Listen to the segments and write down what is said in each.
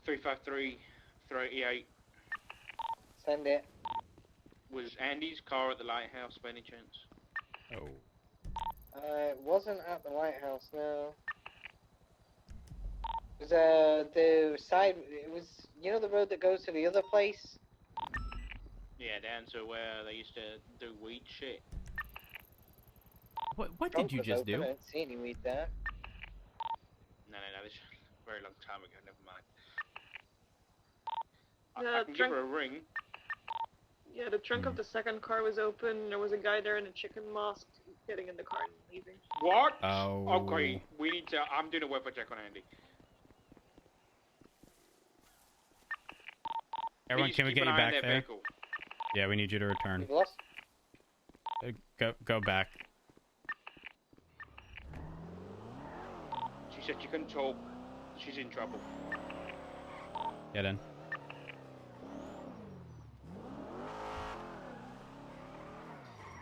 353 388. Send it. Was Andy's car at the lighthouse by any chance? Oh. It wasn't at the lighthouse, no. It was the side. It was, you know, the road that goes to the other place. Yeah, down to where they used to do weed shit. What did you Trunk was just open, do? I didn't see any weed there. No, this was a very long time ago. Never mind. The I can give trunk. her a ring. Yeah, the trunk of the second car was open. There was a guy there in a chicken mask getting in the car and leaving. What? Oh. Okay, we need to. I'm doing a weapon check on Andy. Everyone, Please can we keep get an you eye on back that there? vehicle. Yeah, we need you to return. You've lost. Go back. She said she couldn't talk. She's in trouble. Get in.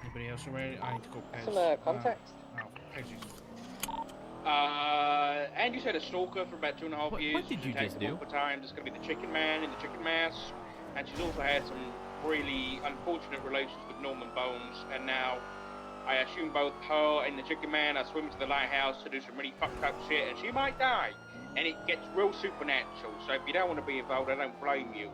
Anybody else ready? I need to go past. Some context. Andy's had a stalker for about 2.5 years. What did you just do? Multiple times. It's going to be the chicken man in the chicken mask. And she's also had some really unfortunate relations with Norman Bones. And now, I assume both her and the chicken man are swimming to the lighthouse to do some really fucked up shit. And she might die. And it gets real supernatural. So if you don't want to be involved, I don't blame you.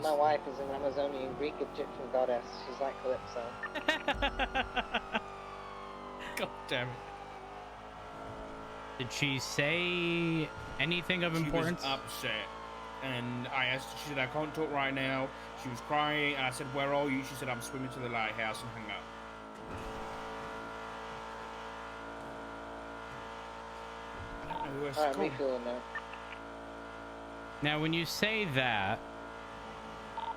My wife is an Amazonian Greek Egyptian goddess. She's like Calypso. God damn it. Did she say anything of importance? She was upset. And I asked her, she said, I can't talk right now. She was crying. And I said, where are you? She said, I'm swimming to the lighthouse, and hung up. I don't know who else to Alright, call. me feeling that. Now, when you say that,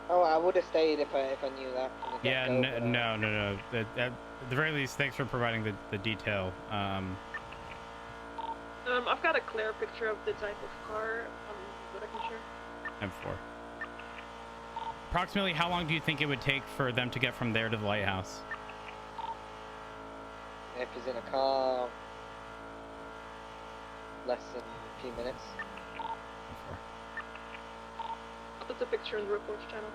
Oh, I would have stayed if I knew that. From the yeah, get-go, no. At the very least, thanks for providing the detail. I've got a clear picture of the type of car that I can share. M4. Approximately how long do you think it would take for them to get from there to the lighthouse? If he's in a car, less than a few minutes. I'll put the picture in the reports channel.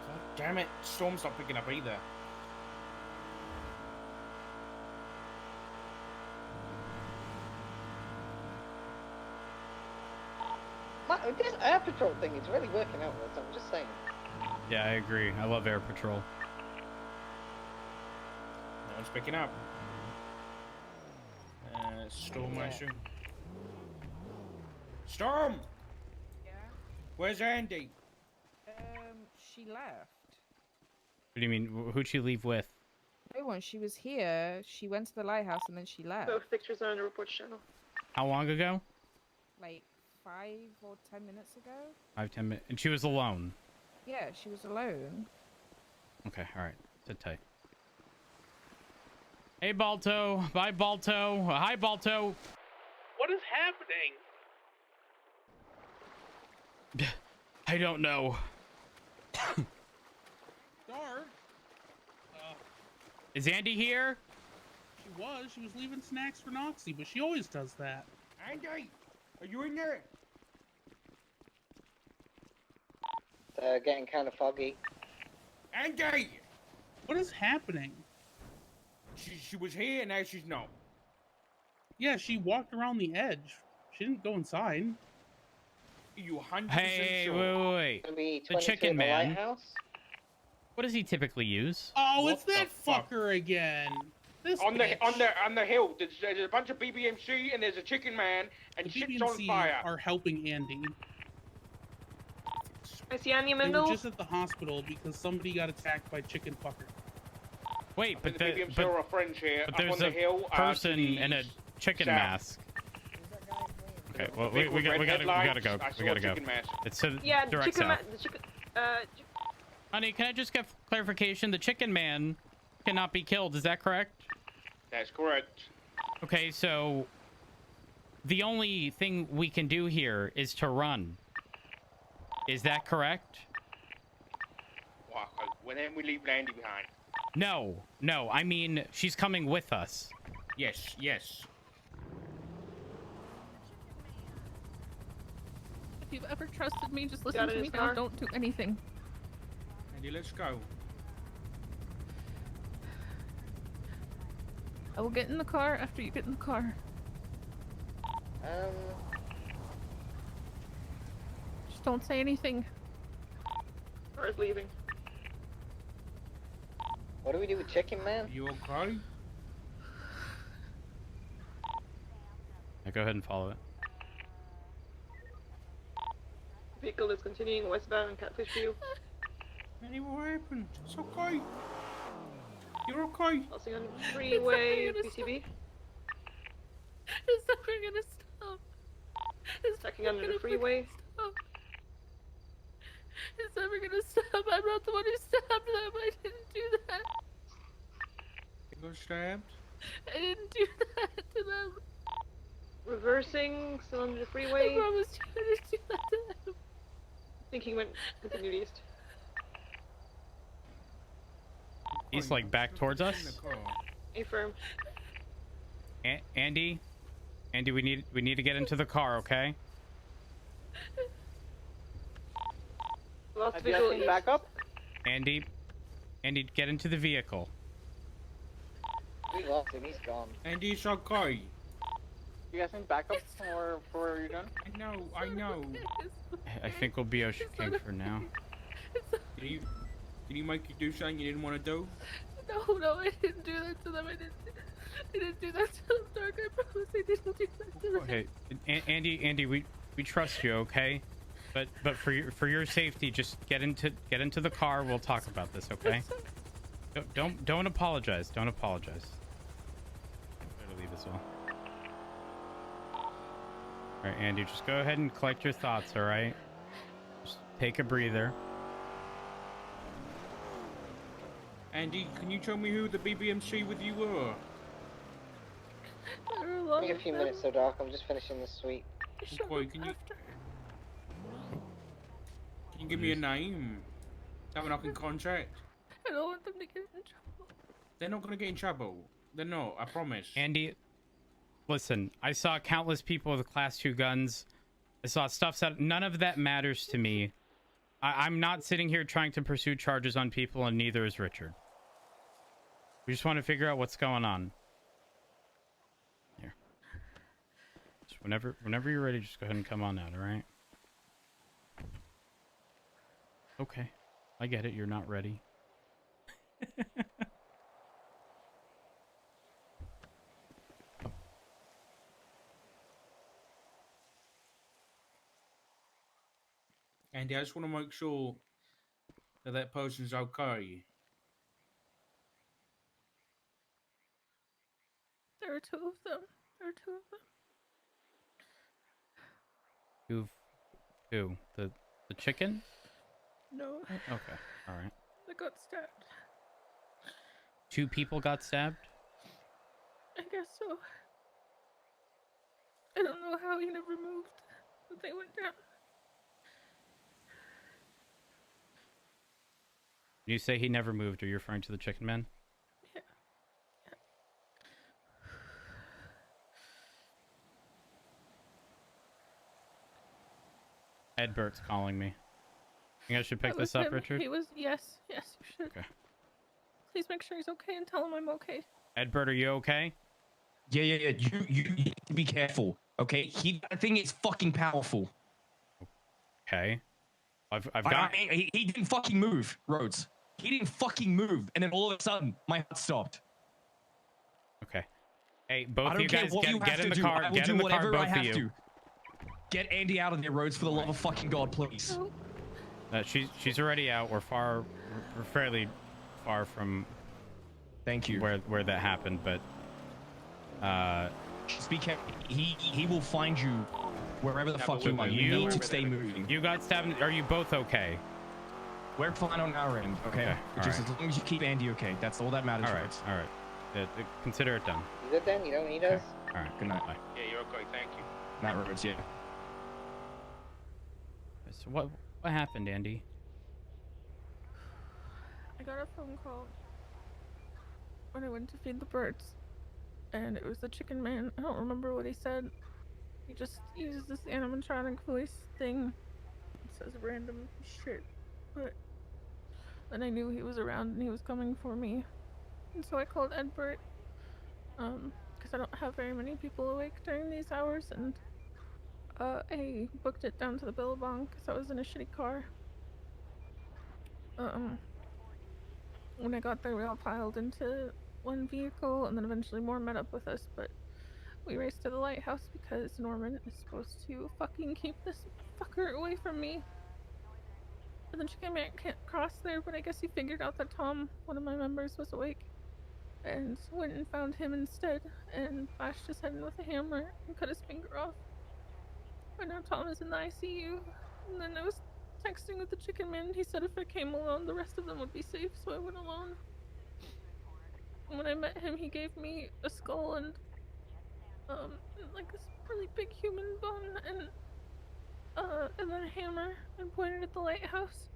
God damn it. Storm's not picking up either. This air patrol thing is really working out with us, I'm just saying. Yeah, I agree. I love air patrol. No one's picking up. Storm, I assume. Storm! Yeah? Where's Andy? She left. What do you mean? Who'd she leave with? No one. She was here. She went to the lighthouse and then she left. Both pictures are in the reports channel. How long ago? Like 5 or 10 minutes ago? 5, 10 minutes. And she was alone. Yeah, she was alone. Okay, all right. Sit tight. Hey, Balto. Bye, Balto. Hi, Balto. What is happening? I don't know. Dark. Is Andy here? She was leaving snacks for Noxie, but she always does that. Andy! Are you in there? It's getting kind of foggy. Andy! What is happening? She was here, now she's not. Yeah, she walked around the edge. She didn't go inside. Are you 100% Hey, sure? wait. Gonna be The 22 chicken in the man. lighthouse? What does he typically use? Oh, What it's that the fuck? fucker again. This On the bitch. hill, there's a bunch of BBMC and there's a chicken man and The shit's on BBMC fire. are helping Andy. I see Andy They were Mendel. just at the hospital because somebody got attacked by chicken fucker. Wait, but the BBMC are our friends here. but Up there's on the a hill, person to the in a chicken south. mask. Okay, well, Vehicle we with red gotta go. headlights, We I saw gotta a go. chicken mask. It's to the Yeah, the direct chicken south. the chicken. Honey, can I just get clarification? The chicken man cannot be killed. Is that correct? That's correct. Okay, so the only thing we can do here is to run. Is that correct? Well, then we leave Landy behind. No. I mean, she's coming with us. Yes, yes. If you've ever trusted me, just Got listen in to his me now. car? Don't do anything. Andy, let's go. I will get in the car after you get in the car. Just don't say anything. Car's leaving. What do we do with Chicken Man? Are you okay? Yeah, go ahead and follow it. Vehicle is continuing westbound in Catfish View. Andy, what happened? It's okay. You're okay. Crossing on freeway It's PCB. It's never gonna stop. It's Checking never under the gonna freeway. stop. It's never gonna stop. I'm not the one who stabbed them. I didn't do that. You got stabbed? I didn't do that to them. Reversing, still under the I freeway. promised you I didn't do that to them. I think he went continued east. He's like back towards us. Affirm. Andy, we need to get into the car, okay? Lost Have you visual guys seen east. backup? Andy, get into the vehicle. We lost him. He's gone. Andy, it's okay. You guys seen backup for you're done? I know. I think we'll be okay for now. Did you make you do something you didn't want to do? No, I didn't do that to them. I didn't do that to them, Dark. I promise I didn't do that to them. Okay, Andy, we trust you, okay? But for your safety, just get into the car. We'll talk about this, okay? Don't apologize. Don't apologize. Better leave this all. All right, Andy, just go ahead and collect your thoughts. All right, just take a breather. Andy, can you tell me who the BBMC with you were? Give me a few minutes, so Doc. I'm just finishing this suite. Okay, can you give me a name? Someone I can contact? I don't want them to get in trouble. They're not gonna get in trouble. They're not, I promise. Andy, listen, I saw countless people with class 2 guns. I saw stuff that none of that matters to me. I'm not sitting here trying to pursue charges on people, and neither is Richard. We just want to figure out what's going on. Here. Just whenever you're ready, just go ahead and come on out, all right? Okay. I get it. You're not ready. Andy, I just want to make sure that that person's okay. There are two of them. Who? The chicken? No, Okay. All right. they got stabbed. 2 people got stabbed? I guess so. I don't know how he never moved, but they went down. You say he never moved. Are you referring to the chicken man? Yeah. Edbert's calling me. Think I should pick That was this up, him. Richard? He was, yes, you should. Okay. Please make sure he's okay and tell him I'm okay. Edbert, are you okay? Yeah. You need to be careful, okay? That thing is fucking powerful. Okay. I've I got... mean, he didn't fucking move, Rhodes. He didn't fucking move, and then all of a sudden, my heart stopped. Okay. Hey, both I of don't you care guys what you get have in to the do. car. I will Get do in the car, whatever I both of have you. to. Get Andy out of there, Rhodes, for the love of fucking God, please. Oh, She's already out. We're fairly far from Thank you. where that happened, but Just be careful. He will find you wherever the fuck you are. You need to stay moving. you got stabbed. Are you both okay? We're fine on our end, okay? Okay, Just alright. as long as you keep Andy okay. That's all that matters. All right. Rhodes. All right. Consider it done. You good then? You don't need us? All right. Good night. Bye. Yeah, you're okay. Thank you. Not Rhodes, yeah. So what happened, Andy? I got a phone call when I went to feed the birds. and it was the chicken man. I don't remember what he said. He just uses this animatronic voice thing. It says random shit. But then I knew he was around and he was coming for me. And so I called Edbert. Because I don't have very many people awake during these hours, and I booked it down to the Billabong because I was in a shitty car. When I got there, we all piled into one vehicle, and then eventually more met up with us, but we raced to the lighthouse because Norman is supposed to fucking keep this fucker away from me. And the chicken man can't cross there, but I guess he figured out that Tom, one of my members, was awake, and went and found him instead, and bashed his head in with a hammer and cut his finger off. And now Tom is in the ICU. And then I was texting with the chicken man. He said if I came alone, the rest of them would be safe, so I went alone. And when I met him, he gave me a skull and like this really big human bone and then a hammer and pointed at the lighthouse.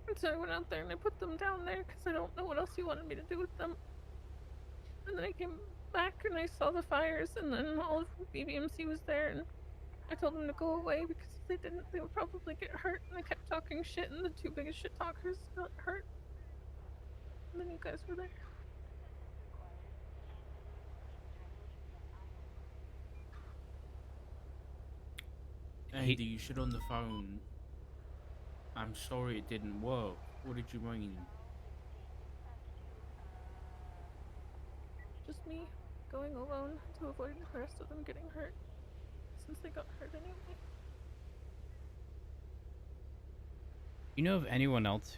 And so I went out there and I put them down there because I don't know what else he wanted me to do with them. And then I came back and I saw the fires, and then all of BBMC was there, and I told them to go away because if they didn't, they would probably get hurt. And I kept talking shit, and the two biggest shit talkers got hurt. And then you guys were there. Andy, you should on the phone. I'm sorry it didn't work. What did you mean? Just me going alone to avoid the rest of them getting hurt, since they got hurt anyway. You know of anyone else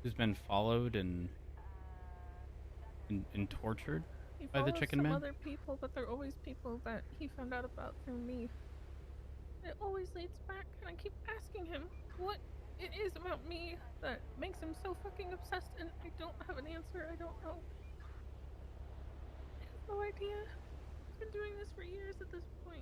who's been followed and tortured He by the follows chicken some man? other people, but they're always people that he found out about through me. It always leads back, and I keep asking him what it is about me that makes him so fucking obsessed, and I don't have an answer. I don't know. I have no idea. He's been doing this for years at this point.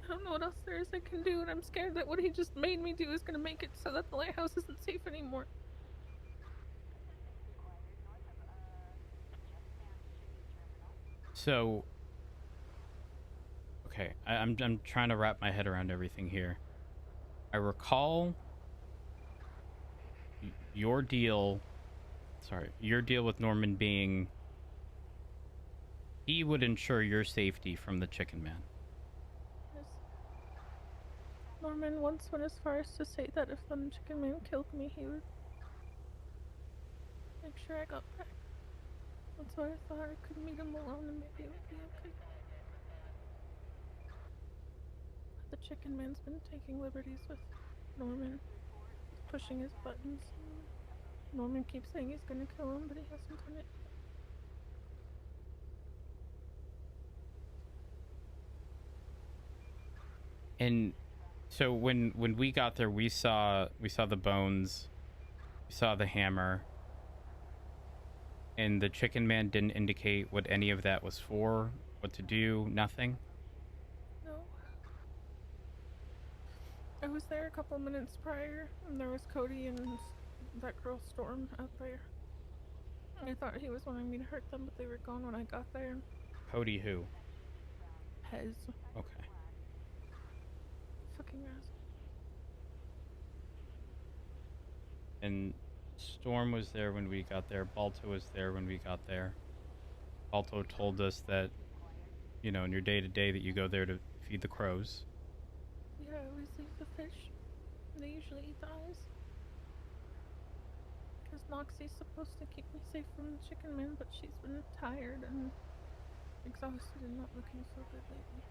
I don't know what else there is I can do, and I'm scared that what he just made me do is gonna make it so that the lighthouse isn't safe anymore. So, okay, I'm trying to wrap my head around everything here. I recall your deal with Norman being he would ensure your safety from the chicken man. Yes. Norman once went as far as to say that if the chicken man killed me, he would make sure I got back. That's why I thought I could meet him alone and maybe it would be okay. The chicken man's been taking liberties with Norman, pushing his buttons. Norman keeps saying he's gonna kill him, but he hasn't done it. And so when we got there, we saw the bones, we saw the hammer, and the chicken man didn't indicate what any of that was for, what to do, nothing. No. I was there a couple minutes prior, and there was Cody and that girl Storm out there. I thought he was wanting me to hurt them, but they were gone when I got there. Cody who? Pez. Okay. Fucking ass. And Storm was there when we got there. Balto was there when we got there. Balto told us that, you know, in your day-to-day that you go there to feed the crows. Yeah, I always leave the fish. And they usually eat the eyes. Because Noxie's supposed to keep me safe from the chicken man, but she's been tired and exhausted and not looking so good lately.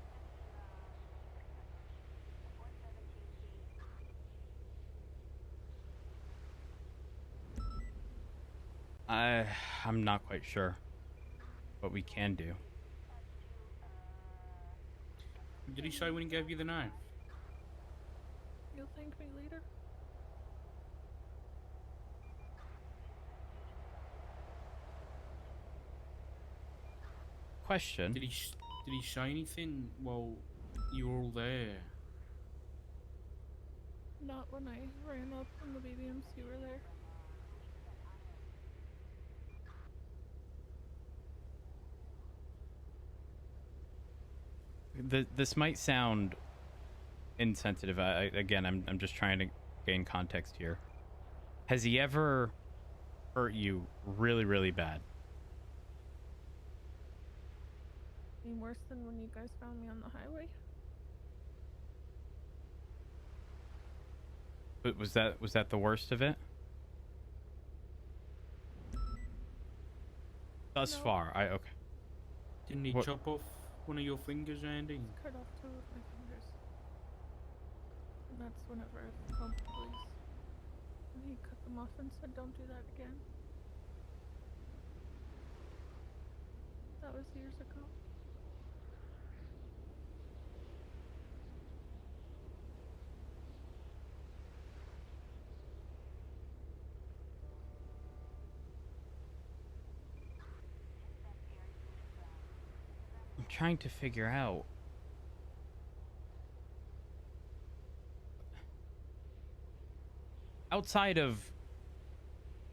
I'm not quite sure what we can do. Did he say when he gave you the knife? You'll thank me later. Question. Did he say anything while you were all there? Not when I ran up and the BBMC were there. this might sound insensitive. Again, I'm just trying to gain context here. Has he ever hurt you really, really bad? I mean, worse than when you guys found me on the highway. But was that the worst of it? Thus No. far, okay. Didn't he What- chop off one of your fingers, Andy? Cut off 2 of my fingers. And that's whenever I called the police. And he cut them off and said, "Don't do that again." That was years ago. I'm trying to figure out. Outside of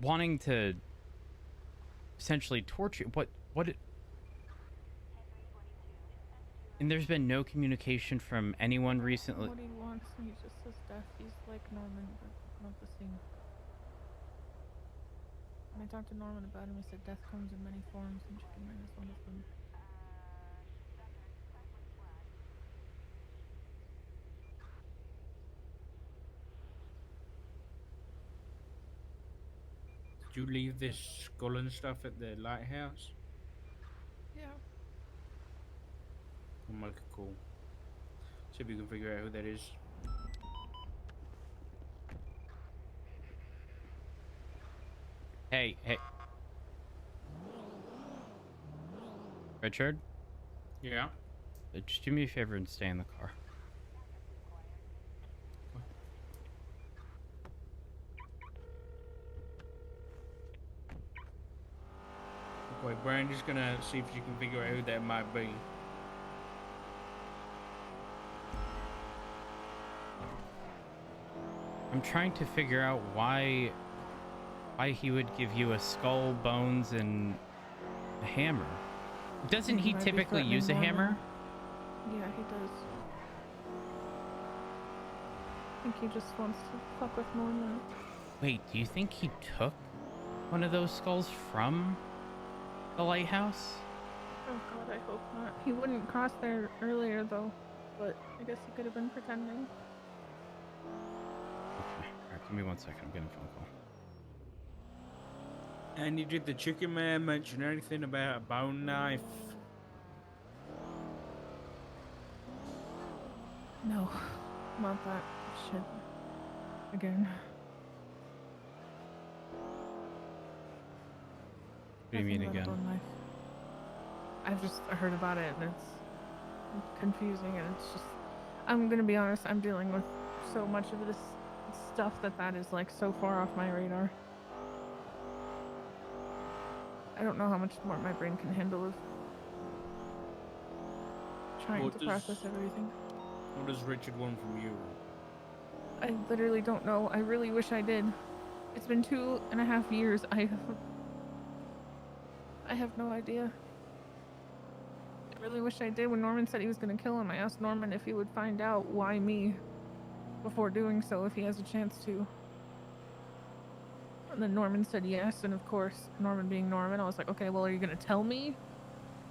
wanting to essentially torture, and there's been no communication from anyone recently. What he wants, he just says death. He's like Norman, but not the same. When I talked to Norman about him, he said death comes in many forms, and Chicken Man is one of them. Did you leave this skull and stuff at the lighthouse? Yeah. I'll make a call. See if you can figure out who that is. Hey. Richard, Yeah. just do me a favor and stay in the car. Okay, Brandy's gonna see if she can figure out who that might be. I'm trying to figure out why he would give you a skull, bones, and a hammer. Doesn't he Might be typically use a threatening hammer? Norman. Yeah, he does. I think he just wants to fuck with Norman. Wait, do you think he took one of those skulls from the lighthouse? Oh god, I hope not. He wouldn't cross there earlier though, but I guess he could have been pretending. Okay, alright, give me 1 second. I'm getting a phone call. And did the chicken man mention anything about a bone knife? No, not that shit. Again. What do you mean Nothing about a again? bone knife. I've just heard about it and it's confusing and it's just, I'm gonna be honest, I'm dealing with so much of this stuff that is like so far off my radar. I don't know how much more my brain can handle of trying What to does- process everything. What does Richard want from you? I literally don't know. I really wish I did. It's been 2.5 years. I have no idea. I really wish I did. When Norman said he was gonna kill him, I asked Norman if he would find out why me before doing so, if he has a chance to. And then Norman said yes, and of course, Norman being Norman, I was like, okay, well, are you gonna tell me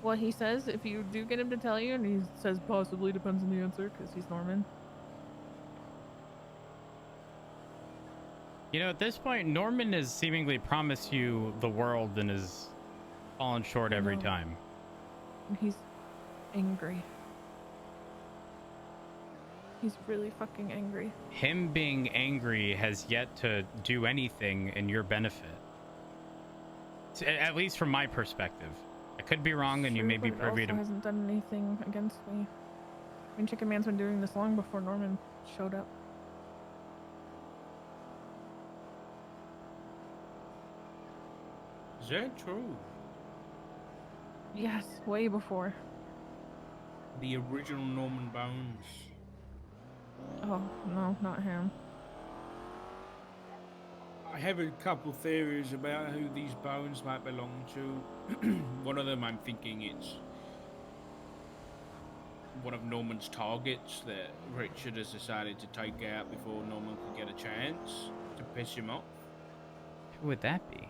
what he says if you do get him to tell you? And he says possibly, depends on the answer, because he's Norman. You know, at this point, Norman has seemingly promised you the world and has fallen short every know. time. And he's angry. He's really fucking angry. Him being angry has yet to do anything in your benefit. At least from my perspective. I could be wrong, and you True, may be but it privy also to. hasn't done anything against me. I mean, Chicken Man's been doing this long before Norman showed up. Is that true? Yes, way before. The original Norman Bones. Oh, no, not him. I have a couple theories about who these bones might belong to. One of them I'm thinking it's one of Norman's targets that Richard has decided to take out before Norman could get a chance to piss him off. Who would that be?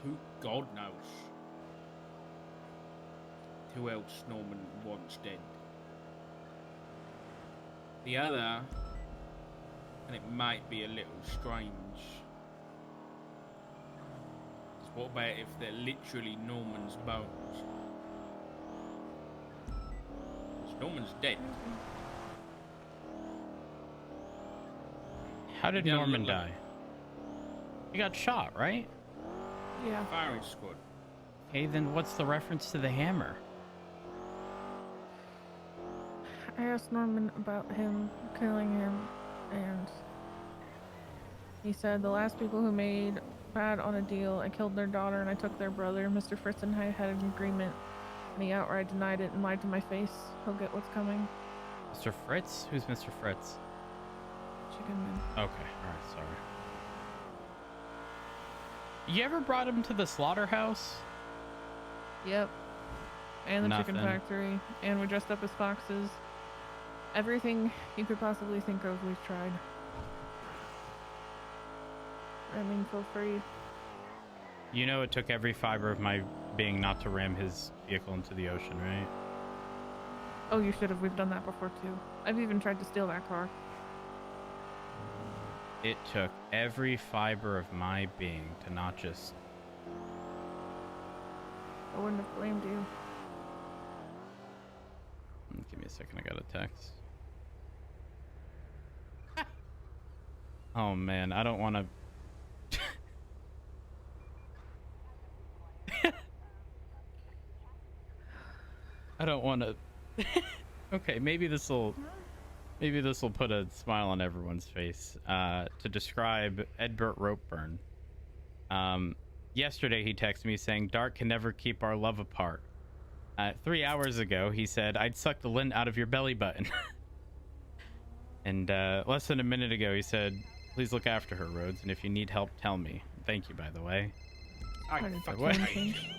Who God knows. Who else Norman wants dead? The other, and it might be a little strange, is what about if they're literally Norman's bones? 'Cause Norman's dead. How did Yeah, Norman look- die? He got shot, right? Yeah. Firing squad. Okay, then what's the reference to the hammer? I asked Norman about him killing him, and he said the last people who made bad on a deal, I killed their daughter and I took their brother. Mr. Fritz and I had an agreement, and he outright denied it and lied to my face. He'll get what's coming. Mr. Fritz? Who's Mr. Fritz? Chicken man. Okay, alright, sorry. You ever brought him to the slaughterhouse? Yep. And the chicken Nothing. factory. And we dressed up as foxes. Everything you could possibly think of, we've tried. I mean, feel free. You know it took every fiber of my being not to ram his vehicle into the ocean, right? Oh, you should have. We've done that before, too. I've even tried to steal that car. It took every fiber of my being to not just... I wouldn't have blamed you. Give me a second, I got a text. Oh man, I don't want to... I don't want to... Okay, maybe this will put a smile on everyone's face. To describe Edbert Ropeburn. Yesterday he texted me saying, Dark can never keep our love apart. 3 hours ago, he said, I'd suck the lint out of your belly button. And less than a minute ago, he said, please look after her, Rhodes, and if you need help, tell me. Thank you, by the way. I Quite a fucking tone hate change.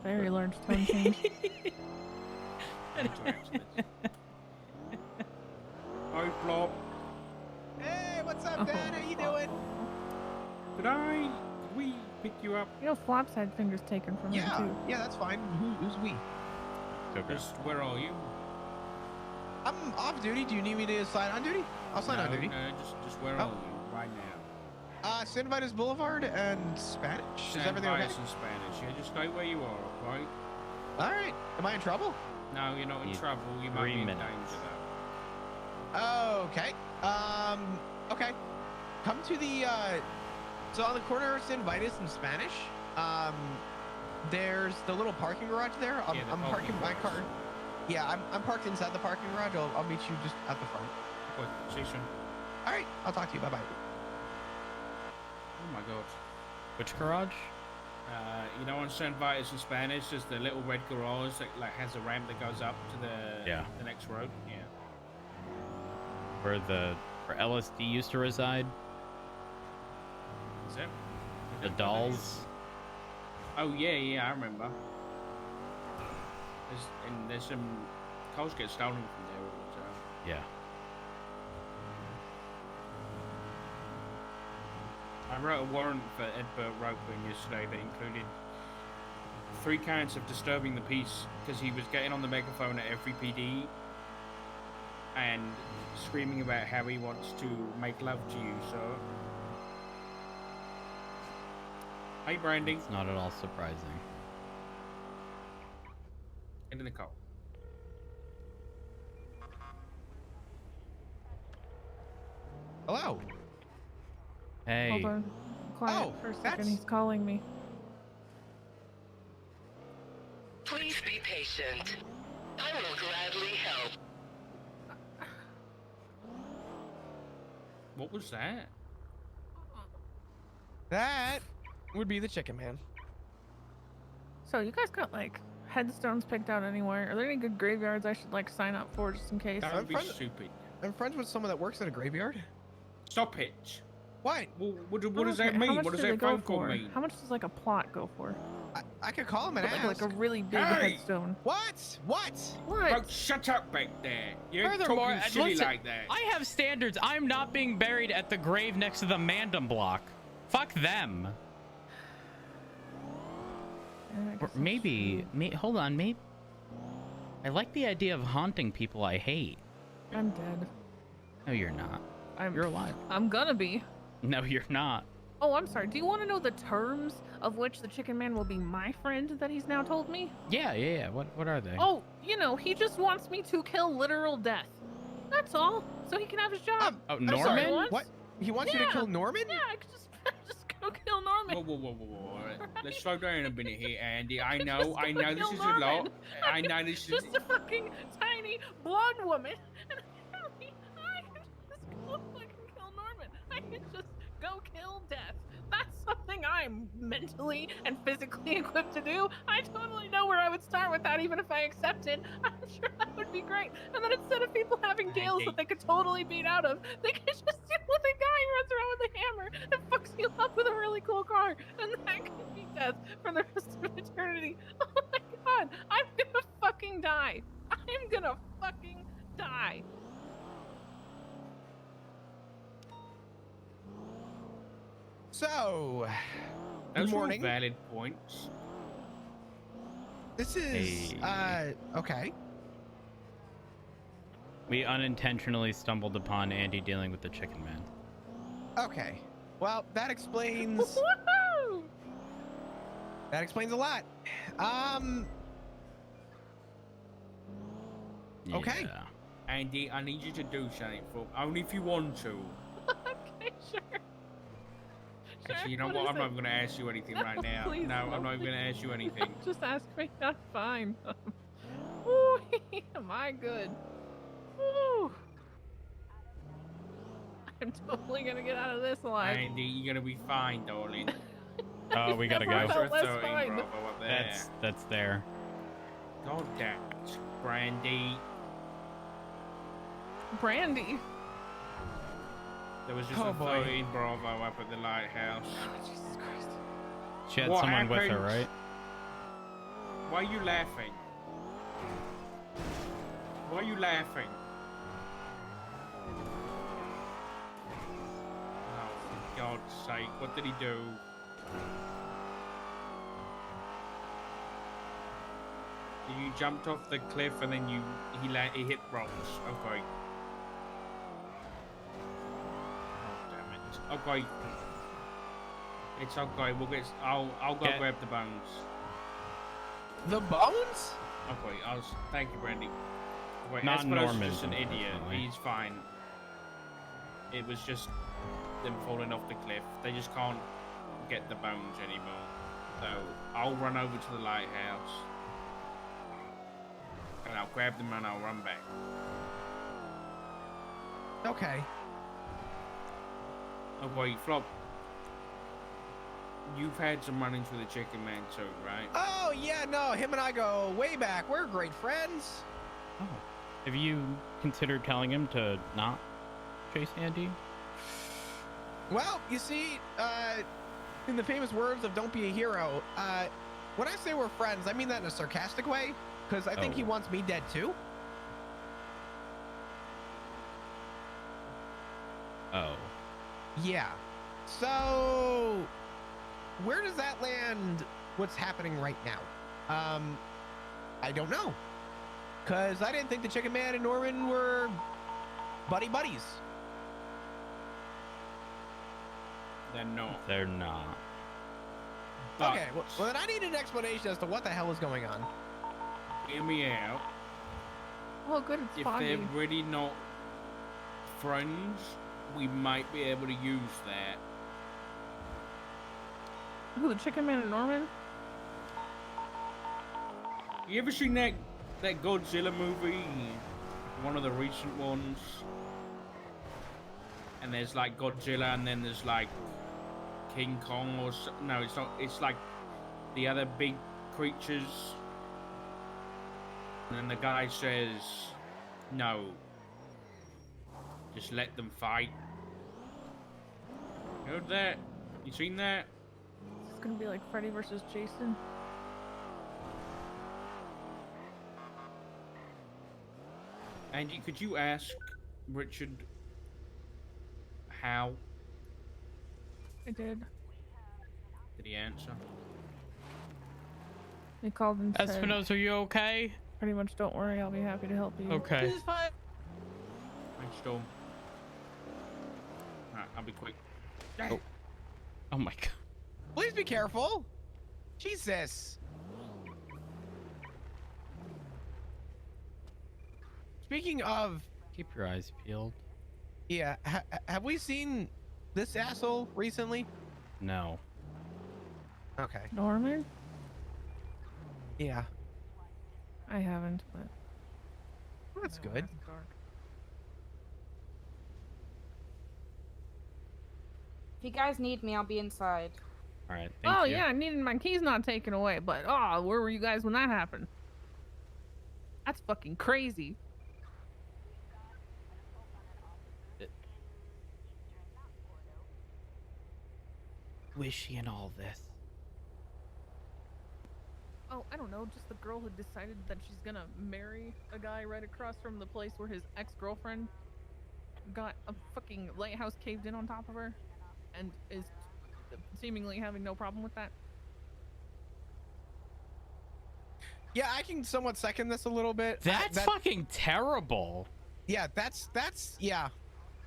Very large tone change. Hi, Flop. Hey, what's up, Dad? How you doing? Did we pick you up? You know, Flops had fingers taken from him, Yeah, too. yeah, that's fine. Who's we? Just, where are you? I'm off duty. Do you need me to sign on duty? I'll sign on duty. No, just where are you right now? San Vitus Boulevard and Spanish. Is San everything okay? Vitus in Spanish. Yeah, just stay where you are, right? All right. Am I in trouble? No, you're not in Need trouble. You might be 3 in minutes. danger, though. Okay. Okay. Come to the, so on the corner of San Vitus and Spanish, there's the little parking garage there. Yeah, the I'm parking parking my garage. car. Yeah, I'm parked inside the parking garage. I'll meet you just at the front. Wait, see you soon. All right. I'll talk to you. Bye-bye. Oh my god. Which garage? You know, on San Vitus in Spanish, there's the little red garage that like has a ramp that goes up to the next road. Yeah. Where LSD used to reside? Is it? The dolls? Oh yeah, I remember. There's some cars get stolen from there all the time. Yeah. I wrote a warrant for Edbert Ropeburn yesterday that included 3 counts of disturbing the peace because he was getting on the megaphone at every PD and screaming about how he wants to make love to you, so. Hey, Brandy. It's not at all surprising. Into the car. Hello. Hey. Hold on. Quiet for a second. that's- He's calling me. Please be patient. I will gladly help. What was that? That would be the chicken man. So, you guys got, like, headstones picked out anywhere? Are there any good graveyards I should, like, sign up for just in case? That I'm would be friend- stupid. I'm friends with someone that works at a graveyard. Stop it. What? Well, what How does much- that how mean? much What does do they that go phone call for? mean? How much does like a plot go for? I could call him and Like, ask. like a really big Hey! headstone. What? What? What? Bro, shut up back there. You ain't Furthermore, talking silly listen, like that. I have standards. I'm not being buried at the grave next to the Mandem block. Fuck them. Or maybe, hold on, maybe. I like the idea of haunting people I hate. I'm dead. No, you're not. I'm. You're alive. I'm gonna be. No, you're not. Oh, I'm sorry. Do you want to know the terms of which the chicken man will be my friend that he's now told me? Yeah. What are they? Oh, you know, he just wants me to kill literal death. That's all. So he can have his job. Oh, I'm sorry, Norman? what? He wants you to Yeah. kill Norman? Yeah, I could just go kill Norman. Whoa. Let's slow down a minute here, Andy. I know Just this go is kill a Norman. lot. I know this is... Just a fucking tiny blonde woman. And apparently I can just go fucking kill Norman. I can just go kill death. That's something I'm mentally and physically equipped to do. I totally know where I would start with that, even if I accepted. I'm sure that would be great. And then instead of people having deals that they could totally beat out of, they could just deal with a guy who runs around with a hammer and fucks you up with a really cool car. And that could be death for the rest of eternity. Oh my god, I'm gonna fucking die. I'm gonna fucking die. So, good Those were morning. valid points. This is, okay. We unintentionally stumbled upon Andy dealing with the chicken man. Okay. Well, that explains... Woohoo! That explains a lot. Okay. Yeah. Andy, I need you to do something for only if you want to. Okay, sure. Actually, you know What what? is I'm it? not going to ask you anything right now. Please, No, I'm no, not even going to ask you anything. Just ask me. I'm fine. Ooh, am I good? Ooh. I'm totally gonna get out of this alive. Andy, you're going to be fine, darling. Oh, we gotta Never go. felt less 13 fine. Bravo up there. That's there. God damn it, Brandy. Brandy. There was just Oh, a boy. 13 Bravo up at the lighthouse. Oh, Jesus Christ. She had What someone with her, happened? right? Why are you laughing? Why are you laughing? Oh, for God's sake, what did he do? You jumped off the cliff and then he hit rocks. Okay. Oh, damn it. Okay. It's okay. I'll go Get- grab the bones. The bones? Okay, thank you, Brandy. Wait, Not Esperos is Norman, just an idiot. unfortunately. He's fine. It was just them falling off the cliff. They just can't get the bones anymore. So I'll run over to the lighthouse and I'll grab them and I'll run back. Okay. Oh wait, Flop. You've had some run-ins with the chicken man too, right? Oh, yeah, no, him and I go way back. We're great friends. Oh. Have you considered telling him to not chase Andy? Well, you see, in the famous words of Don't Be a Hero, when I say we're friends, I mean that in a sarcastic way, because I think he Oh. wants me dead too. Oh. Yeah. So, where does that land what's happening right now? I don't know. Because I didn't think the Chicken Man and Norman were buddies. They're not. They're not. But Okay, well, then I need an explanation as to what the hell is going on. hear me out. Oh, good, it's If foggy. they're really not friends, we might be able to use that. Who, the chicken man and Norman? You ever seen that Godzilla movie? One of the recent ones. And there's like Godzilla, and then there's like King Kong, or no, it's not. It's like the other big creatures. And then the guy says, "No, just let them fight." Heard that? You seen that? It's gonna be like Freddy versus Jason. Andy, could you ask Richard how? I did. Did he answer? He called and said, Espinosa, are you okay? pretty much, don't worry, I'll be happy to help you. Okay. Thanks, Storm. Alright, I'll be quick. Oh my god. Please be careful. Jesus. Speaking of, Keep your eyes peeled. yeah, have we seen this asshole recently? No. Okay. Norman? Yeah, I haven't, but that's no, good. that's dark. If you guys need me, I'll be inside. All right. Thank Oh you. yeah, I needed my keys not taken away, but oh, where were you guys when that happened? That's fucking crazy. Was she in all this? Oh, I don't know, just the girl who decided that she's gonna marry a guy right across from the place where his ex-girlfriend got a fucking lighthouse caved in on top of her and is seemingly having no problem with that. Yeah, I can somewhat second this a little bit. That's fucking terrible. Yeah, that's yeah.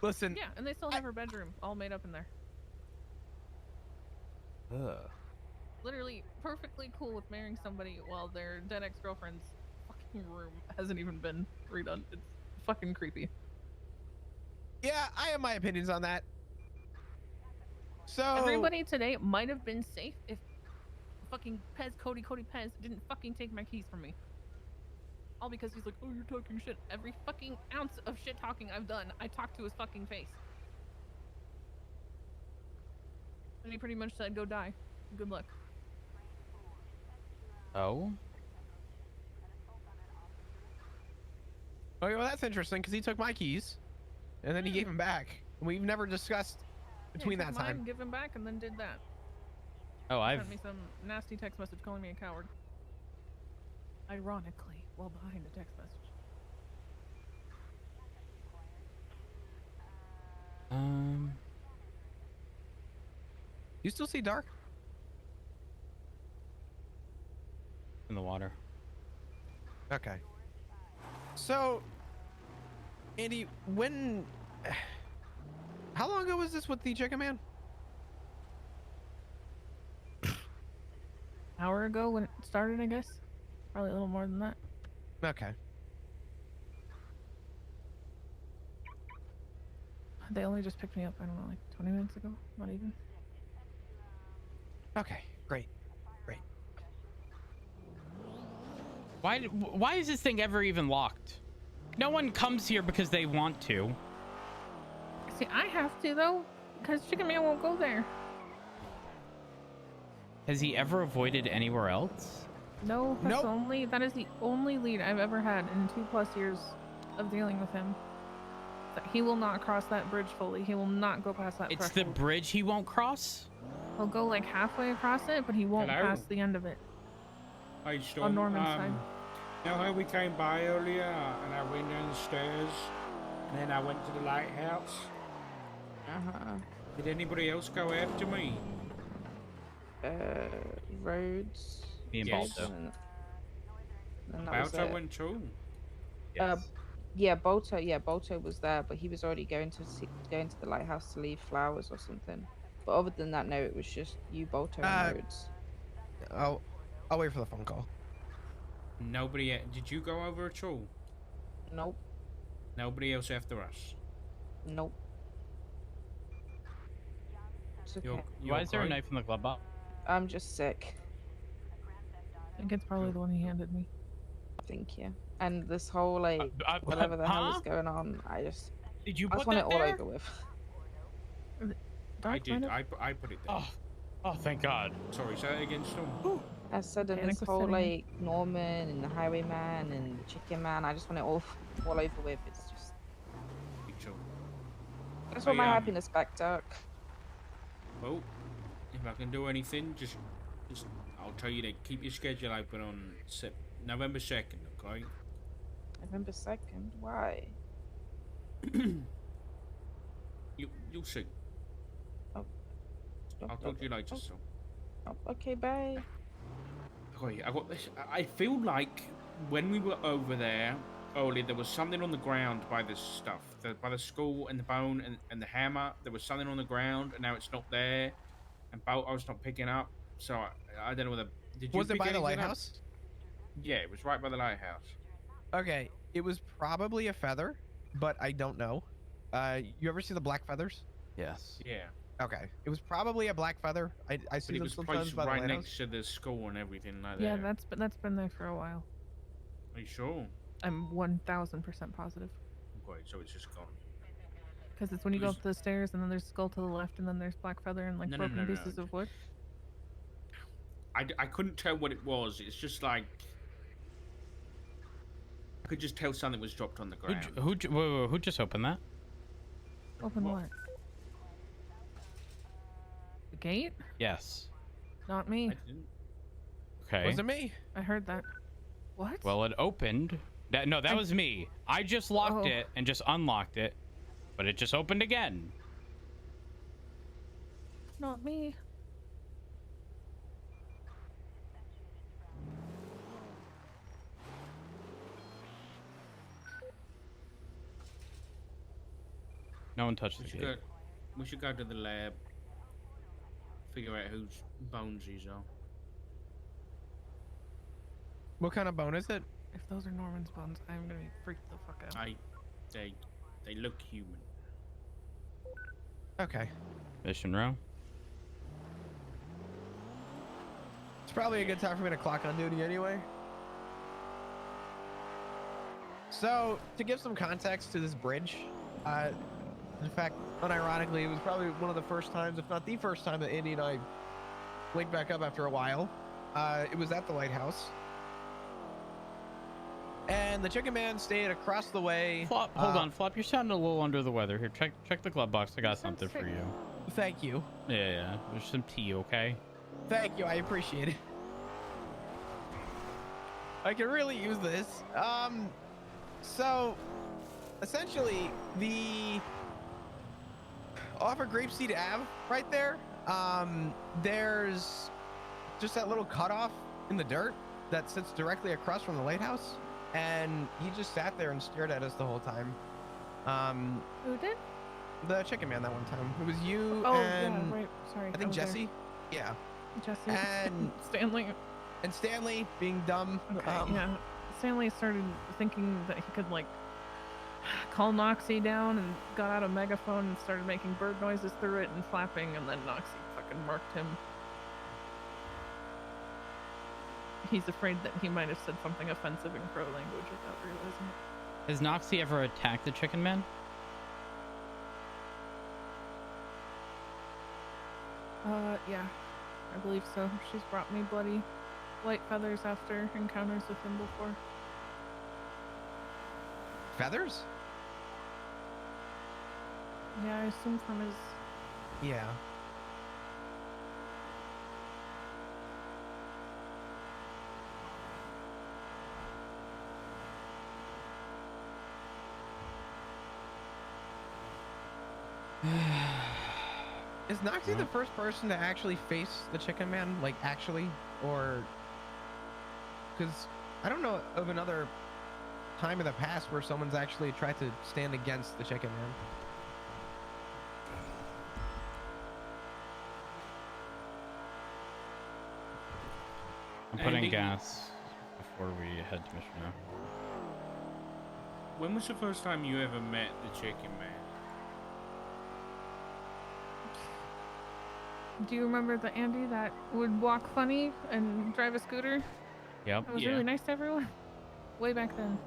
Listen. Yeah, and they still have her bedroom all made up in there. Ugh. Literally perfectly cool with marrying somebody while their dead ex-girlfriend's fucking room hasn't even been redone. It's fucking creepy. Yeah, I have my opinions on that. So everybody today might have been safe if fucking Cody Pez didn't fucking take my keys from me. All because he's like, oh, you're talking shit. Every fucking ounce of shit talking I've done, I talked to his fucking face. And he pretty much said, go die. Good luck. Oh? Okay, well that's interesting because he took my keys, and then he gave them back. And we've never discussed between yeah, that took mine, time. give him back, and then did that. Oh, I've. Sent me some nasty text message calling me a coward. Ironically, while behind a text message. You still see Dark? In the water. Okay. So, Andy, when... How long ago was this with the Chicken Man? Hour ago when it started, I guess. Probably a little more than that. Okay. They only just picked me up, I don't know, like 20 minutes ago? Not even. Okay, great. Great. Why is this thing ever even locked? No one comes here because they want to. See, I have to, though, because Chicken Man won't go there. Has he ever avoided anywhere else? No, that's that is the only lead I've ever had in 2+ years of dealing with him. That he will not cross that bridge fully. He will not go past that It's threshold. the bridge he won't cross? He'll go like halfway across it, but he won't pass the end of it. Hey, Storm, On Norman's side. You know how we came by earlier and I went down the stairs and then I went to the lighthouse? Uh-huh. Did anybody else go after me? Rhodes. Me and Yes. Balto. And that was Balto it. went too. Yeah, Balto was there, but he was already going to the lighthouse to leave flowers or something. But other than that, no, it was just you, Balto, and Rhodes. I'll wait for the phone call. Nobody. Did you go over at all? Nope. Nobody else after us. Nope. It's okay. Why is there a knife in the glove box? I'm just sick. I think it's probably the one he handed me. Thank you. And this whole like whatever the hell is going on, I just Did you I put just want that it all there? over with. I did. I put it there. Oh, thank God. Sorry, say that again, Storm. I said that Panic this was whole setting in. like Norman and the Highwayman and the Chicken Man, I just want it all over with. It's just Big chill. I just want my I, happiness back, Doc. Well, if I can do anything, just I'll tell you to keep your schedule open on November 2nd, okay? November 2nd. Why? You'll see. Oh, I'll talk to you later, so. oh, okay, bye. Okay, I got this. I feel like when we were over there earlier, there was something on the ground by this stuff. By the skull and the bone and the hammer. There was something on the ground, and now it's not there. And boat I was not picking up. So I don't know whether... Did you Was it pick by the anything up? lighthouse? Yeah, it was right by the lighthouse. Okay, it was probably a feather, but I don't know. You ever see the black feathers? Yes. Yeah. Okay, it was probably a black feather. I But see it them was sometimes placed by the right lighthouse. next to the skull and everything like Yeah, that. that's been there for a while. Are you sure? I'm 1000% positive. Okay, so it's just gone. Because it's when you It go was- up the stairs and then there's skull to the left and then there's black feather and like No, no, broken no, no. pieces of wood. I couldn't tell what it was. It's just like... I could just tell something was dropped on the ground. Who just opened that? Open what? The gate? Yes. Not me. I didn't. Okay. Was it me? I heard that. What? Well, it opened. That was me. I just locked it and just unlocked it, but it just opened again. Not me. No one touched the gate. We should go to the lab. Figure out whose bones these are. What kind of bone is it? If those are Norman's bones, I'm gonna be freaked the fuck out. They look human. Okay. Mission row. It's probably a good time for me to clock on duty anyway. So, to give some context to this bridge, in fact, unironically, it was probably one of the first times, if not the first time, that Andi and I linked back up after a while. It was at the lighthouse. And the Chicken Man stayed across the way. Flop, hold on, Flop. You're sounding a little under the weather here. Check the glove box. I got something for you. Thank you. Yeah. There's some tea, okay? Thank you. I appreciate it. I can really use this. So, essentially, the off of Grapeseed Ave right there, there's just that little cutoff in the dirt that sits directly across from the lighthouse. And he just sat there and stared at us the whole time. Who did? The Chicken Man that one time. It was you Oh, and yeah, right. Sorry. I think was there. Jesse. Yeah. Jesse. And Stanley. And Stanley being dumb. Okay, yeah. Stanley started thinking that he could like call Noxie down and got out a megaphone and started making bird noises through it and flapping, and then Noxie fucking marked him. He's afraid that he might have said something offensive in crow language without realizing it. Has Noxie ever attacked the Chicken Man? Yeah, I believe so. She's brought me bloody light feathers after encounters with him before. Feathers? Yeah, I assume from his... Yeah. Is Noxie the first person to actually face the Chicken Man? Like, actually? Or... Because I don't know of another time in the past where someone's actually tried to stand against the Chicken Man. I'm putting Andy? gas before we head to mission now. When was the first time you ever met the Chicken Man? Do you remember the Andi that would walk funny and drive a scooter? Yep. That was really nice to everyone? Way back then.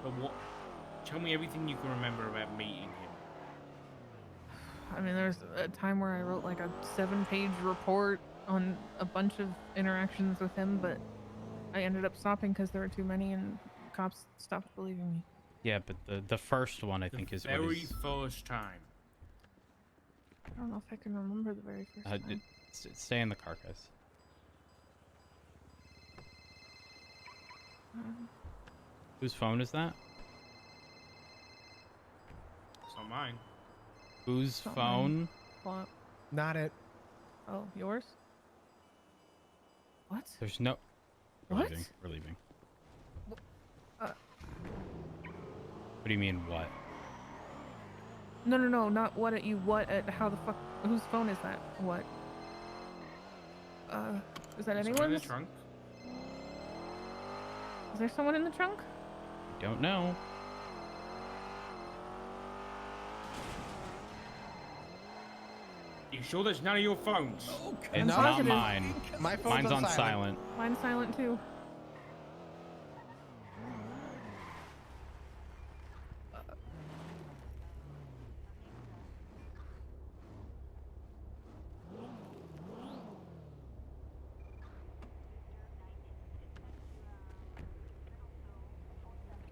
But what? Tell me everything you can remember about meeting him. I mean, there was a time where I wrote like a 7-page report on a bunch of interactions with him, but I ended up stopping because there were too many and cops stopped believing me. Yeah, but the first one I think is what Very is... first time. I don't know if I can remember the very first time. Stay in the carcass. Whose phone is that? It's not mine. Whose Not phone? What? Not it. Oh, yours? What? There's no. We're What? leaving. We're leaving. Uh, What do you mean, what? no, not what at you. What at how the fuck? Whose phone is that? What? Is that Someone in the anyone's? trunk. Is there someone in the trunk? Don't know. You sure there's none of your phones? It's No. not Positive. mine. My phone's Mine's on silent. Mine's silent too.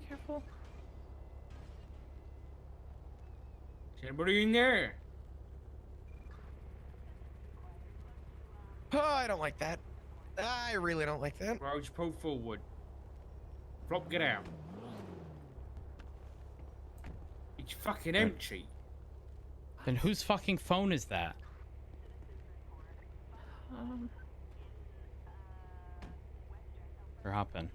Be careful. Is anybody in there? Oh, I don't like that. I really don't like that. Rhodes, pull forward. Flop, get out. It's fucking empty. Then whose fucking phone is that? We're hopping.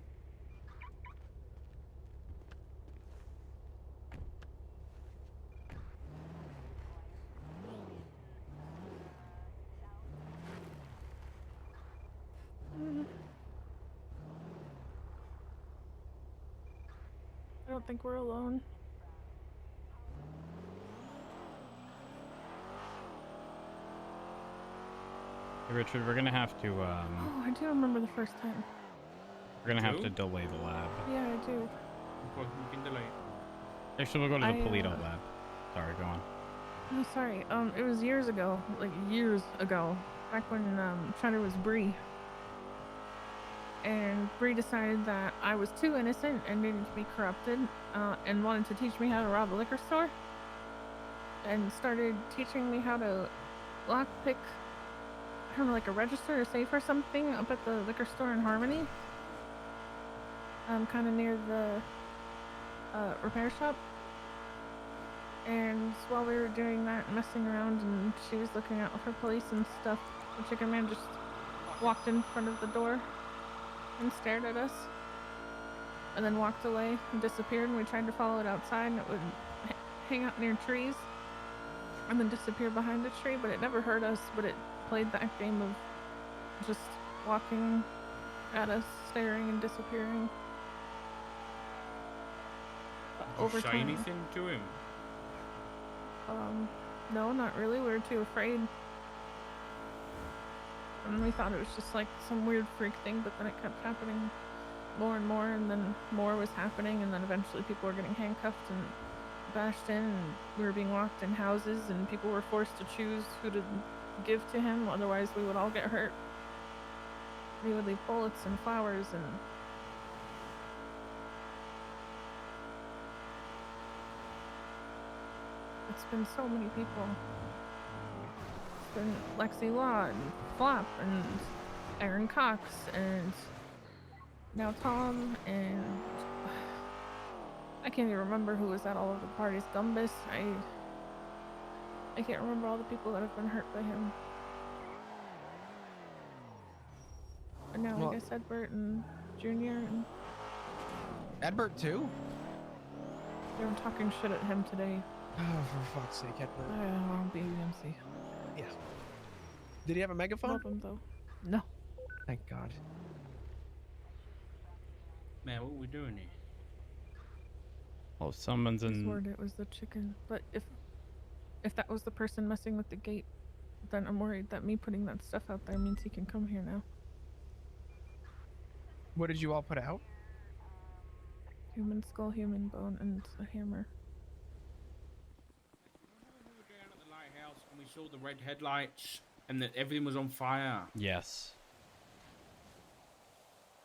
I don't think we're alone. Hey, Richard, we're gonna have to Oh, I do remember the first time. we're gonna have Two? to delay the lab. Yeah, I do. You can delay. Actually, we'll go to the I, Polito lab. Sorry, go on. Oh, sorry. It was years ago, like years ago, back when Cheddar was Bree, and Bree decided that I was too innocent and needed to be corrupted, and wanted to teach me how to rob a liquor store, and started teaching me how to lockpick, I don't know, like a register or safe or something up at the liquor store in Harmony, kind of near the repair shop. And while we were doing that and messing around and she was looking out for police and stuff, the chicken man just walked in front of the door and stared at us and then walked away and disappeared, and we tried to follow it outside and it would hang out near trees and then disappear behind a tree, but it never hurt us, but it played that game of just walking at us, staring and disappearing. But Did you over say time, anything to him? no, not really. We were too afraid. And we thought it was just like some weird freak thing, but then it kept happening more and more, and then more was happening, and then eventually people were getting handcuffed and bashed in, and we were being locked in houses, and people were forced to choose who to give to him, otherwise we would all get hurt. He would leave bullets and flowers and it's been so many people. It's been Lexi Law and Flop and Aaron Cox and now Tom, and I can't even remember who was at all of the parties. Gumbus. I can't remember all the people that have been hurt by him. And now Well- I guess Edbert and Junior, and Edbert too? they were talking shit at him today. Oh, for fuck's sake, Edbert. Oh, BBMC. Yeah. Did he have a megaphone? Love him though. No. Thank God. Man, what are we doing here? Well, someone's I in. swore it was the chicken, but if that was the person messing with the gate, then I'm worried that me putting that stuff out there means he can come here now. What did you all put out? Human skull, human bone, and a hammer. We were down at the lighthouse and we saw the red headlights and that everything was on fire. Yes.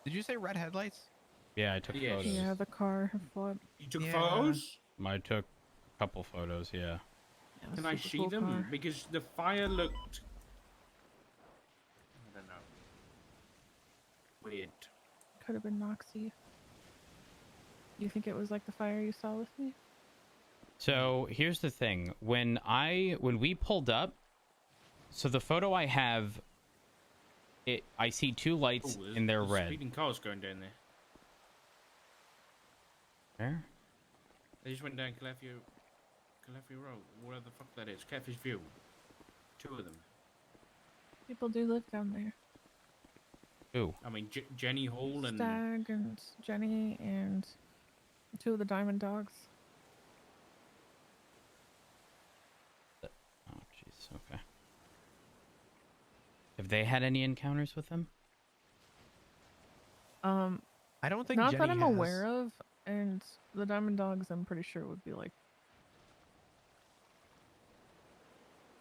Did you say red headlights? Yeah, I took Yes. photos. Yeah, the car had flood. You took Yeah. photos? I took a couple photos. Yeah. Yeah, Can I super see cool them? car. Because the fire looked... I don't know. Weird. Could have been Noxie. You think it was like the fire you saw with me? So here's the thing: when we pulled up, so the photo I have, I see two lights Ooh, and they're there's red. speeding cars going down there. Where? They just went down Calafia Road, whatever the fuck that is. Catfish View. Two of them. People do live down there. Ooh. I mean, Jenny Hall and... Stag and Jenny and two of the Diamond Dogs. Oh, jeez. Okay. Have they had any encounters with them? I don't think Not Jenny that I'm has. aware of, and the Diamond Dogs, I'm pretty sure would be like,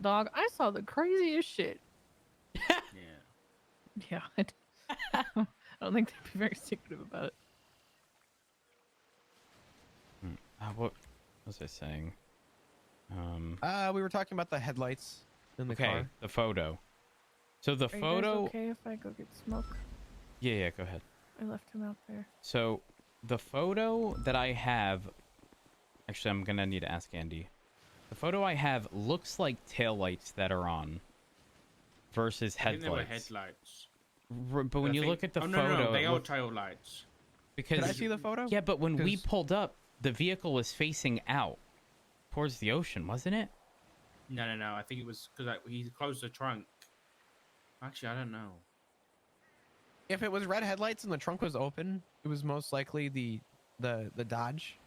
dog, I saw the craziest shit. Yeah. Yeah, I don't think they'd be very secretive about it. What was I saying? We were talking about the headlights in the okay, car. the photo. So the Are photo. you guys okay if I go get smoke? Yeah, go ahead. I left him out there. So the photo that I have, actually, I'm gonna need to ask Andy. The photo I have looks like taillights that are on versus I think headlights. they were headlights. But when you look at the oh, photo, no, they it are looks- tail lights. because Can I see the photo? yeah, but when we 'Cause- pulled up, the vehicle was facing out towards the ocean, wasn't it? No. I think it was because he closed the trunk. Actually, I don't know. If it was red headlights and the trunk was open, it was most likely the Dodge.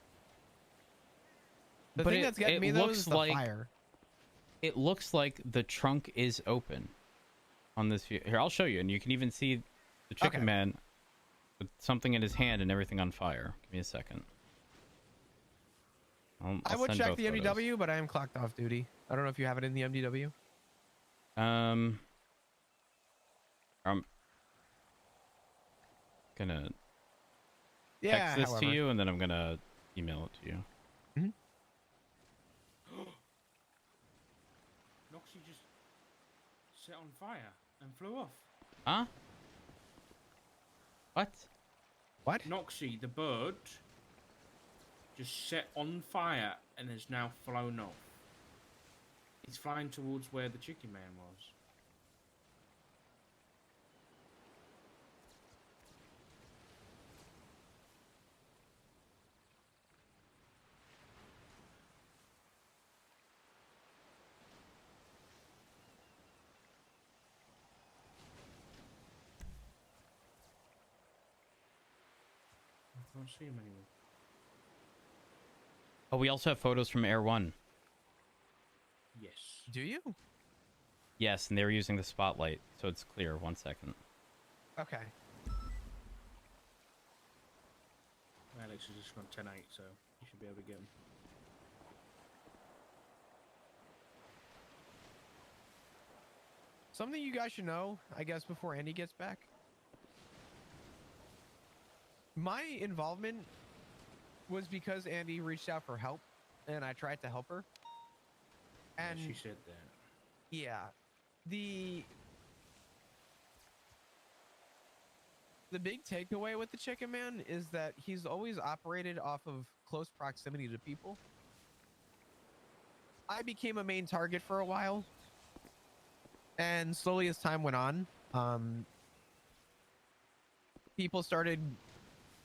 The But thing that's getting me though is the fire. It looks like the trunk is open on this view. Here, I'll show you, and you can even see the chicken Okay. man with something in his hand and everything on fire. Give me a second. I would check the MDW, but I am clocked off duty. I don't know if you have it in the MDW. I'm gonna text this to you, and then I'm gonna email it to you. Noxie just set on fire and flew off. Huh? What? What? Noxie, the bird, just set on fire and has now flown off. It's flying towards where the chicken man was. I can't see him anymore. Oh, we also have photos from Air One. Yes. Do you? Yes, and they were using the spotlight, so it's clear. 1 second. Okay. Alex has just gone 10-8, so you should be able to get him. Something you guys should know, I guess, before Andy gets back. My involvement was because Andy reached out for help, and I tried to help her. And Yeah, she said that. yeah, the big takeaway with the chicken man is that he's always operated off of close proximity to people. I became a main target for a while, and slowly as time went on, people started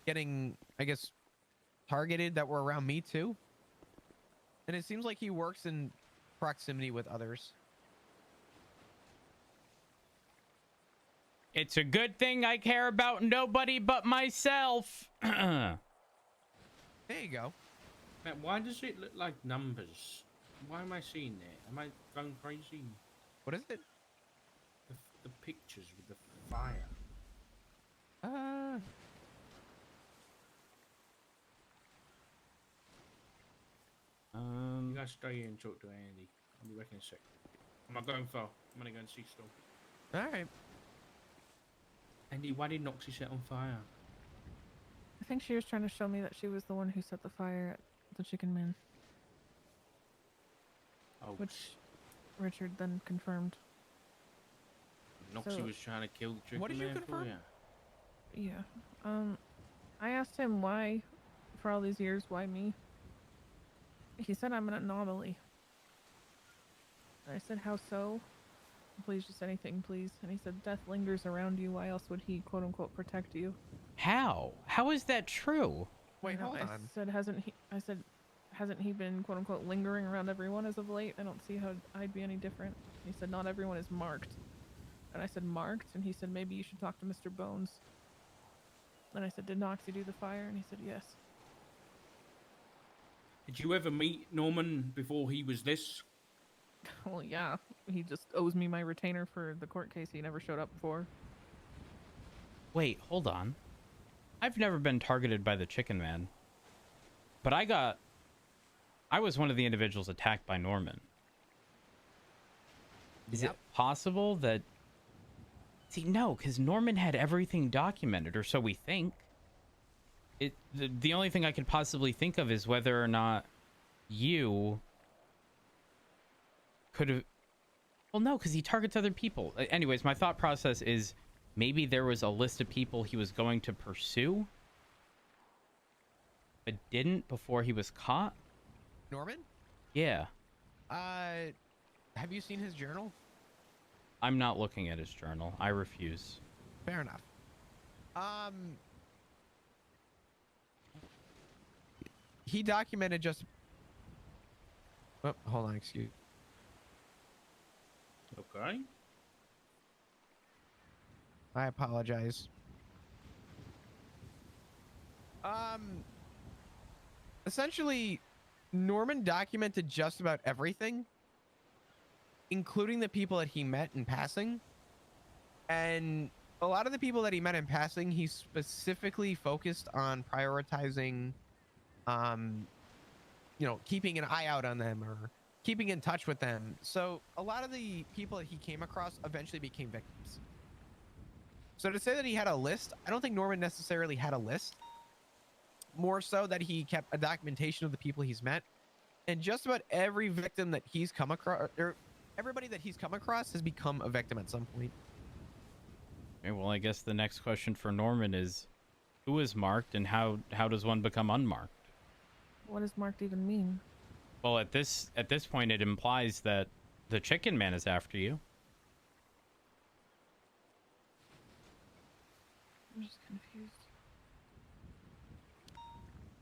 getting, I guess, targeted that were around me too. And it seems like he works in proximity with others. It's a good thing I care about nobody but myself. There you go. Matt, why does it look like numbers? Why am I seeing that? Am I going crazy? What is it? The pictures with the fire. You guys stay here and talk to Andy. I'll be back in a sec. I'm not going far. I'm gonna go and see Storm. Alright. Andy, why did Noxie set on fire? I think she was trying to show me that she was the one who set the fire at the chicken man. Oh, Oh, which Richard then confirmed. Noxie So- was trying to kill the chicken What did you man for confirm? you. Yeah. I asked him why, for all these years, why me? He said I'm an anomaly. I said, how so? Please, just anything, please. And he said, death lingers around you. Why else would he, quote unquote, protect you? How? How is that true? Wait, I know, hold I on. said, hasn't he been, quote unquote, lingering around everyone as of late? I don't see how I'd be any different. He said, not everyone is marked. And I said, marked? And he said, maybe you should talk to Mr. Bones. And I said, did Noxie do the fire? And he said, yes. Did you ever meet Norman before he was this? Well, yeah. He just owes me my retainer for the court case he never showed up for. Wait, hold on. I've never been targeted by the Chicken Man. But I was one of the individuals attacked by Norman. Is it possible that... See, no, because Norman had everything documented, or so we think. The only thing I could possibly think of is whether or not you could have... Well, no, because he targets other people. Anyways, my thought process is maybe there was a list of people he was going to pursue, but didn't before he was caught. Norman? Yeah. Have you seen his journal? I'm not looking at his journal. I refuse. Fair enough. He documented just... Oh, hold on, excuse. Okay. I apologize. Essentially, Norman documented just about everything, including the people that he met in passing. And a lot of the people that he met in passing, he specifically focused on prioritizing, keeping an eye out on them or keeping in touch with them. So a lot of the people that he came across eventually became victims. So to say that he had a list, I don't think Norman necessarily had a list. More so that he kept a documentation of the people he's met. And just about every victim that he's come across, or everybody that he's come across has become a victim at some point. Okay, well, I guess the next question for Norman is, who is marked and how does one become unmarked? What does marked even mean? Well, at this point, it implies that the Chicken Man is after you. I'm just confused.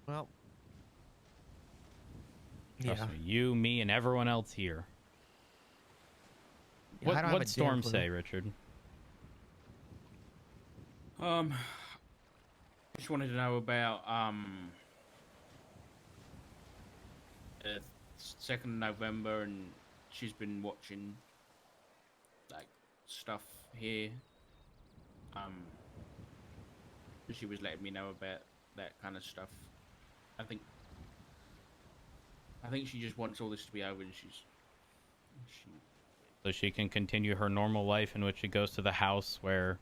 Well, Trust me, you, me, and everyone else here. Yeah, I don't have a What damn Storm clue. say, Richard? Just wanted to know about 2nd of November, and she's been watching like stuff here. She was letting me know about that kind of stuff. I think she just wants all this to be over, and So she can continue her normal life in which she goes to the house where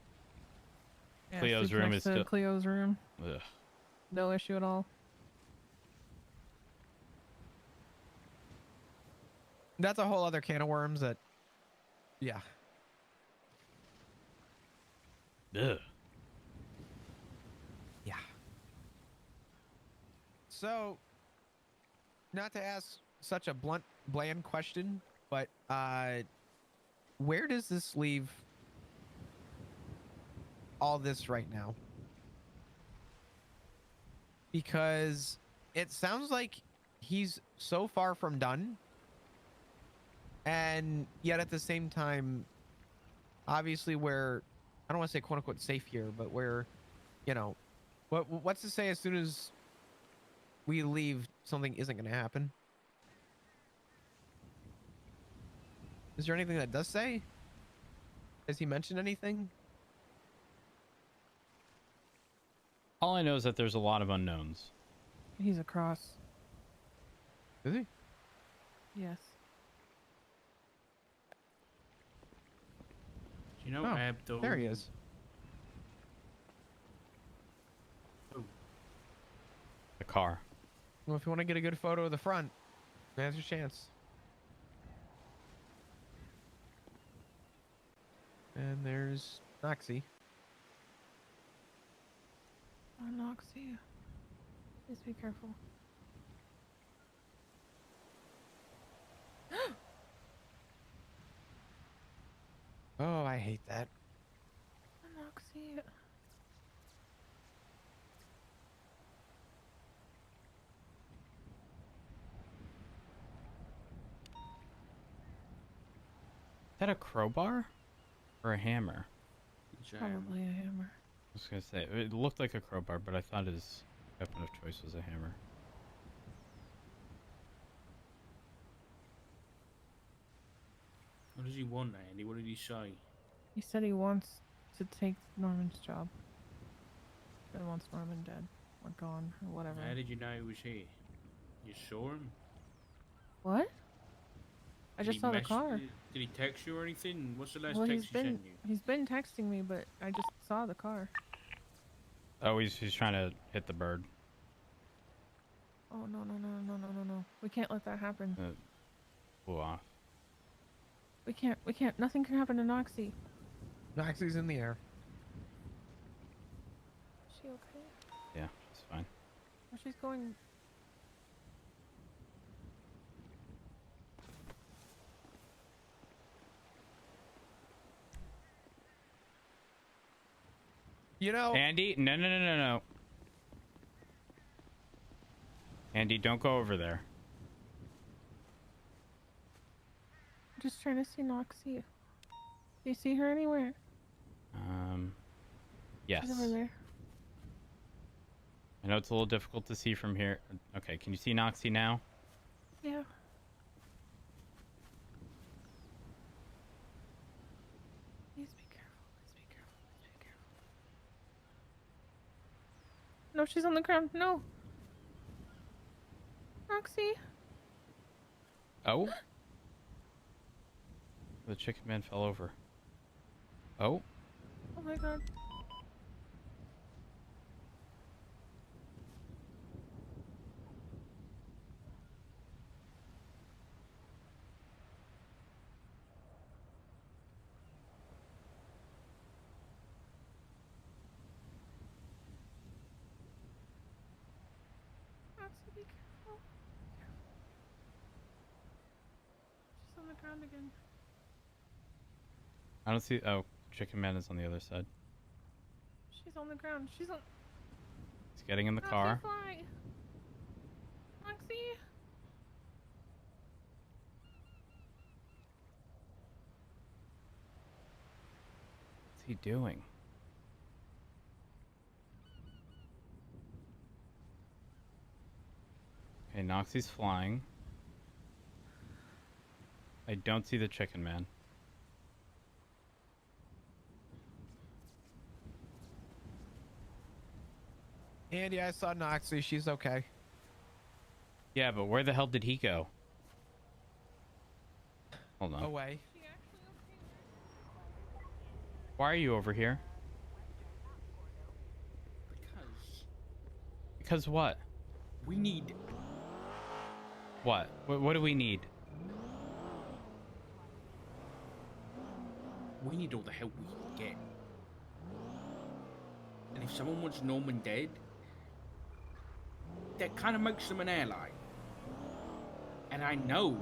Yeah, Cleo's sleep room next is to still... Cleo's room. Ugh. No issue at all. That's a whole other can of worms that, yeah. Ugh. Yeah. So, not to ask such a bland question, but where does this leave all this right now? Because it sounds like he's so far from done, and yet at the same time, obviously we're, I don't want to say quote unquote safe here, but we're, what's to say as soon as we leave, something isn't going to happen? Is there anything that does say? Has he mentioned anything? All I know is that there's a lot of unknowns. He's across. Is he? Yes. you know, Oh, Abdul. there he is. The car. Well, if you want to get a good photo of the front, now's your chance. And there's Noxie. Oh, Noxie. Please be careful. Oh, I hate that. Noxie. Is that a crowbar or a hammer? Probably a hammer. I was gonna say it looked like a crowbar, but I thought his weapon of choice was a hammer. What does he want, Andy? What did he say? He said he wants to take Norman's job. He wants Norman dead or gone or whatever. How did you know he was here? You saw him? What? I Did just he saw the mess- car. Did he text you or anything? What's the last Well, text he sent you? he's been texting me, but I just saw the car. Oh, he's trying to hit the bird. Oh no. We can't let that happen. Flew off. We can't. Nothing can happen to Noxie. Noxie's in the air. Is she okay? Yeah, it's fine. Oh, she's going. You know, Andy, no. Andy, don't go over there. I'm just trying to see Noxie. Do you see her anywhere? Yes. She's over there. I know it's a little difficult to see from here. Okay, can you see Noxie now? Yeah. Please be careful. Please be careful. Please be careful. No, she's on the ground. No. Noxie. Oh. The chicken man fell over. Oh. Oh my god. Noxie, be careful. She's on the ground again. I don't see. Oh, chicken man is on the other side. She's on the ground. She's on. He's getting in the Noxie, car. fly. Noxie. What's he doing? Okay, Noxie's flying. I don't see the chicken man. Andy, I saw Noxie. She's okay. Yeah, but where the hell did he go? Hold on. Away. Why are you over here? Because what? We need... What? What do we need? We need all the help we can get. And if someone wants Norman dead, that kind of makes them an ally. And I know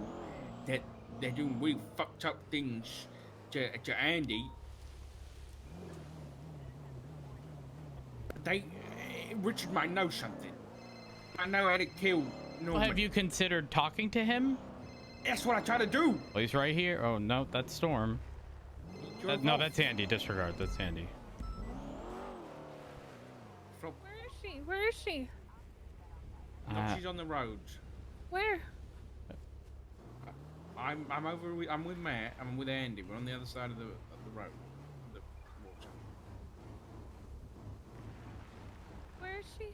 that they're doing really fucked up things to Andy. Richard might know something. I know how to kill Norman. Well, have you considered talking to him? That's what I try to do. Well, he's right here. Oh, no, that's Storm. No, that's Andy. Disregard. That's Andy. Where is she? Where is she? No, she's on the roads. Where? I'm with Matt. I'm with Andy. We're on the other side of the road. The water. Where is she?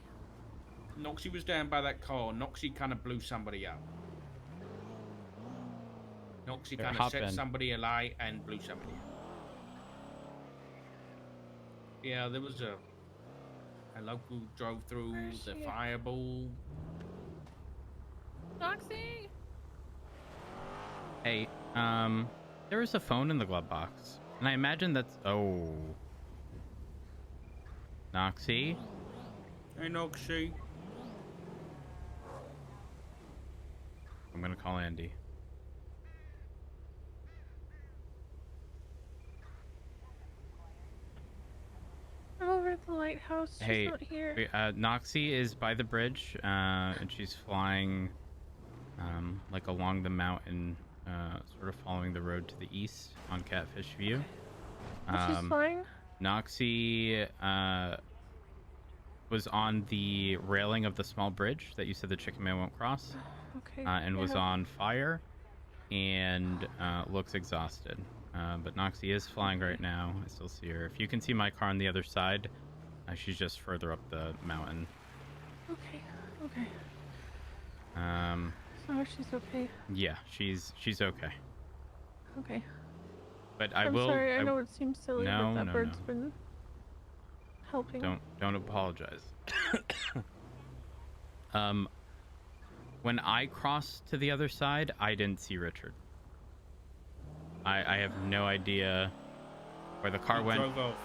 Noxie was down by that car. Noxie kind of blew somebody up. Noxie kind of set somebody alight and blew somebody up. Yeah, there was a local drove through the fireball. Noxie! Hey, there was a phone in the glove box. And I imagine that's... Oh. Noxie? Hey, Noxie. I'm gonna call Andy. I'm over at the lighthouse. She's Hey, not here. wait, Noxie is by the bridge, and she's flying, like along the mountain, sort of following the road to the east on Catfish View. She's flying? Noxie, was on the railing of the small bridge that you said the chicken man won't cross. Okay. And was yeah. on fire, and looks exhausted. But Noxie is flying right now. I still see her. If you can see my car on the other side, she's just further up the mountain. Okay. Okay. So she's okay. Yeah, she's okay. Okay. But I'm will. sorry. I know it seems silly, No, but that no, bird's no. been helping. Don't apologize. When I crossed to the other side, I didn't see Richard. I have no idea where the car He went. drove off.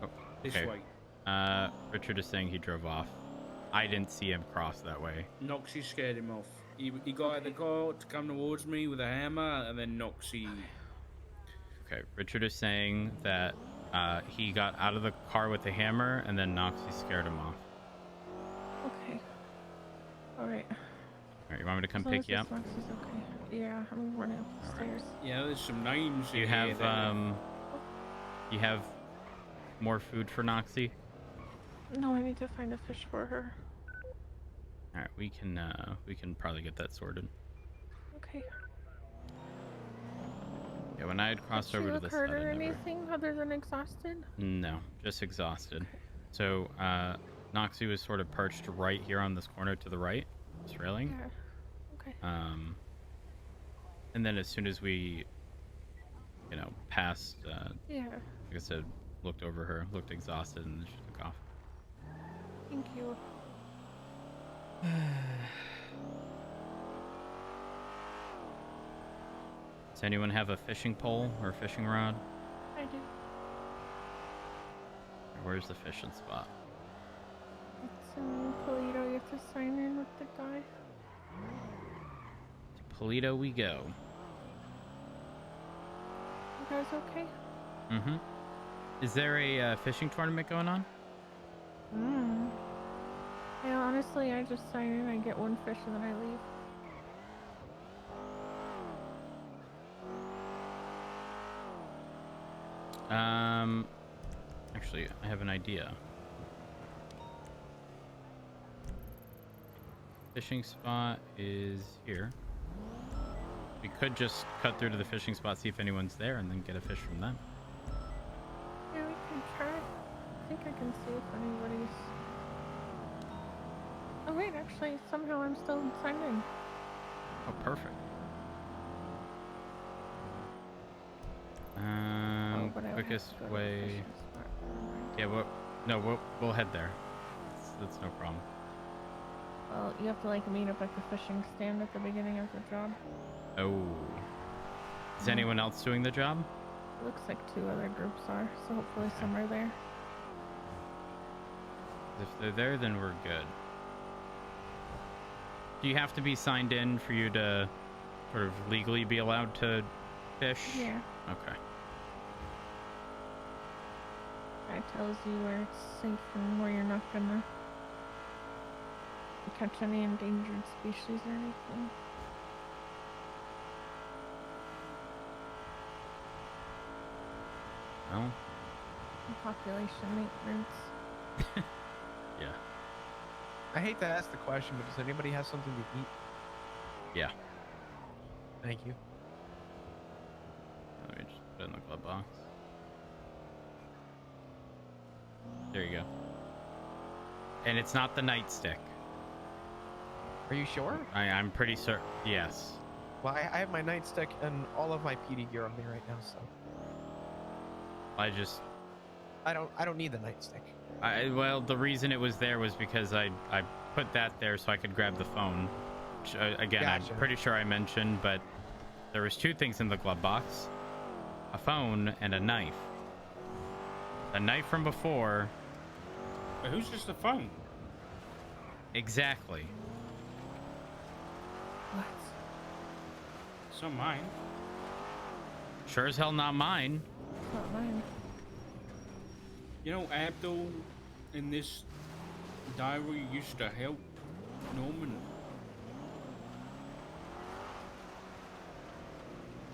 Oh, This okay. way. Richard is saying he drove off. I didn't see him cross that way. Noxie scared him off. He got out of the car to come towards me with a hammer, and then Noxie... Okay, Richard is saying that he got out of the car with the hammer, and then Noxie scared him off. Okay. All right. All right, you want me to come As long pick as you this up? Max is okay. Yeah, I'm running up the stairs. Yeah, there's some names Do you in have here that- you have more food for Noxie? No, I need to find a fish for her. All right, we can probably get that sorted. Okay. Yeah, when I had crossed Did she over to look this hurt side, or I never... anything other than exhausted? No, just exhausted. So, Noxie was sort of perched right here on this corner to the right, this railing. Yeah. Okay. And then as soon as we, passed, Yeah. like I said, looked over her, looked exhausted, and then she took off. Thank you. Does anyone have a fishing pole or a fishing rod? I do. Where's the fishing spot? It's in Polito. You have to sign in with the guy. To Polito we go. You guys okay? Mm-hmm. Is there a fishing tournament going on? Yeah, honestly, I just sign in, I get one fish, and then I leave. Actually, I have an idea. Fishing spot is here. We could just cut through to the fishing spot, see if anyone's there, and then get a fish from them. Yeah, we can try. I think I can see if anybody's... Oh wait, actually, somehow I'm still signed in. Oh, perfect. But I would have Quickest to go to the way. fishing spot. Yeah, we'll head there. That's no problem. Well, you have to like meet up at the fishing stand at the beginning of the job. Oh. Is anyone else doing the job? Looks like 2 other groups are, so hopefully some are there. If they're there, then we're good. Do you have to be signed in for you to sort of legally be allowed to fish? Yeah. Okay. It tells you where it's safe and where you're not gonna catch any endangered species or anything. Well. And population maintenance. Yeah. I hate to ask the question, but does anybody have something to eat? Yeah. Thank you. Let me just put it in the glove box. There you go. And it's not the nightstick. Are you sure? I'm pretty certain. Yes. Well, I have my nightstick and all of my PD gear on me right now, so I don't need the nightstick. Well, the reason it was there was because I put that there so I could grab the phone. Which, again, Gotcha. I'm pretty sure I mentioned, but there was 2 things in the glove box. a phone, and a knife. The knife from before. But who's just a phone? Exactly. What? It's not mine. Sure as hell not mine. It's not mine. You know, Abdul in this diary used to help Norman.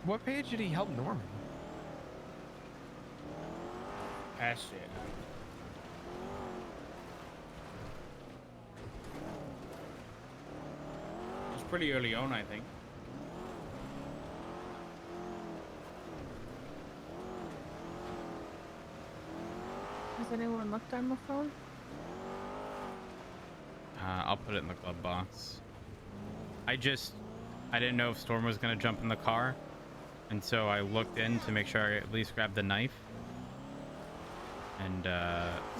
What page did he help Norman? Past it. It's pretty early on, I think. Has anyone looked on my phone? I'll put it in the glove box. I didn't know if Storm was going to jump in the car. And so I looked in to make sure I at least grabbed the knife. And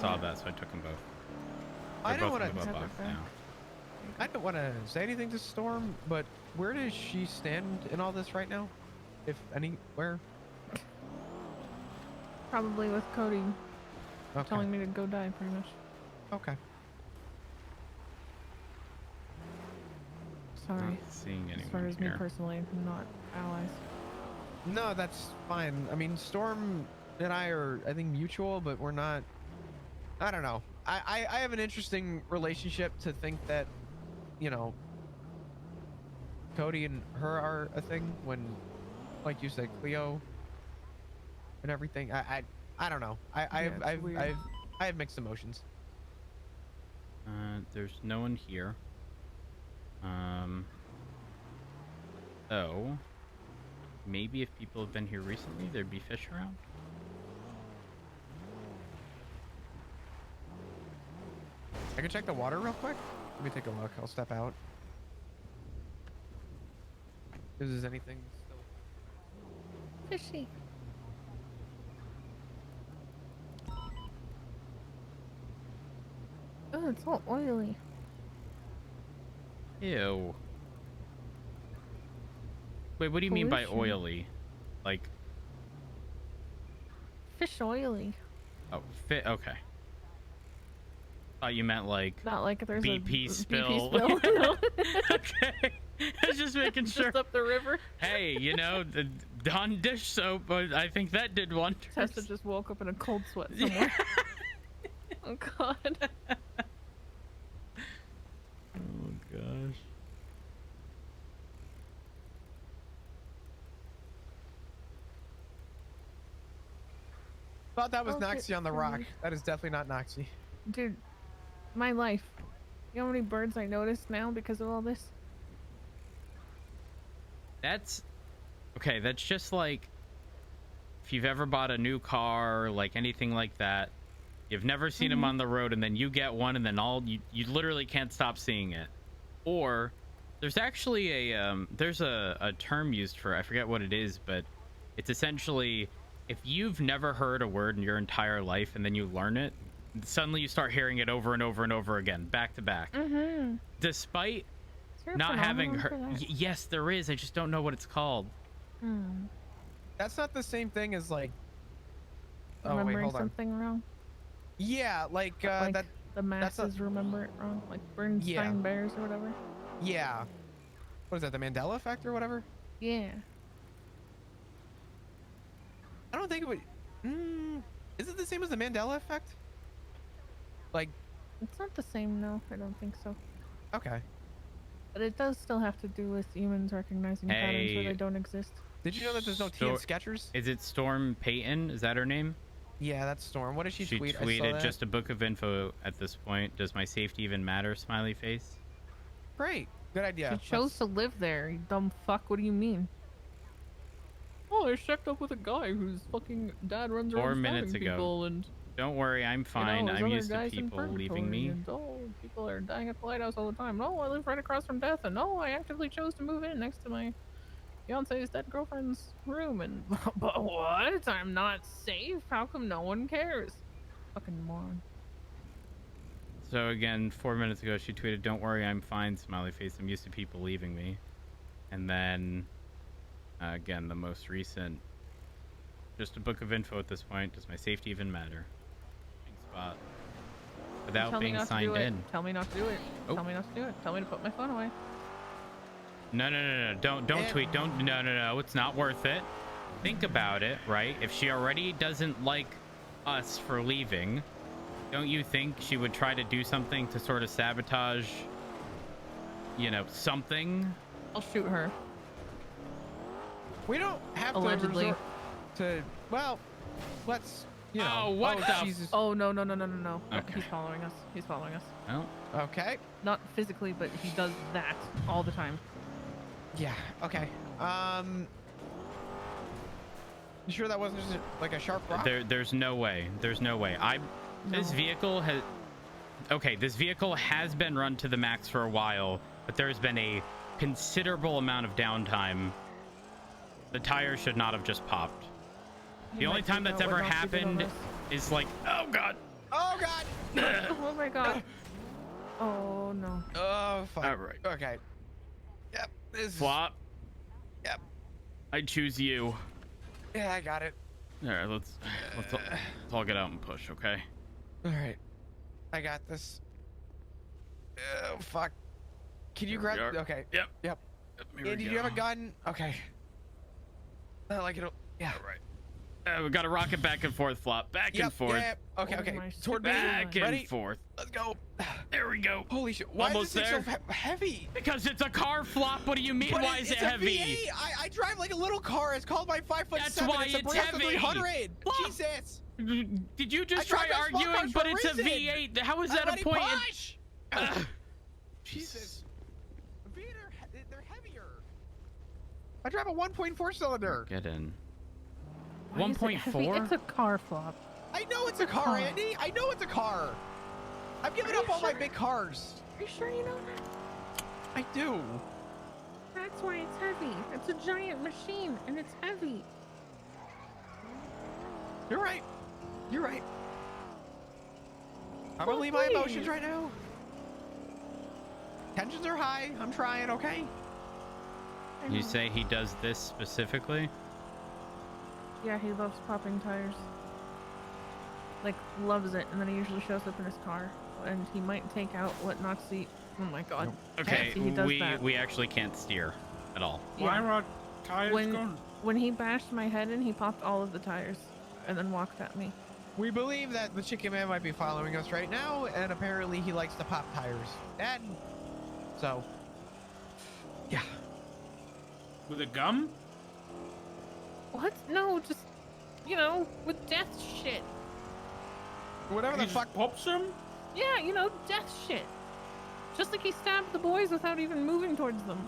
saw that, so I took them both. I They're don't both want in the to. glove box now. I don't want to say anything to Storm, but where does she stand in all this right now? If anywhere? Probably with Cody Okay. telling me to go die, pretty much. Okay. Sorry. Not seeing anyone As far as here. me personally, I'm not allies. No, that's fine. I mean, Storm and I are, I think, mutual, but we're not. I don't know. I have an interesting relationship to think that, you know, Cody and her are a thing when, like you said, Cleo and everything. I don't know. I have mixed emotions. There's no one here. So maybe if people have been here recently, there'd be fish around. I can check the water real quick. Let me take a look. I'll step out. If there's anything still. Fishy. Oh, it's all oily. Ew. Wait, what do you mean by Pollution. oily? Like, Fish oily. oh, okay. Thought you meant like Not like there's BP a spill. BP spill. No. Okay. I was just making sure. Just up the river. Hey, you know, the Dawn dish soap, but I think that did wonders. Tessa just woke up in a cold sweat somewhere. Oh god. Oh gosh. Thought that was Okay, Noxie on the rock. sorry. That is definitely not Noxie. Dude, my life. You know how many birds I noticed now because of all this? That's okay. That's just like if you've ever bought a new car, like anything like that. You've never seen them on the road, and then you get one, and then you literally can't stop seeing it. Or there's actually there's a term used for, I forget what it is, but it's essentially if you've never heard a word in your entire life and then you learn it, suddenly you start hearing it over and over and over again, back to back. Despite Is there a not having phenomenon heard. for that? Yes, there is. I just don't know what it's called. That's not the same thing as like. Oh wait, Remembering hold on. something wrong? Yeah, like Like that. the that's a- masses remember it wrong? Like Bernstein Yeah. Bears or whatever? Yeah. What is that? The Mandela effect or whatever? Yeah. I don't think it would. Is it the same as the Mandela effect? Like, It's not the same, no. I don't think so. okay. But it does still have to do with humans recognizing patterns where Hey. they don't exist. Did you know that there's no T in Skechers? Is it Storm Payton? Is that her name? Yeah, that's Storm. What did she tweet? I saw tweeted that. just a book of info at this point. Does my safety even matter? Smiley face. Great. Good idea. She chose to live there, you dumb fuck. What do you mean? Oh, I checked up with a guy whose fucking dad runs 4 around minutes stabbing ago. people and Don't worry, I'm you fine. know, there's I'm other used to guys in people leaving purgatory, me. And, people are dying at the lighthouse all the time. No, I live right across from death, and no, I actively chose to move in next to my fiance's dead girlfriend's room. And but what? I'm not safe. How come no one cares? Fucking moron. So again, 4 minutes ago, she tweeted, "Don't worry, I'm fine." Smiley face. I'm used to people leaving me. And then, again, the most recent Just a book of info at this point. Does my safety even matter? Spot. Without Tell me being not to signed do it. in. Tell me not to do it. Oh. Tell me not to do it. Tell me to put my phone away. No. Don't tweet. No. It's not worth it. Think about it, right? If she already doesn't like us for leaving, don't you think she would try to do something to sort of sabotage, you know, something? I'll shoot her. We don't have Allegedly. to resort to. Well, let's. You know. Oh, what the? Jesus. Oh no. Okay. He's following us. He's following us. Well, Okay. Not physically, but he does that all the time. Yeah. Okay. You sure that wasn't just like a sharp rock? there's no way. There's no way. This vehicle has. Okay, this vehicle has been run to the max for a while, but there's been a considerable amount of downtime. The tires should not have just popped. The only time that's ever happened is like, oh god. Oh god. Oh my god. Oh no. Oh fuck. All right. Okay. Yep. This. Flop. Yep. I choose you. Yeah, I got it. All right, let's all get out and push, okay? All right. I got this. Oh fuck. Can you grab? Okay. Yep. Yep. Here we Andy, do go. you have a gun? Okay. Not like it'll. Yeah. All right. We got to rock it back and forth, Flop. Back and forth. Yep. Okay. Oh Okay. my Toward me. Back and Ready? forth. Let's go. There we go. Holy shit. Why Almost is this thing there. so heavy? Because it's a car, Flop. What do you mean? But Why is it it's a heavy? V8. I drive like a little car. It's called my 5'7". That's why it's a it's Brezza heavy. 300. Flop. Jesus. Did you just I try tried to small arguing? cars for But a it's a reason. V8. How is that a Everybody point? push. Jesus. They're heavier. I drive a 1.4 cylinder. Get in. Why is it heavy? 1.4? It's a car, Flop. I know it's a car, Andy. I know it's a car. I've given up all my big cars. Are you sure you know that? I do. That's why it's heavy. It's a giant machine, and it's heavy. You're right. You're right. I'm Oh, gonna leave my please. emotions right now. Tensions are high. I'm trying, okay? You say he does this specifically? Yeah, he loves popping tires. Like, loves it, and then he usually shows up in his car, and he might take out what knocks the. Oh my god. Okay, He does we that. we actually can't steer at all. Why Yeah. are our tires gone? When he bashed my head in, he popped all of the tires, and then walked at me. We believe that the Chicken Man might be following us right now, and apparently he likes to pop tires. And so, yeah. With a gum? What? No, just, you know, with death shit. Whatever He the just fuck. pops them? Yeah, you know, death shit. Just like he stabbed the boys without even moving towards them.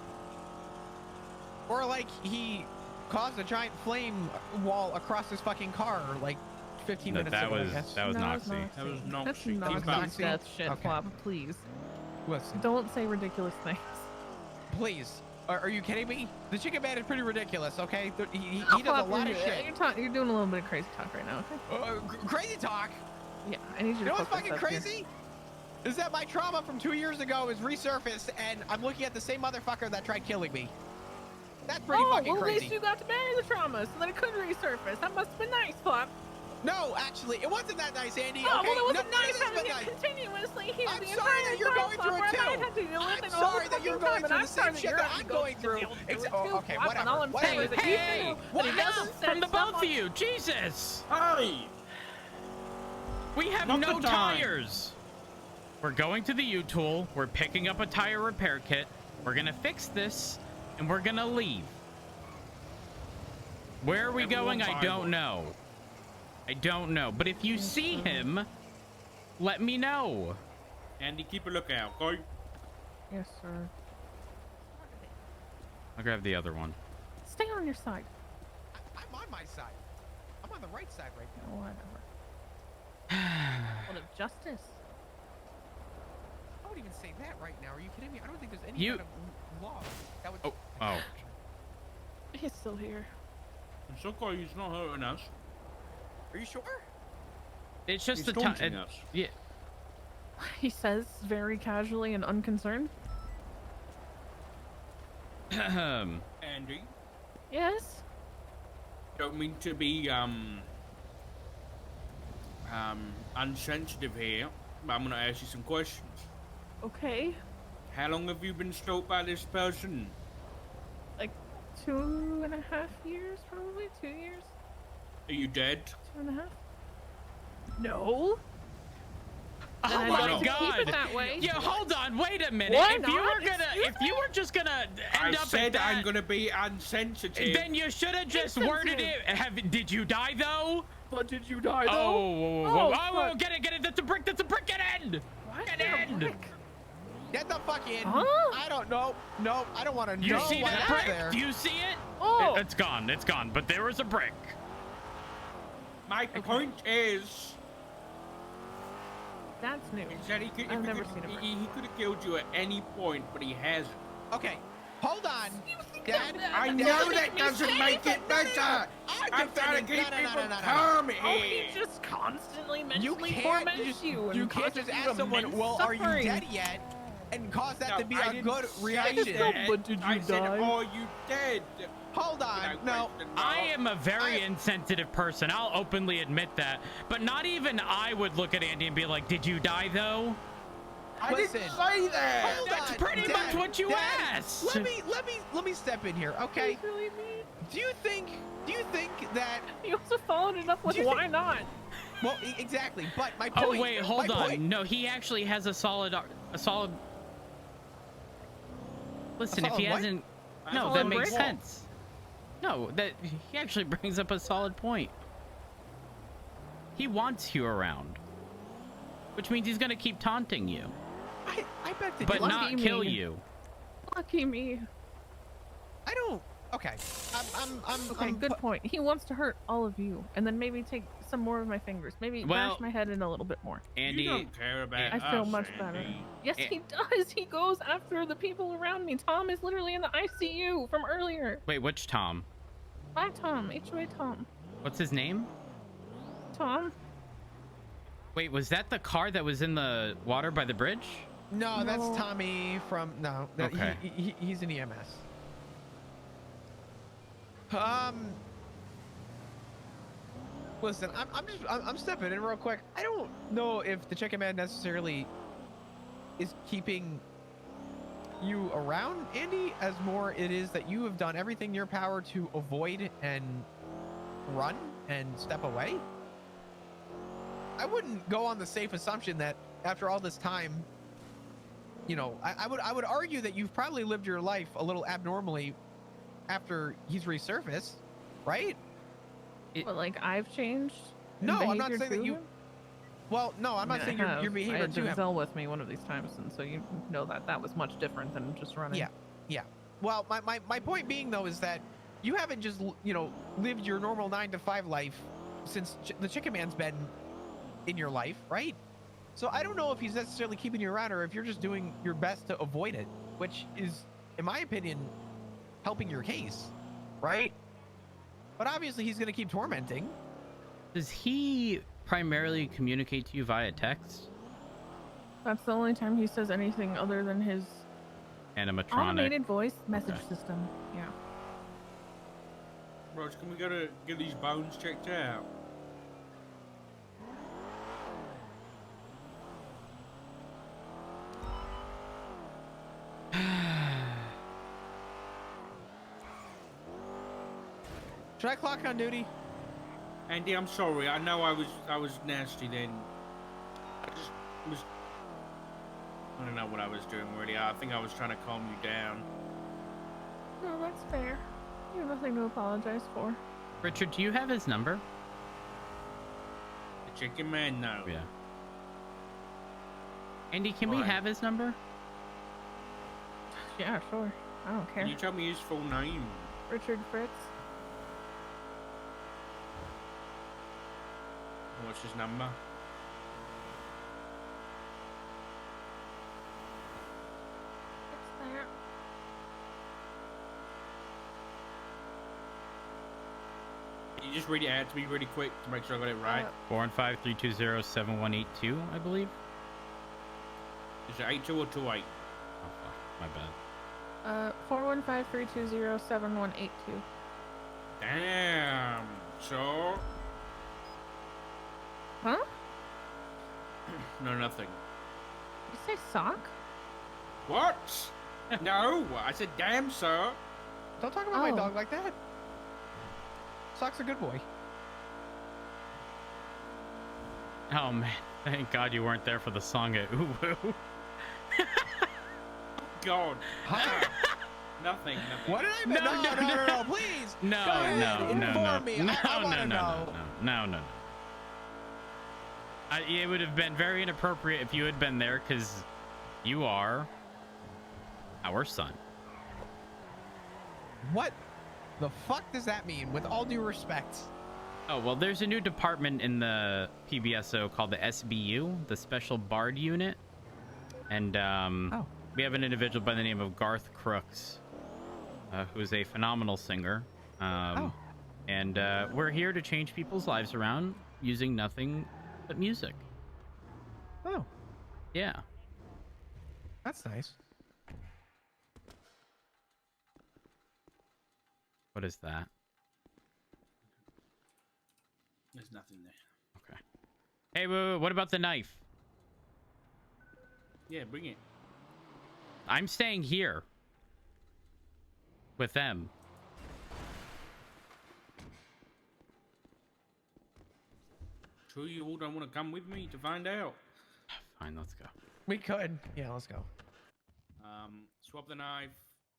Or like he caused a giant flame wall across his fucking car like 15 minutes That ago. I was guess. that was No, it's Noxy. not. That was That's Noxy. not Keep Noxy going. death shit, Okay. Flop, please. Listen, Don't say ridiculous things. please. Are you kidding me? The Chicken Man is pretty ridiculous, okay? He does a Flop, lot of you're- shit. You're doing a little bit of crazy talk right now, okay? Crazy talk. Yeah, I need you to You know what's focus fucking up here. crazy? Is that my trauma from 2 years ago is resurfaced, and I'm looking at the same motherfucker that tried killing me. That's pretty fucking well, at crazy. least you got to bury the trauma, so that it could resurface. That must have been nice, Flop. No, actually, it wasn't that nice, Andy. Oh, okay? well, it wasn't None of nice this having been it nice. continuously here I'm the sorry entire that you're time, going Flop, through it where I too. might have to deal with I'm it all sorry the that you're fucking going time, through and the I'm sorry same that shit you're that having I'm to going deal through. with it Oh, too, okay, Flop, whatever. And all I'm saying is that you Hey, feel that he enough doesn't set from the stuff both on- of you. Jesus. Hey! We have Not no the time. tires. We're going to the U-Tool. We're picking up a tire repair kit. We're going to fix this, and we're going to leave. Where are we Everyone going? I buy don't one. know. I don't know. But if you see him, let me know. Andy, keep a lookout, okay? Yes, sir. I'll grab the other one. Stay on your side. I'm on my side. I'm on the right side right now. Whatever. What of justice? I wouldn't even say that right now. Are you kidding me? I don't think there's any You- kind of law that would. Oh. He's still here. It's okay, he's not hurting us. Are you sure? It's just He's the taunting time. us. Yeah. He says very casually and unconcerned. Andy, Yes? don't mean to be unsensitive here, but I'm gonna ask you some questions. Okay. How long have you been stalked by this person? Like 2.5 years, probably 2 years. Are you dead? 2.5. No. Oh Then I'd my like to god! keep it that way. Yeah, hold on, wait a minute. Why if you not? were gonna, if you were just gonna end I up said at that, I'm gonna be unsensitive. then you should have just worded it. Did you die though? But did you die though? Oh, get it. That's a brick. Get in. Why is Get there a in. brick? Get the fuck in. Huh? I don't know. No, I don't want to know. You see why that that's brick? there. Do you see it? Oh. It's gone. It's gone. But there was a brick. My point is, That's new. he said he could. I've never seen a brick. He could have killed you at any point, but he hasn't. Okay, hold on, Dad. I know that doesn't make it better. I'm trying to keep people calm Oh, here. he just constantly You mentally can't torments just, you. And you can't causes just you ask someone, immense well, are you suffering. dead yet? And cause that No, to be I a didn't good say reaction. that. But did you I said, die? are you dead? Hold on, no. I am a very insensitive person. I'll openly admit that. But not even I would look at Andy and be like, "Did you die though?" I didn't say that. Hold That's on, pretty Dad, much what you Dad, asked. Let me step in here, okay? He's really mean. Do you think that? He also followed it up with why not? Well, exactly. But my Oh point. wait, hold my on. point- No, he actually has a solid. Listen, if solid he what? hasn't, A no, solid that makes brick? sense. No, that he actually brings up a solid point. He wants you around, which means he's gonna keep taunting you, I bet that but you- not kill you. Lucky me. I don't. Okay. Okay, I'm good point. He wants to hurt all of you, and then maybe take some more of my fingers. Maybe Well, bash my head in a little bit more. Andy, You don't care about I feel us, much Andy. better. Yes, he does. He goes after the people around me. Tom is literally in the ICU from earlier. wait, which Tom? Bye, Tom. HOA Tom. What's his name? Tom. Wait, was that the car that was in the water by the bridge? No, that's No. Tommy from Okay. He's an EMS. Listen, I'm stepping in real quick. I don't know if the Chicken Man necessarily is keeping you around, Andy, as more it is that you have done everything in your power to avoid and run and step away. I wouldn't go on the safe assumption that after all this time, you know, I would argue that you've probably lived your life a little abnormally after he's resurfaced, right? But like I've changed. in No, I'm not behavior saying that to you. him? Well, no, I'm I not mean, saying I your have. behavior I had to him. Denzel with me one of these times, and so you know that was much different than just running. Yeah. Well, my point being though is that you haven't just lived your normal 9-to-5 life since the Chicken Man's been in your life, right? So I don't know if he's necessarily keeping you around or if you're just doing your best to avoid it, which is, in my opinion, helping your case, right? But obviously he's going to keep tormenting. Does he primarily communicate to you via text? That's the only time he says anything other than his Animatronic. automated voice message system. Yeah. Rose, can we go to get these bones checked out? Should I clock on duty? Andy, I'm sorry. I know I was nasty then. I just was. I don't know what I was doing really. I think I was trying to calm you down. No, that's fair. You have nothing to apologize for. Richard, do you have his number? The Chicken Man, no. Yeah. Andy, can we Why? have his number? Yeah, sure. I don't care. Can you tell me his full name? Richard Fritz. What's his number? It's there. Can you just read it out to me really quick to make sure I got it right? 415-320-7182, I believe. Is it 82 or 28? Oh, fuck. My bad. 415-320-7182. Damn. So? Huh? No, nothing. You say sock? What? No, I said damn, sir. Don't talk about my dog like that. Sock's a good boy. Oh man, thank God you weren't there for the song at Uwu. God. Nothing. What did I miss? No, please. No, Go ahead, no. inform me. I wanna know. No. It would have been very inappropriate if you had been there, because you are our son. What the fuck does that mean? With all due respect. Oh, well, there's a new department in the PBSO called the SBU, the Special Bard Unit. And we have an individual by the name of Garth Crooks, who's a phenomenal singer. And we're here to change people's lives around using nothing but music. Oh. Yeah. That's nice. What is that? There's nothing there. Okay. Hey, wait, what about the knife? Yeah, bring it. I'm staying here with them. Sure you all don't want to come with me to find out? Fine, let's go. We could. Yeah, let's go. Swab the knife,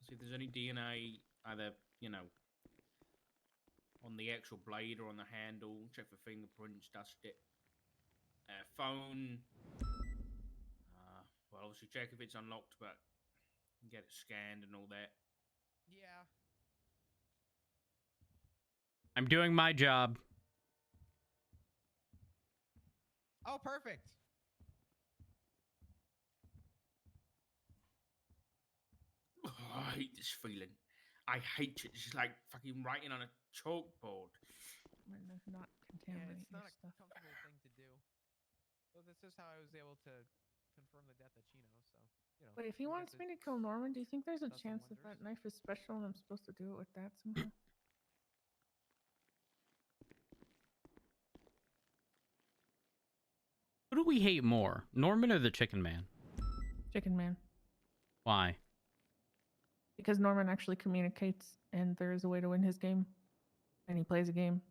see if there's any DNA, either, on the actual blade or on the handle. Check for fingerprints, dust it. Phone. Well, obviously check if it's unlocked, but get it scanned and all that. Yeah. I'm doing my job. Oh, perfect. Oh, I hate this feeling. I hate it. It's just like fucking writing on a chalkboard. Not contaminate It's not a your stuff. comfortable thing to do. So this is how I was able to confirm the death of Chino. So, But if he wants me to kill Norman, do you think there's a chance that that knife is special and I'm supposed to do it with that somehow? Who do we hate more, Norman or the Chicken Man? Chicken Man. Why? Because Norman actually communicates and there is a way to win his game. And he plays a game.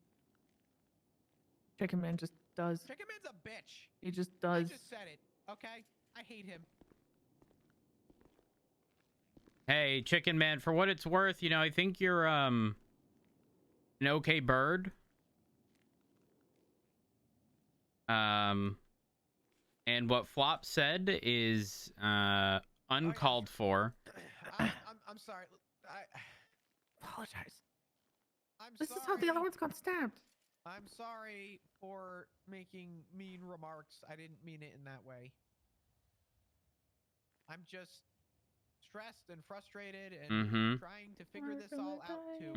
Chicken Man just does. Chicken Man's a bitch. He just does. I just said it. Okay? I hate him. Hey, Chicken Man, for what it's worth, I think you're an okay bird. And what Flop said is uncalled for. I'm sorry. Apologize. This is how the other ones got stabbed. I'm sorry for making mean remarks. I didn't mean it in that way. I'm just stressed and frustrated and trying to figure this all out too.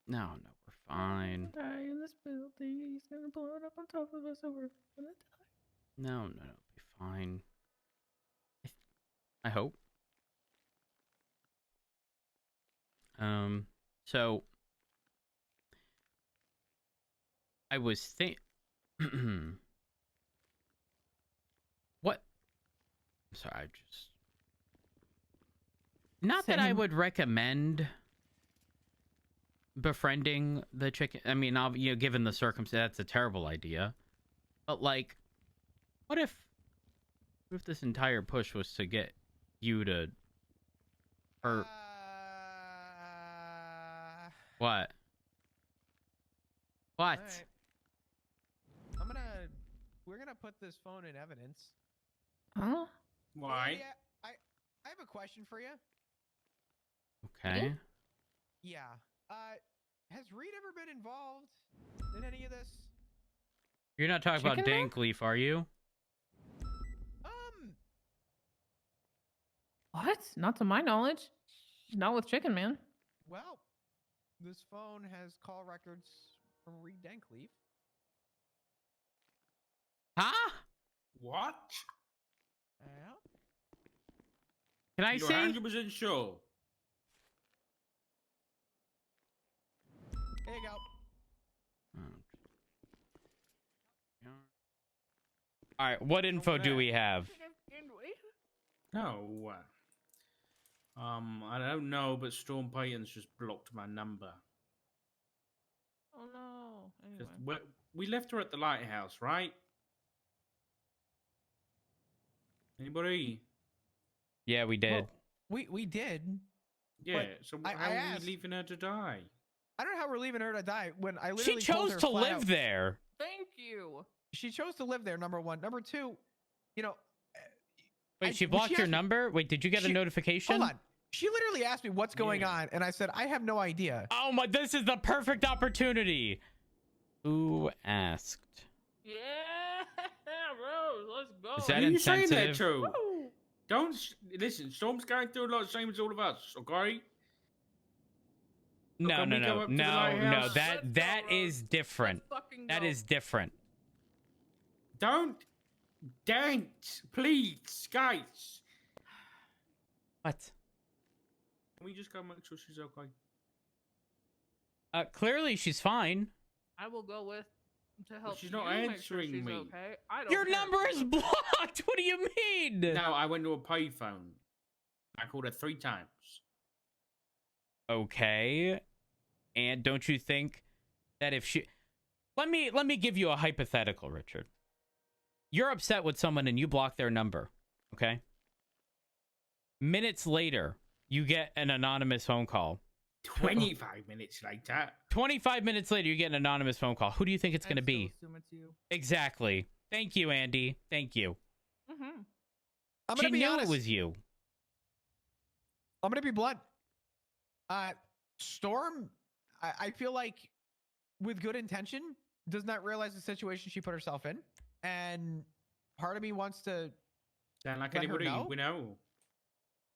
No, we're fine. Die in this building. He's gonna blow it up on top of us, and we're gonna die. No, be fine. I hope. So I was what? I'm sorry, I just not that I would recommend befriending the chicken. I mean, given the circumstance, that's a terrible idea. But like, what if this entire push was to get you to hurt? What? What? Right. We're gonna put this phone in evidence. Huh? Why? Yeah, I have a question for you. Okay. Yeah. Has Reed ever been involved in any of this? You're not talking about Dankleaf, are you? What? Not to my knowledge. Not with Chicken Man. Well, this phone has call records from Reed Dankleaf. Huh? What? Yeah. Can I You're see? 100% sure. Here you go. All right, what info do we have? No. I don't know, but Storm Payton's just blocked my number. Oh no. 'Cause Anyway. we left her at the lighthouse, right? Anybody? Yeah, we did. Well, we did. Yeah, so I how are asked- we leaving her to die? I don't know how we're leaving her to die when I She literally told chose her to flat live out- there. Thank you. She chose to live there, number one. Number two, you know. Wait, she when blocked your asked me- number? Wait, did you get a notification? Hold on. She literally asked me what's going on, and I said, I have no idea. Oh my, this is the perfect opportunity. Who asked? Yeah, Rose, let's go. Is that Who are you saying that insensitive? to? Don't listen. Storm's going through a lot, same as all of us. Okay. No, Can no, we go no, up to the no, no. lighthouse? That is different. That is different. Don't dance, please, guys. What? Can we just go make sure she's okay? Clearly she's fine. I will go with to help. she's not you make sure answering she's me. Okay. I don't Your care. number is blocked. What do you mean? No, I went to a payphone. I called her 3 times. Okay. And don't you think that if she... Let me give you a hypothetical, Richard. You're upset with someone and you block their number, okay? Minutes later, you get an anonymous phone call. 25 minutes later. 25 minutes later, you get an anonymous phone call. Who do you think it's going to be? Assume it's you. Exactly. Thank you, Andy. Thank you. Mm-hmm. I'm She gonna be knew honest. it was you. I'm gonna be blunt. Storm, I feel like, with good intention, does not realize the situation she put herself in, and part of me wants to Sound like let her anybody know. we know.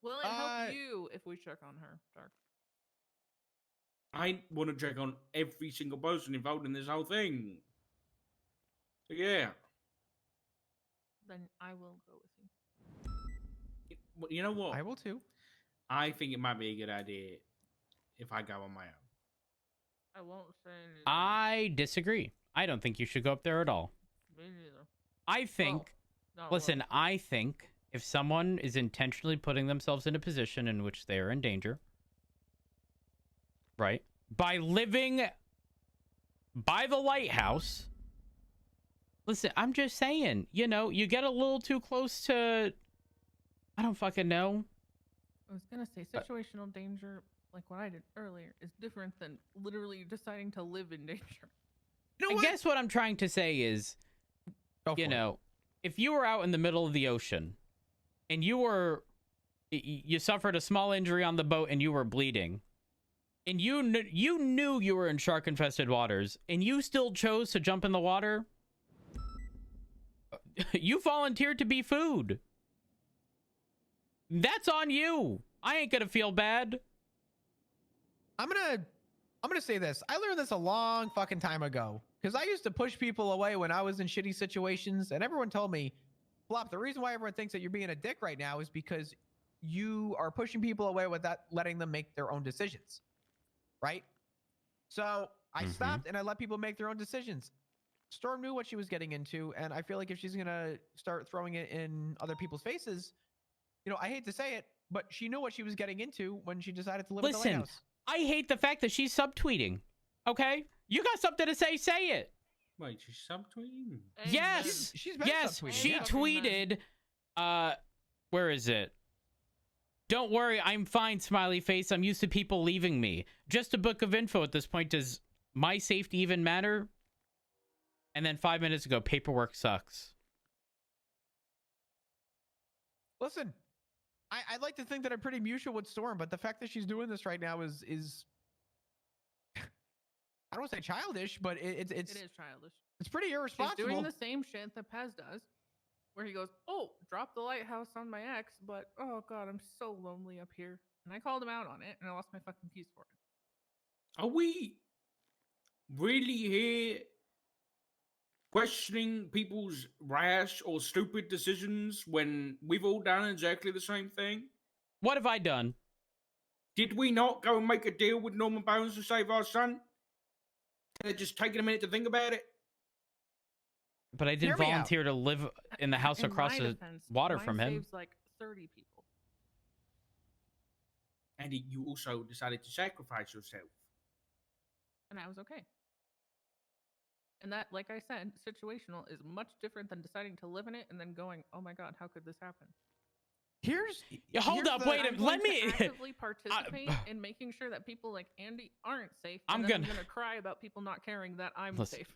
Will it help you if we check on her, Dark? I want to check on every single person involved in this whole thing. So yeah. Then I will go with you. Well, you know what? I will too. I think it might be a good idea if I go on my own. I won't say anything. I disagree. I don't think you should go up there at all. Me neither. I think... No, Listen, I think if someone is intentionally putting themselves in a position in which they are in danger, right, by living by the lighthouse, listen, I'm just saying, you know, you get a little too close to, I don't fucking know. I was gonna say situational danger, like what I did earlier, is different than literally deciding to live in danger. I guess what I'm trying to say is, you know, if you were out in the middle of the ocean and you suffered a small injury on the boat and you were bleeding and you knew you were in shark infested waters and you still chose to jump in the water, you volunteered to be food. That's on you. I ain't gonna feel bad. I'm gonna say this. I learned this a long fucking time ago because I used to push people away when I was in shitty situations, and everyone told me, "Flop, the reason why everyone thinks that you're being a dick right now is because you are pushing people away without letting them make their own decisions." Right? So I stopped and I let people make their own decisions. Storm knew what she was getting into, and I feel like if she's gonna start throwing it in other people's faces, you know, I hate to say it, but she knew what she was getting into when she decided to live at the Listen, lighthouse. I hate the fact that she's subtweeting. Okay? You got something to say it. Wait, she's subtweeting? Yes. She's been Yes, subtweeting, she yeah. tweeted, where is it? Don't worry, I'm fine, smiley face. I'm used to people leaving me. Just a book of info at this point. Does my safety even matter? And then 5 minutes ago, paperwork sucks. Listen, I'd like to think that I'm pretty mutual with Storm, but the fact that she's doing this right now is I don't want to say childish, but it's It is childish. it's pretty She's irresponsible. doing the same shit that Paz does, where he goes, "Oh, drop the lighthouse on my ex, but oh god, I'm so lonely up here," and I called him out on it, and I lost my fucking peace for it. Are we really here questioning people's rash or stupid decisions when we've all done exactly the same thing? What have I done? Did we not go and make a deal with Norman Bones to save our son? just taking a minute to think about it. But I did Hear me out. volunteer to live in the house In across my the defense, water mine from him. saves like 30 people. And you also decided to sacrifice yourself. And I was okay. And that, like I said, situational is much different than deciding to live in it and then going, oh my god, how could this happen? Here's Hold up, wait a I'm minute. Let going to me. actively participate in making sure that people like Andi aren't safe. And I'm then I'm gonna gonna cry about people not caring that I'm Listen. safe.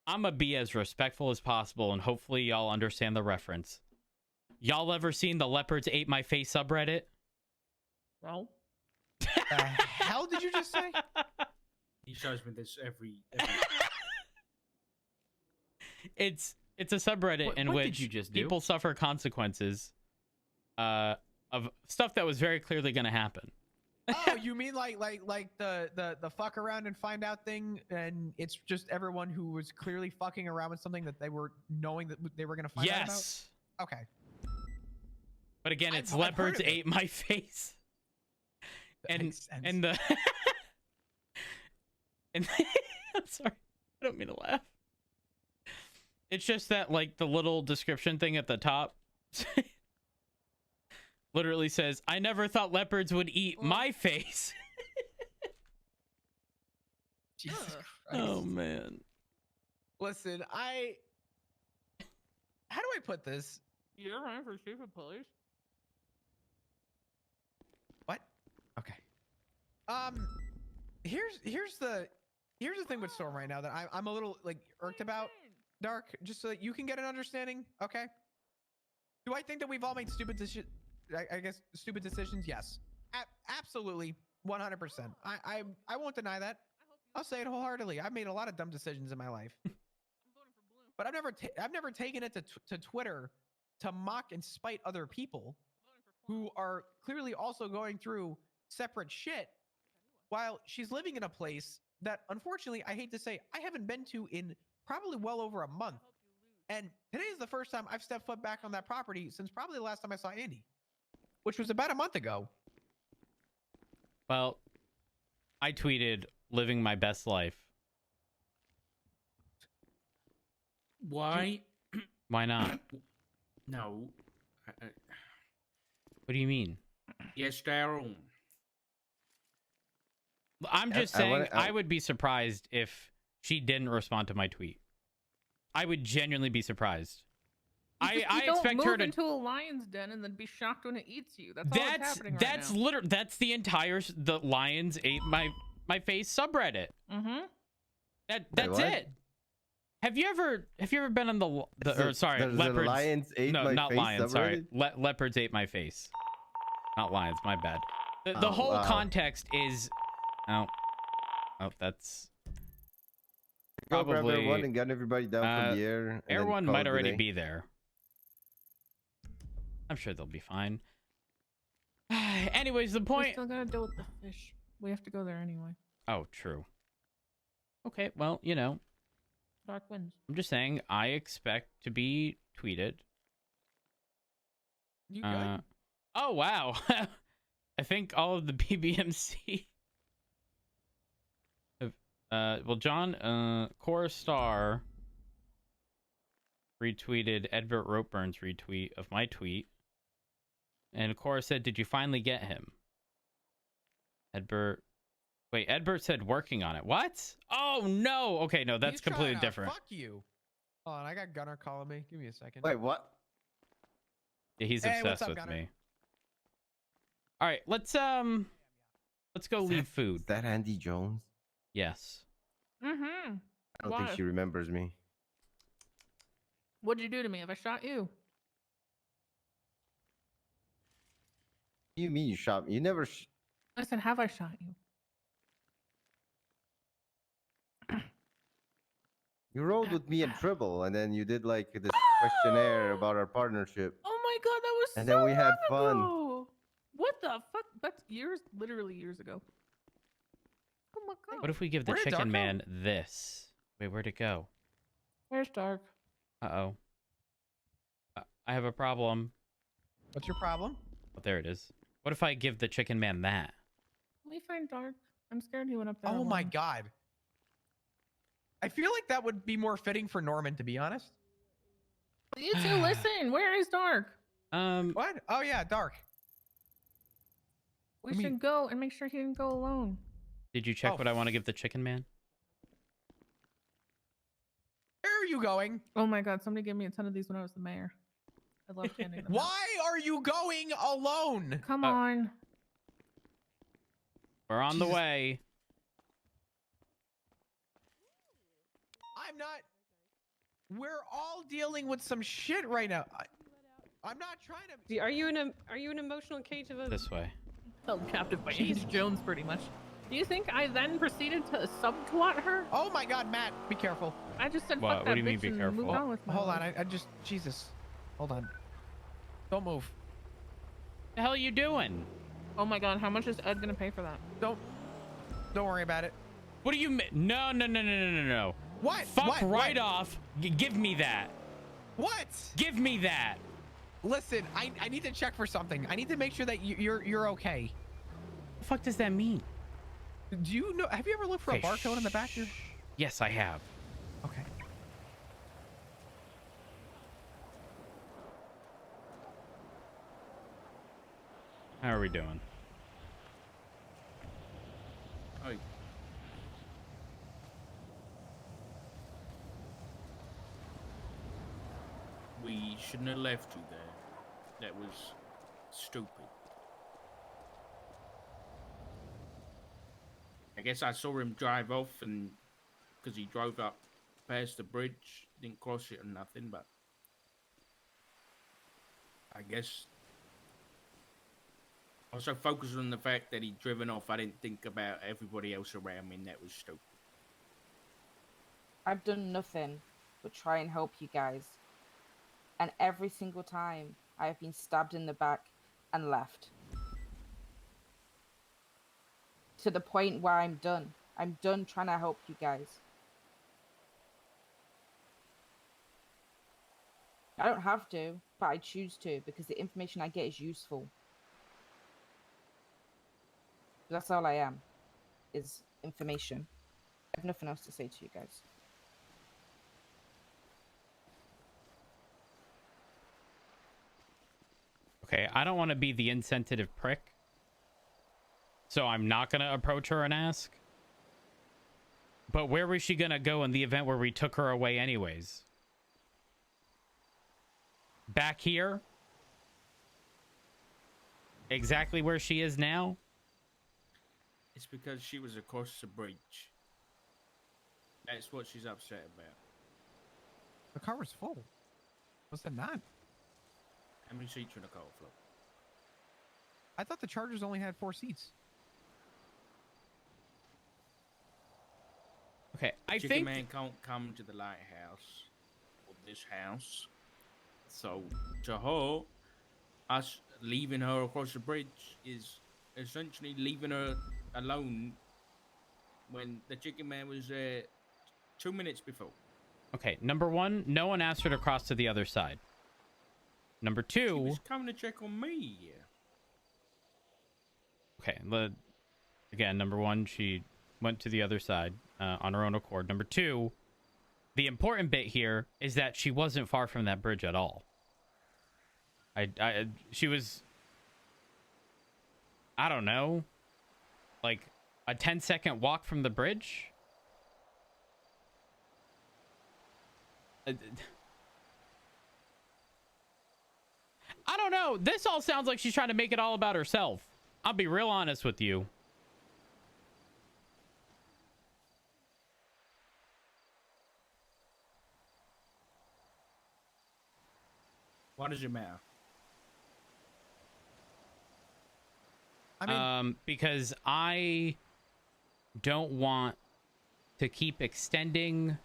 I'm gonna be as respectful as possible, and hopefully y'all understand the reference. Y'all ever seen the leopards ate my face subreddit? No. the hell did you just say? He shows me this every It's a subreddit in what which did you just do? people suffer consequences of stuff that was very clearly going to happen. Oh, you mean like the fuck around and find out thing, and it's just everyone who was clearly fucking around with something that they were knowing that they were gonna find out about? Yes. Okay. But again, it's I've heard leopards of it. ate my face. That And makes sense. and the and I'm sorry, I don't mean to laugh. It's just that like the little description thing at the top literally says, "I never thought leopards would eat my face." Jesus Christ. Oh man. Listen, how do I put this? You're running for chief of police? What? Okay. Here's the thing with Storm right now that I'm a little like irked about, Dark, just so that you can get an understanding. Okay. Do I think that we've all made stupid decisions? I guess stupid decisions. Yes. Absolutely. 100%. I won't deny that. I'll say it wholeheartedly. I've made a lot of dumb decisions in my life. But I've never taken it to Twitter to mock and spite other people who are clearly also going through separate shit while she's living in a place that, unfortunately, I hate to say, I haven't been to in probably well over a month. And today is the first time I've stepped foot back on that property since probably the last time I saw Andi, which was about a month ago. Well, I tweeted living my best life. Why? Why not? No. What do you mean? Yes, Daryl. I'm just saying I would be surprised if she didn't respond to my tweet. I would genuinely be surprised. I expect move her to into a lion's den and then be shocked when it eats you. That's happening right that's now. literally that's the entire the lions ate my face subreddit. Mm-hmm. That's it. Have you ever been on the or sorry, the leopards? lions ate no, my not face lions. Sorry, subreddit? leopards ate my face. Not lions. My bad. The whole wow. context is. Oh, that's Go grab probably everyone and gun everybody down from the air. and then everyone call might it a already day. be there. I'm sure they'll be fine. Anyways, the We point. still gotta deal with the fish. We have to go there anyway. Oh, true. Okay, well, Dark wins. I'm just saying I expect to be tweeted. You good? Oh wow. I think all of the BBMC. Well, John, Cora Star retweeted Edbert Ropeburn's retweet of my tweet, and Cora said, "Did you finally get him?" Edbert said working on it. What? Oh no. Okay, no, that's He's completely trying to different. Fuck you. Hold on, I got Gunner calling me. Give me a second. Wait, what? Yeah, he's Hey, what's obsessed up, with Gunner? me. All right, let's go leave food. Is that Andy Jones? Yes. Mm-hmm. I don't think she remembers me. What'd you do to me? Have I shot you? What do you mean you shot me? You never. I said, have I shot you? You rode with me in Tribble, and then you did like this questionnaire about our partnership. Oh my god, that was And so then we had long fun. ago. What the fuck? That's literally years ago. Oh my god. What if we give the Where did chicken Dark go? man this? Wait, where'd it go? Where's Dark? Uh-oh. I have a problem. What's your problem? Oh, there it is. What if I give the chicken man that? Let me find Dark. I'm scared he went up there. Oh my alone. god. I feel like that would be more fitting for Norman, to be honest. You two listen. Where is Dark? What? Oh yeah, Dark. We should go and make sure he didn't go alone. Did you check what I want to give the chicken man? Where are you going? Oh my god, somebody gave me a ton of these when I was the mayor. I love handing them out. Why are you going alone? Come on. We're on the way. I'm not. We're all dealing with some shit right now. I'm not trying to. Are you an emotional cage of a? This way. Held captive by Andy Jones, pretty much. Do you think I then proceeded to subtwat her? Oh my god, Matt, be careful. I just said What? fuck What that do you mean, bitch be and careful? moved on with my Hold on, life. I just Jesus. Hold on. Don't move. The hell are you doing? Oh my god, how much is Ed gonna pay for that? Don't worry about it. What do you mean? No. What? Fuck What? right off. Give me that. What? Give me that. Listen, I need to check for something. I need to make sure that you're okay. What the fuck does that mean? Do you know? Have you ever looked for a barcode in the back here? Yes, I have. Okay. How are we doing? Hey. We shouldn't have left you there. That was stupid. I guess I saw him drive off, and because he drove up past the bridge, didn't cross it or nothing, but I guess I was so focused on the fact that he'd driven off, I didn't think about everybody else around me, and that was stupid. I've done nothing but try and help you guys. And every single time I have been stabbed in the back and left. To the point where I'm done. I'm done trying to help you guys. I don't have to, but I choose to because the information I get is useful. That's all I am, is information. I have nothing else to say to you guys. Okay, I don't want to be the insensitive prick, so I'm not going to approach her and ask. But where was she going to go in the event where we took her away anyways? Back here? Exactly where she is now? It's because she was across the bridge. That's what she's upset about. The car was full. Was it not? How many seats are in the car, Flo? I thought the Chargers only had 4 seats. Okay, I Chicken think... Man can't come to the lighthouse, or this house. So, to her, us leaving her across the bridge is essentially leaving her alone when the Chicken Man was there 2 minutes before. Okay, number one, no one asked her to cross to the other side. Number two... She was coming to check on me. Okay, again, number one, she went to the other side on her own accord. Number two, the important bit here is that she wasn't far from that bridge at all. She was, I don't know, like a 10-second walk from the bridge. I don't know. This all sounds like she's trying to make it all about herself. I'll be real honest with you. Why does it matter? I mean, because I don't want to keep extending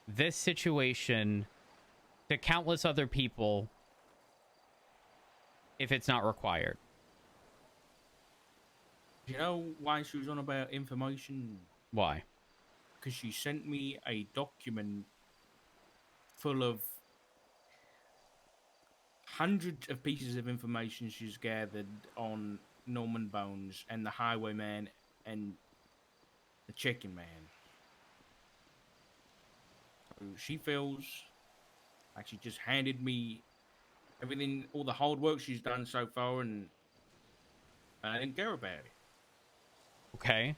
this situation to countless other people if it's not required. Do you know why she was on about information? Why? Because she sent me a document full of hundreds of pieces of information she's gathered on Norman Bones and the Highwayman and the Chicken Man. she feels like she just handed me everything, all the hard work she's done so far, and I didn't care about it. Okay.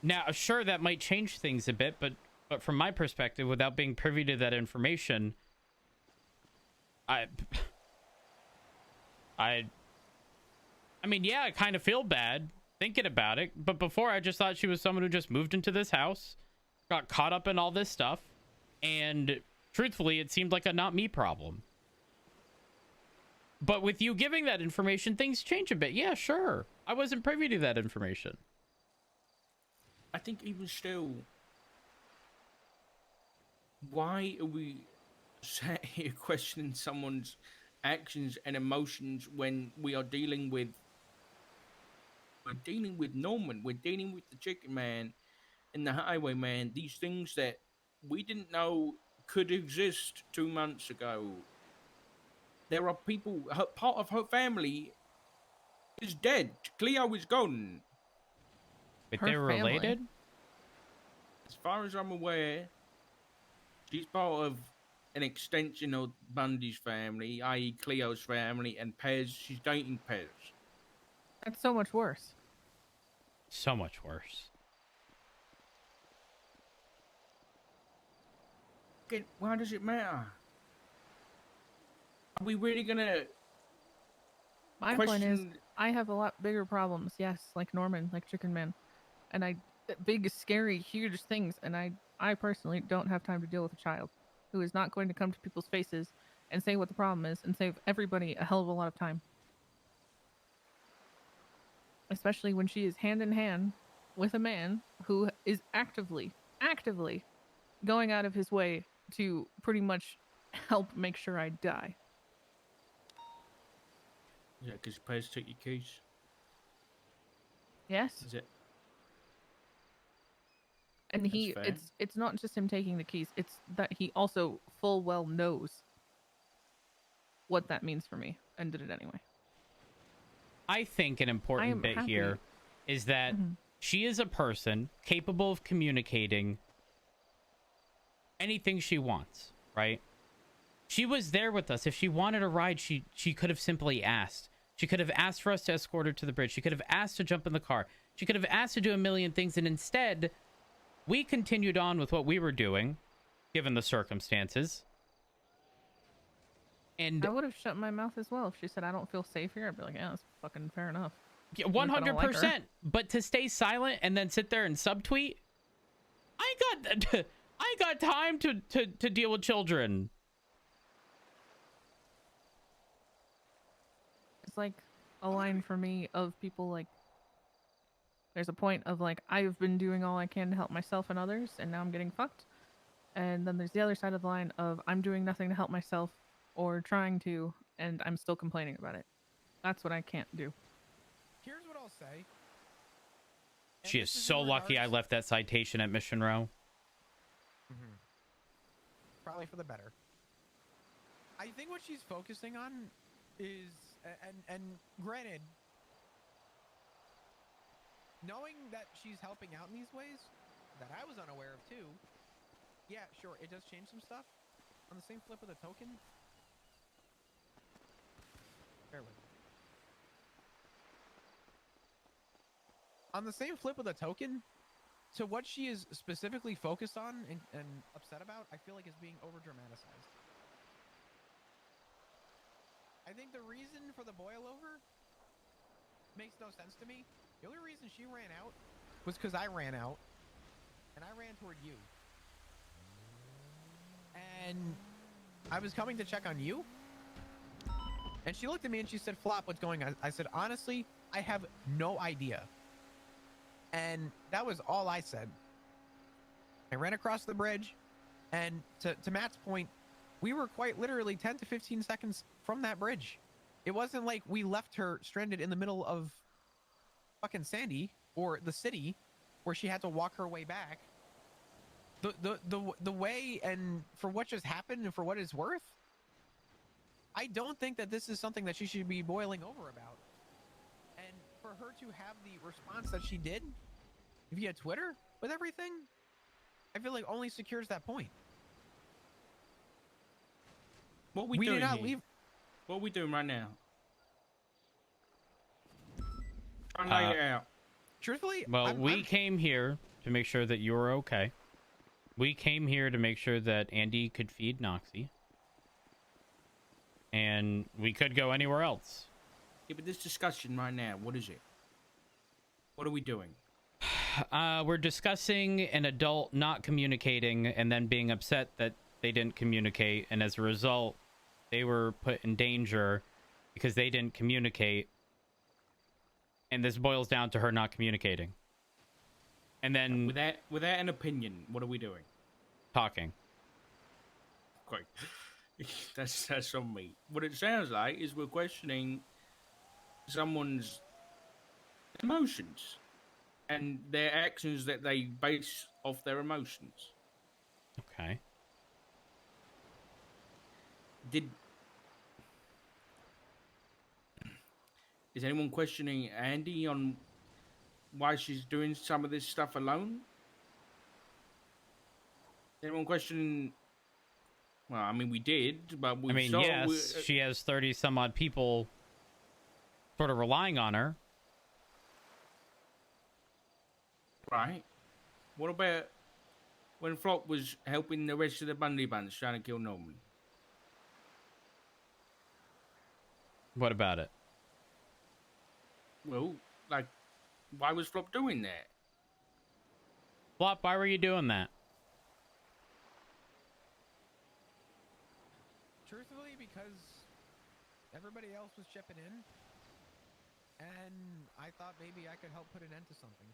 Now, sure, that might change things a bit, but from my perspective, without being privy to that information, I mean, yeah, I kind of feel bad thinking about it, but before I just thought she was someone who just moved into this house, got caught up in all this stuff, and truthfully, it seemed like a not me problem. But with you giving that information, things change a bit. Yeah, sure. I wasn't privy to that information. I think even still, why are we sat here questioning someone's actions and emotions when we are dealing with Norman, we're dealing with the chicken man and the highwayman, these things that we didn't know could exist 2 months ago. There are people, part of her family is dead. Cleo is gone. But they're related? As far as I'm aware, she's part of an extension of Bundy's family, i.e. Cleo's family, and Pez, she's dating Pez. That's so much worse. So much worse. Okay, why does it matter? Are we really gonna My point is, I have a lot bigger problems, yes, like Norman, like Chicken Man. And big, scary, huge things, and I personally don't have time to deal with a child who is not going to come to people's faces and say what the problem is and save everybody a hell of a lot of time. Especially when she is hand in hand with a man who is actively going out of his way to pretty much help make sure I die. Is that because Pez took your keys? Yes. Is it? And it's not just him taking the keys, it's that he also full well knows what that means for me and did it anyway. I think an important bit here is that she is a person capable of communicating anything she wants, right? She was there with us. If she wanted a ride, she could have simply asked. She could have asked for us to escort her to the bridge. She could have asked to jump in the car. She could have asked to do a million things, and instead, we continued on with what we were doing, given the circumstances. And I would have shut my mouth as well if she said I don't feel safe here. I'd be like, yeah, that's fucking fair enough. Yeah, 100%. But to stay silent and then sit there and subtweet, I got time to deal with children. It's like a line for me of people like, there's a point of like, I've been doing all I can to help myself and others, and now I'm getting fucked. And then there's the other side of the line of I'm doing nothing to help myself or trying to, and I'm still complaining about it. That's what I can't do. Here's what I'll say. She is so lucky I left that citation at Mission Row. Probably for the better. I think what she's focusing on is, and granted, knowing that she's helping out in these ways that I was unaware of too, yeah, sure, it does change some stuff. On the same flip of the token, bear with me. On the same flip of the token, so what she is specifically focused on and upset about, I feel like is being over dramatized. I think the reason for the boil over makes no sense to me. The only reason she ran out was because I ran out, and I ran toward you. And I was coming to check on you, and she looked at me and she said, Flop, what's going on? I said, honestly, I have no idea. And that was all I said. I ran across the bridge, and to Matt's point, we were quite literally 10 to 15 seconds from that bridge. It wasn't like we left her stranded in the middle of fucking Sandy or the city where she had to walk her way back. The way, and for what just happened and for what it's worth, I don't think that this is something that she should be boiling over about. And for her to have the response that she did via Twitter with everything, I feel like only secures that point. What are we We doing did not here? leave. What are we doing right now? Try and lay it out. Truthfully, Well, we came here to make sure that you were okay. We came here to make sure that Andy could feed Noxie. And we could go anywhere else. Yeah, but this discussion right now, what is it? What are we doing? We're discussing an adult not communicating and then being upset that they didn't communicate. And as a result, they were put in danger because they didn't communicate. And this boils down to her not communicating. And then... Without an opinion, what are we doing? Talking. Great. That's on me. What it sounds like is we're questioning someone's emotions and their actions that they base off their emotions. Okay. Is anyone questioning Andi on why she's doing some of this stuff alone? Is anyone questioning? Well, I mean, we did, but we. I mean, yes, she has 30 some odd people sort of relying on her. Right. What about when Flop was helping the rest of the Bundy Bunch trying to kill Norman? What about it? Well, like, why was Flop doing that? Flop, why were you doing that? Truthfully, because everybody else was chipping in, and I thought maybe I could help put an end to something.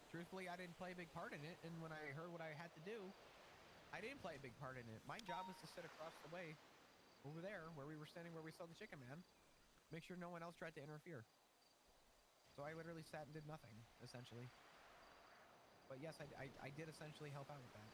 Truthfully, I didn't play a big part in it, and when I heard what I had to do, I didn't play a big part in it. My job was to sit across the way, over there, where we were standing, where we saw the Chicken Man, make sure no one else tried to interfere. So I literally sat and did nothing, essentially. But yes, I did essentially help out with that.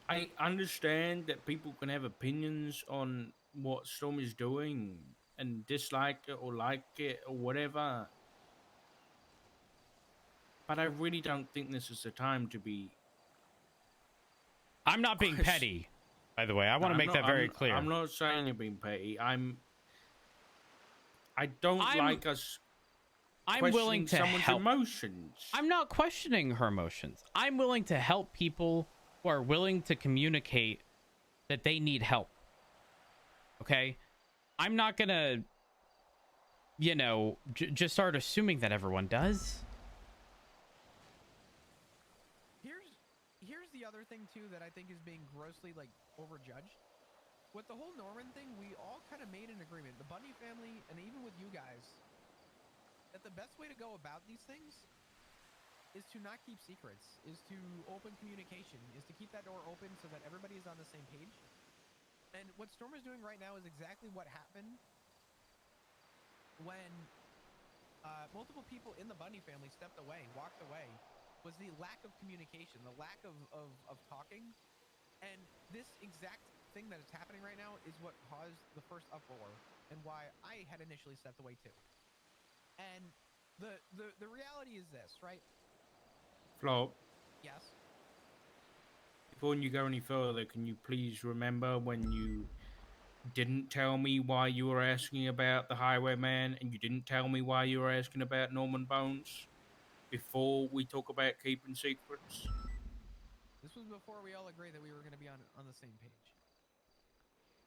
I understand that people can have opinions on what Storm is doing and dislike it or like it or whatever. But I really don't think this is the time to be... I'm not being petty, by the way. I want to make that very clear. I'm not saying you're being petty. I don't like us I'm willing to someone's help. emotions. I'm not questioning her emotions. I'm willing to help people who are willing to communicate that they need help. Okay? I'm not gonna, you know, just start assuming that everyone does. Here's the other thing too that I think is being grossly overjudged. With the whole Norman thing, we all kind of made an agreement, the Bundy family and even with you guys, that the best way to go about these things is to not keep secrets, is to open communication, is to keep that door open so that everybody is on the same page. And what Storm is doing right now is exactly what happened when multiple people in the Bundy family stepped away, walked away, was the lack of communication, the lack of talking. And this exact thing that is happening right now is what caused the first uproar and why I had initially stepped away too. And the reality is this, right? Flop, Yes. before you go any further, can you please remember when you didn't tell me why you were asking about the Highwayman and you didn't tell me why you were asking about Norman Bones before we talk about keeping secrets? This was before we all agreed that we were going to be on the same page.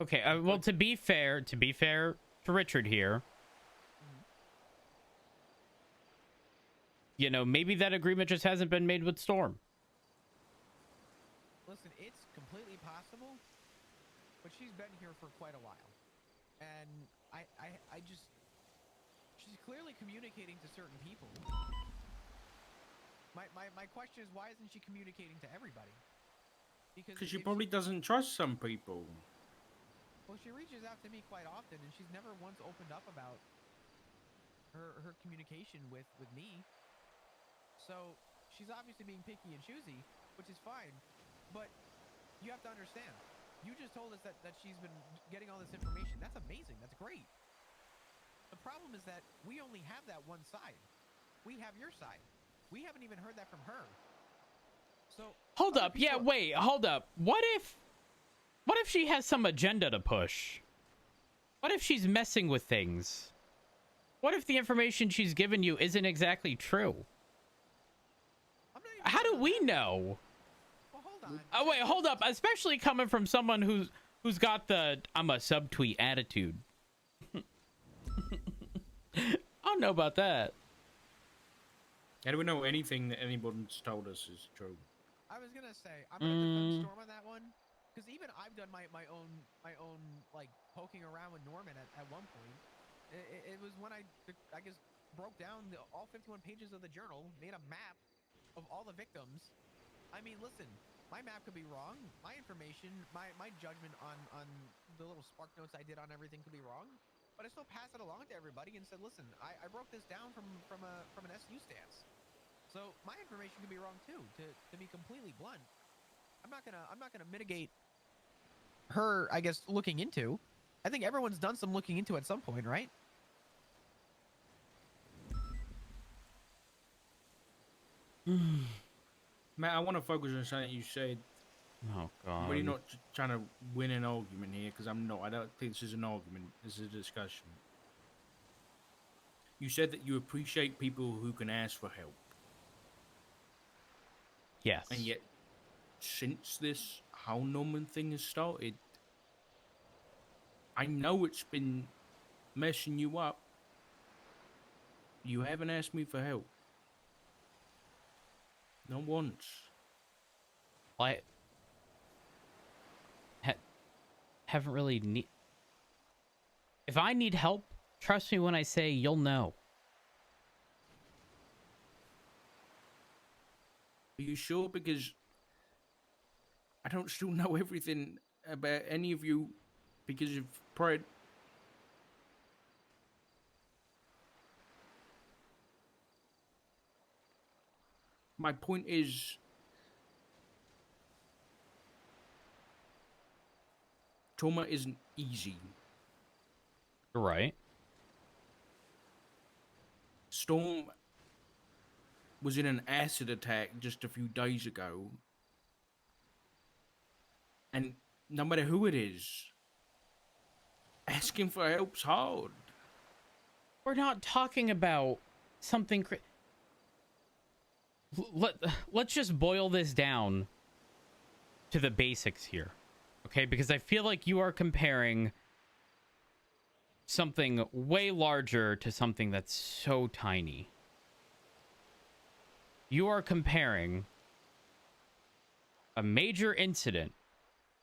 Okay, well, to be fair to Richard here, you know, maybe that agreement just hasn't been made with Storm. Listen, it's completely possible, but she's been here for quite a while. And I just... She's clearly communicating to certain people. My question is, why isn't she communicating to everybody? Because she probably doesn't trust some people. Well, she reaches out to me quite often, and she's never once opened up about her communication with me. So she's obviously being picky and choosy, which is fine. But you have to understand, you just told us that she's been getting all this information. That's amazing. That's great. The problem is that we only have that one side. We have your side. We haven't even heard that from her. So Hold up. Yeah, wait. Hold up. What if she has some agenda to push? What if she's messing with things? What if the information she's given you isn't exactly true? How do we know? Well, hold on. Oh wait, hold up. Especially coming from someone who's got the I'm a subtweet attitude. I don't know about that. How do we know anything that anybody's told us is true? I was gonna say I'm gonna defend Storm on that one, because even I've done my own like poking around with Norman at one point. It was when I guess broke down all 51 pages of the journal, made a map of all the victims. I mean, listen, my map could be wrong. My information, my judgment on the little spark notes I did on everything could be wrong. But I still passed it along to everybody and said, listen, I broke this down from an SU stance. So my information could be wrong too, to be completely blunt. I'm not gonna mitigate her, I guess, looking into. I think everyone's done some looking into at some point, right? Matt, I want to focus on something you said. Oh God. We're not trying to win an argument here, because I'm not. I don't think this is an argument. This is a discussion. You said that you appreciate people who can ask for help. Yes. And yet, since this whole Norman thing has started, I know it's been messing you up. You haven't asked me for help. Not once. I haven't really if I need help, trust me when I say you'll know. Are you sure? Because I don't still know everything about any of you because of pride. My point is, trauma isn't easy. Right. Storm was in an acid attack just a few days ago. And no matter who it is, asking for help's hard. We're not talking about something... Let's just boil this down to the basics here. Okay? Because I feel like you are comparing something way larger to something that's so tiny. You are comparing a major incident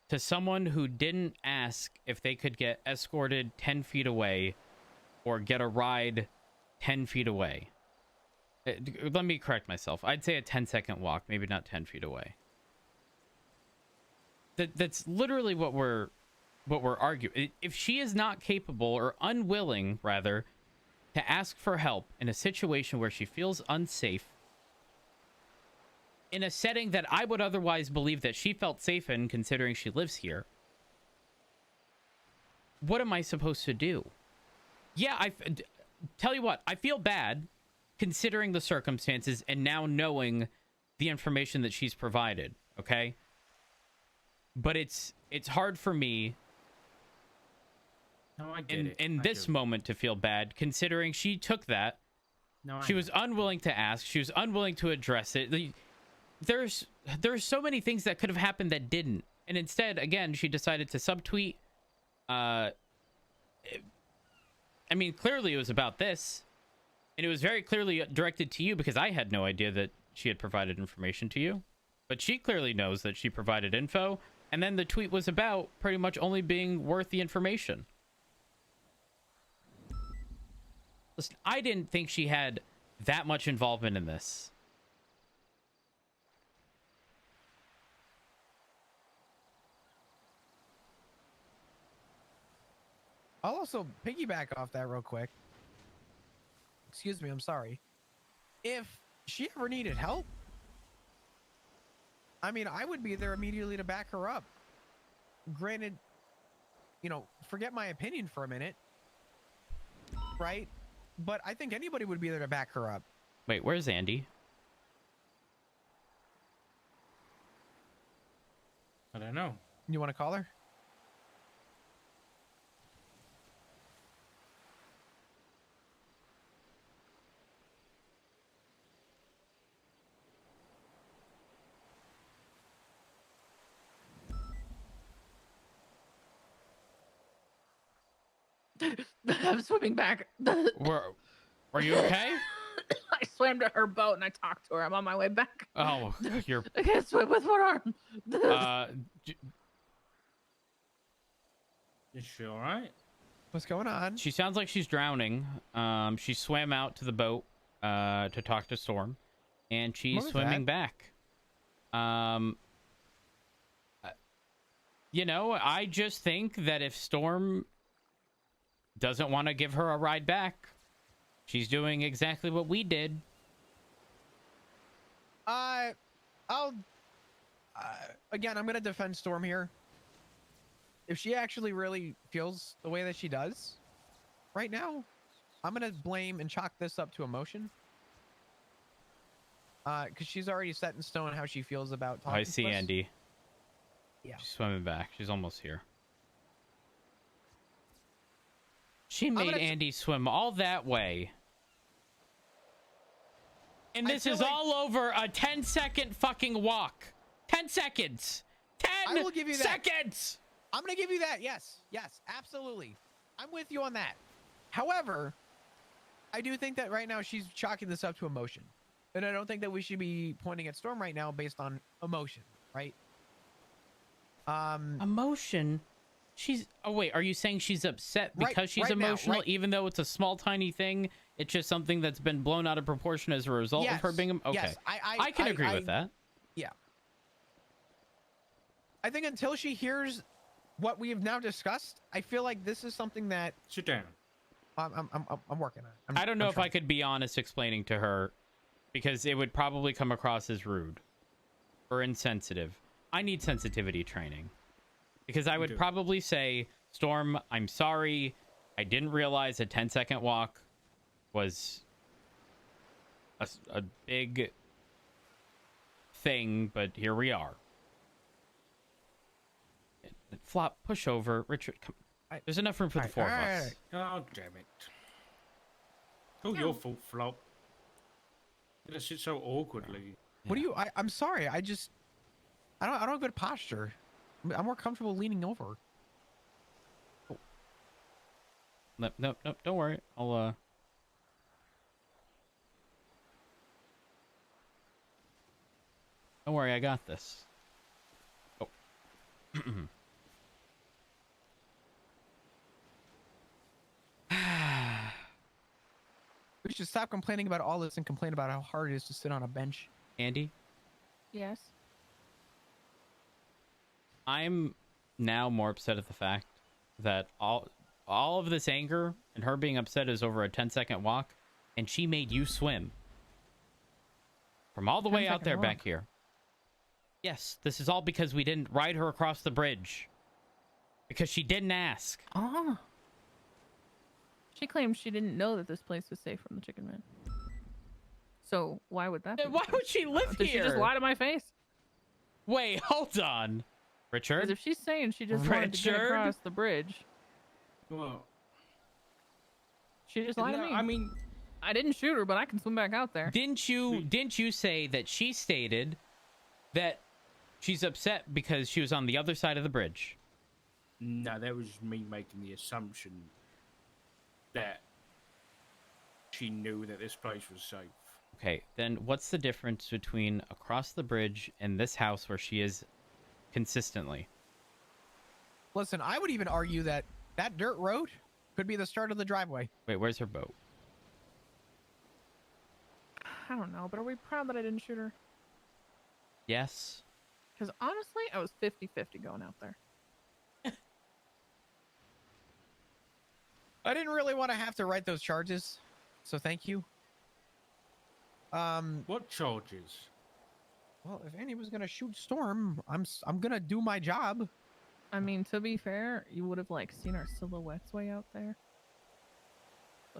to someone who didn't ask if they could get escorted 10 feet away or get a ride 10 feet away. Let me correct myself. I'd say a 10-second walk, maybe not 10 feet away. That's literally what we're arguing. If she is not capable or unwilling, rather, to ask for help in a situation where she feels unsafe, in a setting that I would otherwise believe that she felt safe in, considering she lives here, what am I supposed to do? Yeah, tell you what, I feel bad considering the circumstances and now knowing the information that she's provided, okay? But it's hard for me in this moment to feel bad, considering she took that. She was unwilling to ask. She was unwilling to address it. There's so many things that could have happened that didn't. And instead, again, she decided to subtweet. I mean, clearly it was about this. And it was very clearly directed to you because I had no idea that she had provided information to you. But she clearly knows that she provided info. And then the tweet was about pretty much only being worth the information. Listen, I didn't think she had that much involvement in this. I'll also piggyback off that real quick. Excuse me, I'm sorry. If she ever needed help, I mean, I would be there immediately to back her up. Granted, you know, forget my opinion for a minute, right? But I think anybody would be there to back her up. Wait, where's Andi? I don't know. You want to call her? I'm swimming back. Were you okay? I swam to her boat and I talked to her. I'm on my way back. Oh, you're. I can't swim with one arm. Is she all right? What's going on? She sounds like she's drowning. She swam out to the boat to talk to Storm, and she's swimming back. You know, I just think that if Storm doesn't want to give her a ride back, she's doing exactly what we did. Again, I'm gonna defend Storm here. If she actually really feels the way that she does right now, I'm gonna blame and chalk this up to emotion. Because she's already set in stone how she feels about talking I see to us. Andy. Yeah. She's swimming back. She's almost here. She made Andy swim all that way. And this is all over a 10-second fucking walk. 10 seconds. 10 I will give you that. seconds. I'm going to give you that. Yes. Yes, absolutely. I'm with you on that. However, I do think that right now she's chalking this up to emotion. And I don't think that we should be pointing at Storm right now based on emotion, right? Emotion? She's... Oh, wait. Are you saying she's upset because she's emotional, even though it's a small, tiny thing? It's just something that's been blown out of proportion as a result of her being... Okay. Yes, I can agree with that. Yeah. I think until she hears what we have now discussed, I feel like this is something that... Sit down. I'm working on it. I don't know if I could be honest explaining to her, because it would probably come across as rude or insensitive. I need sensitivity training. Because I would probably say, Storm, I'm sorry. I didn't realize a 10-second walk was a big thing, but here we are. Flop, push over. Richard, come. There's enough room for the four of us. Oh, damn it. Oh, your fault, Flop. You sit so awkwardly. What do you... I'm sorry. I don't have good posture. I'm more comfortable leaning over. Oh. No, don't worry. I'll, Don't worry, I got this. Oh. We should stop complaining about all this and complain about how hard it is to sit on a bench. Andy? Yes. I'm now more upset at the fact that all of this anger and her being upset is over a 10-second walk, and she made you swim from all the way out there back here. Yes, this is all because we didn't ride her across the bridge. Because she didn't ask. Oh. She claims she didn't know that this place was safe from the Chicken Man. So why would that be? Why would she live Did here? she just lie to my face? Wait, hold on. Richard? Because if she's saying she just wanted to get across the bridge, well, she just lied to me. I mean, I didn't shoot her, but I can swim back out there. Didn't you say that she stated that she's upset because she was on the other side of the bridge? No, that was me making the assumption that she knew that this place was safe. Okay, then what's the difference between across the bridge and this house where she is consistently? Listen, I would even argue that that dirt road could be the start of the driveway. Wait, where's her boat? I don't know, but are we proud that I didn't shoot her? Yes. Because honestly, I was 50-50 going out there. I didn't really want to have to write those charges, so thank you. What charges? Well, if Andy was gonna shoot Storm, I'm gonna do my job. I mean, to be fair, you would have like seen our silhouettes way out there.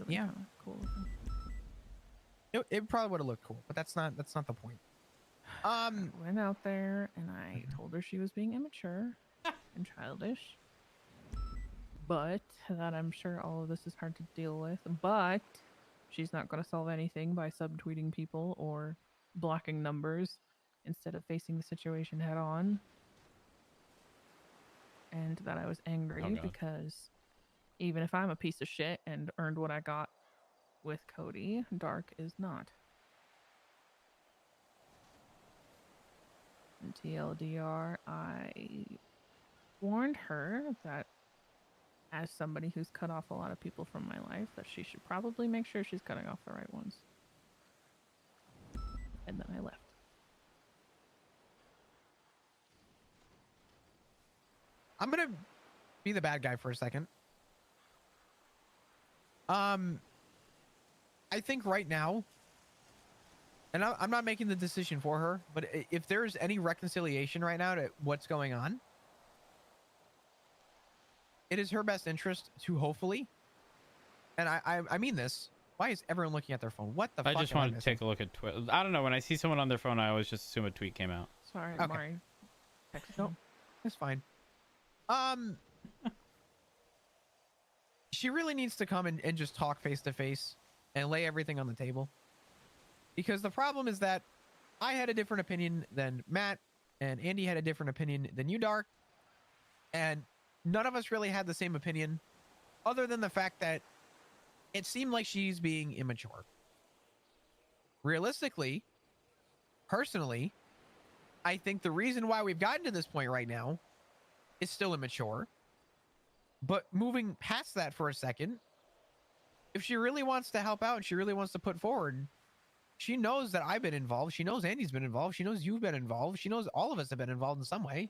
Yeah, cool. It probably would have looked cool, but that's not the point. I went out there and I told her she was being immature and childish. But that I'm sure all of this is hard to deal with. But she's not going to solve anything by subtweeting people or blocking numbers instead of facing the situation head on. And that I was angry because even if I'm a piece of shit and earned what I got with Cody, Dark is not. And TLDR, I warned her that as somebody who's cut off a lot of people from my life, that she should probably make sure she's cutting off the right ones. And then I left. I'm gonna be the bad guy for a second. I think right now, and I'm not making the decision for her, but if there's any reconciliation right now to what's going on, it is her best interest to hopefully, and I mean this. Why is everyone looking at their phone? What the fuck? I just wanted to take a look at Twitter. I don't know. When I see someone on their phone, I always just assume a tweet came out. Sorry, Okay. Mari. No, it's fine. She really needs to come and just talk face to face and lay everything on the table. Because the problem is that I had a different opinion than Matt, and Andy had a different opinion than you, Dark. And none of us really had the same opinion, other than the fact that it seemed like she's being immature. Realistically, personally, I think the reason why we've gotten to this point right now is still immature. But moving past that for a second, if she really wants to help out and she really wants to put forward, she knows that I've been involved. She knows Andy's been involved. She knows you've been involved. She knows all of us have been involved in some way.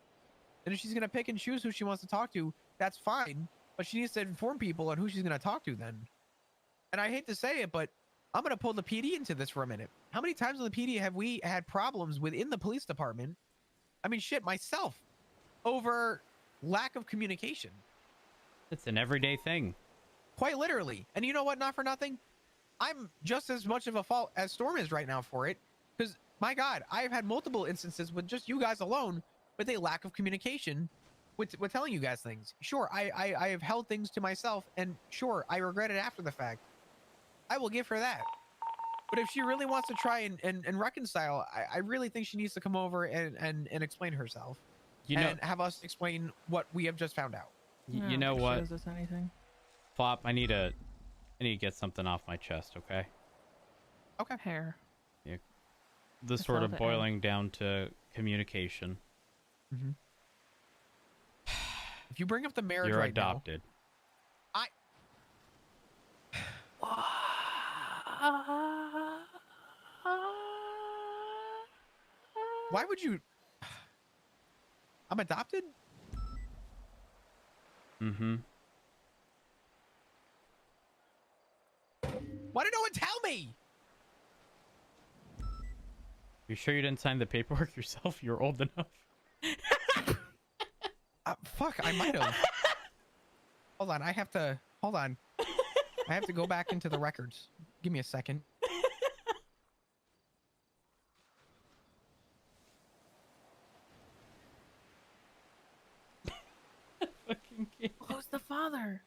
And if she's going to pick and choose who she wants to talk to, that's fine. But she needs to inform people on who she's going to talk to then. And I hate to say it, but I'm going to pull the PD into this for a minute. How many times in the PD have we had problems within the police department? I mean, shit, myself, over lack of communication. It's an everyday thing. Quite literally. And you know what? Not for nothing. I'm just as much of a fault as Storm is right now for it. Because, my God, I've had multiple instances with just you guys alone with a lack of communication with telling you guys things. Sure, I have held things to myself, and sure, I regret it after the fact. I will give her that. But if she really wants to try and reconcile, I really think she needs to come over and explain herself. And have us explain what we have just found out. You know what? Shows us anything. Flop, I need to get something off my chest, okay? Okay. Hair. Yeah. This sort of boiling down to communication. Mm-hmm. If you bring up the marriage You're right adopted. now, why would you? I'm adopted? Mm-hmm. Why did no one tell me? You sure you didn't sign the paperwork yourself? You're old enough. Fuck, I might have. Hold on, hold on. I have to go back into the records. Give me a second. Who's the father?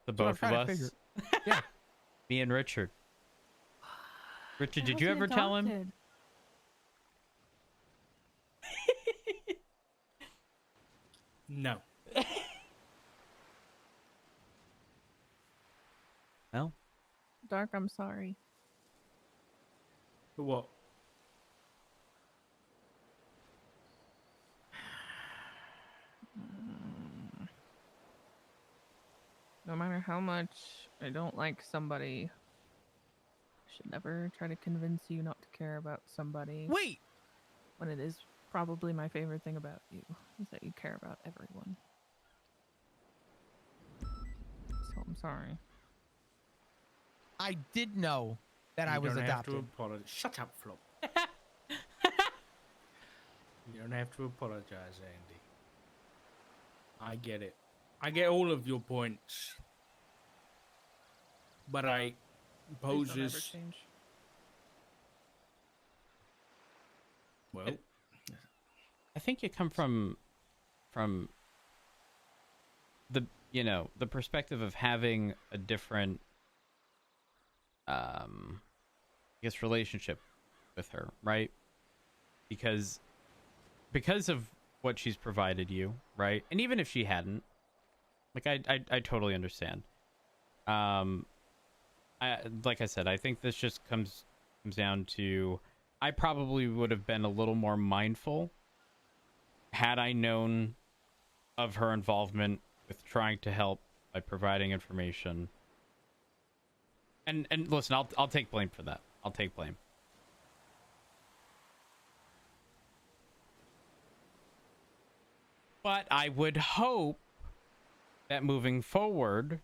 The both of us. Yeah. Me and Richard. Richard, did you ever tell him? No. No. Dark, I'm sorry. For what? No matter how much I don't like somebody, I should never try to convince you not to care about somebody. Wait! When it is probably my favorite thing about you, is that you care about everyone. So I'm sorry. I did know that I was adopted. You don't have to apologize. Shut up, Flop. You don't have to apologize, Andy. I get it. I get all of your points. But I poses... Well, I think you come from the the perspective of having a different I guess relationship with her, right? Because of what she's provided you, right? And even if she hadn't, like I totally understand. Like I said, I think this just comes down to I probably would have been a little more mindful had I known of her involvement with trying to help by providing information. And listen, I'll take blame for that. I'll take blame. But I would hope that moving forward,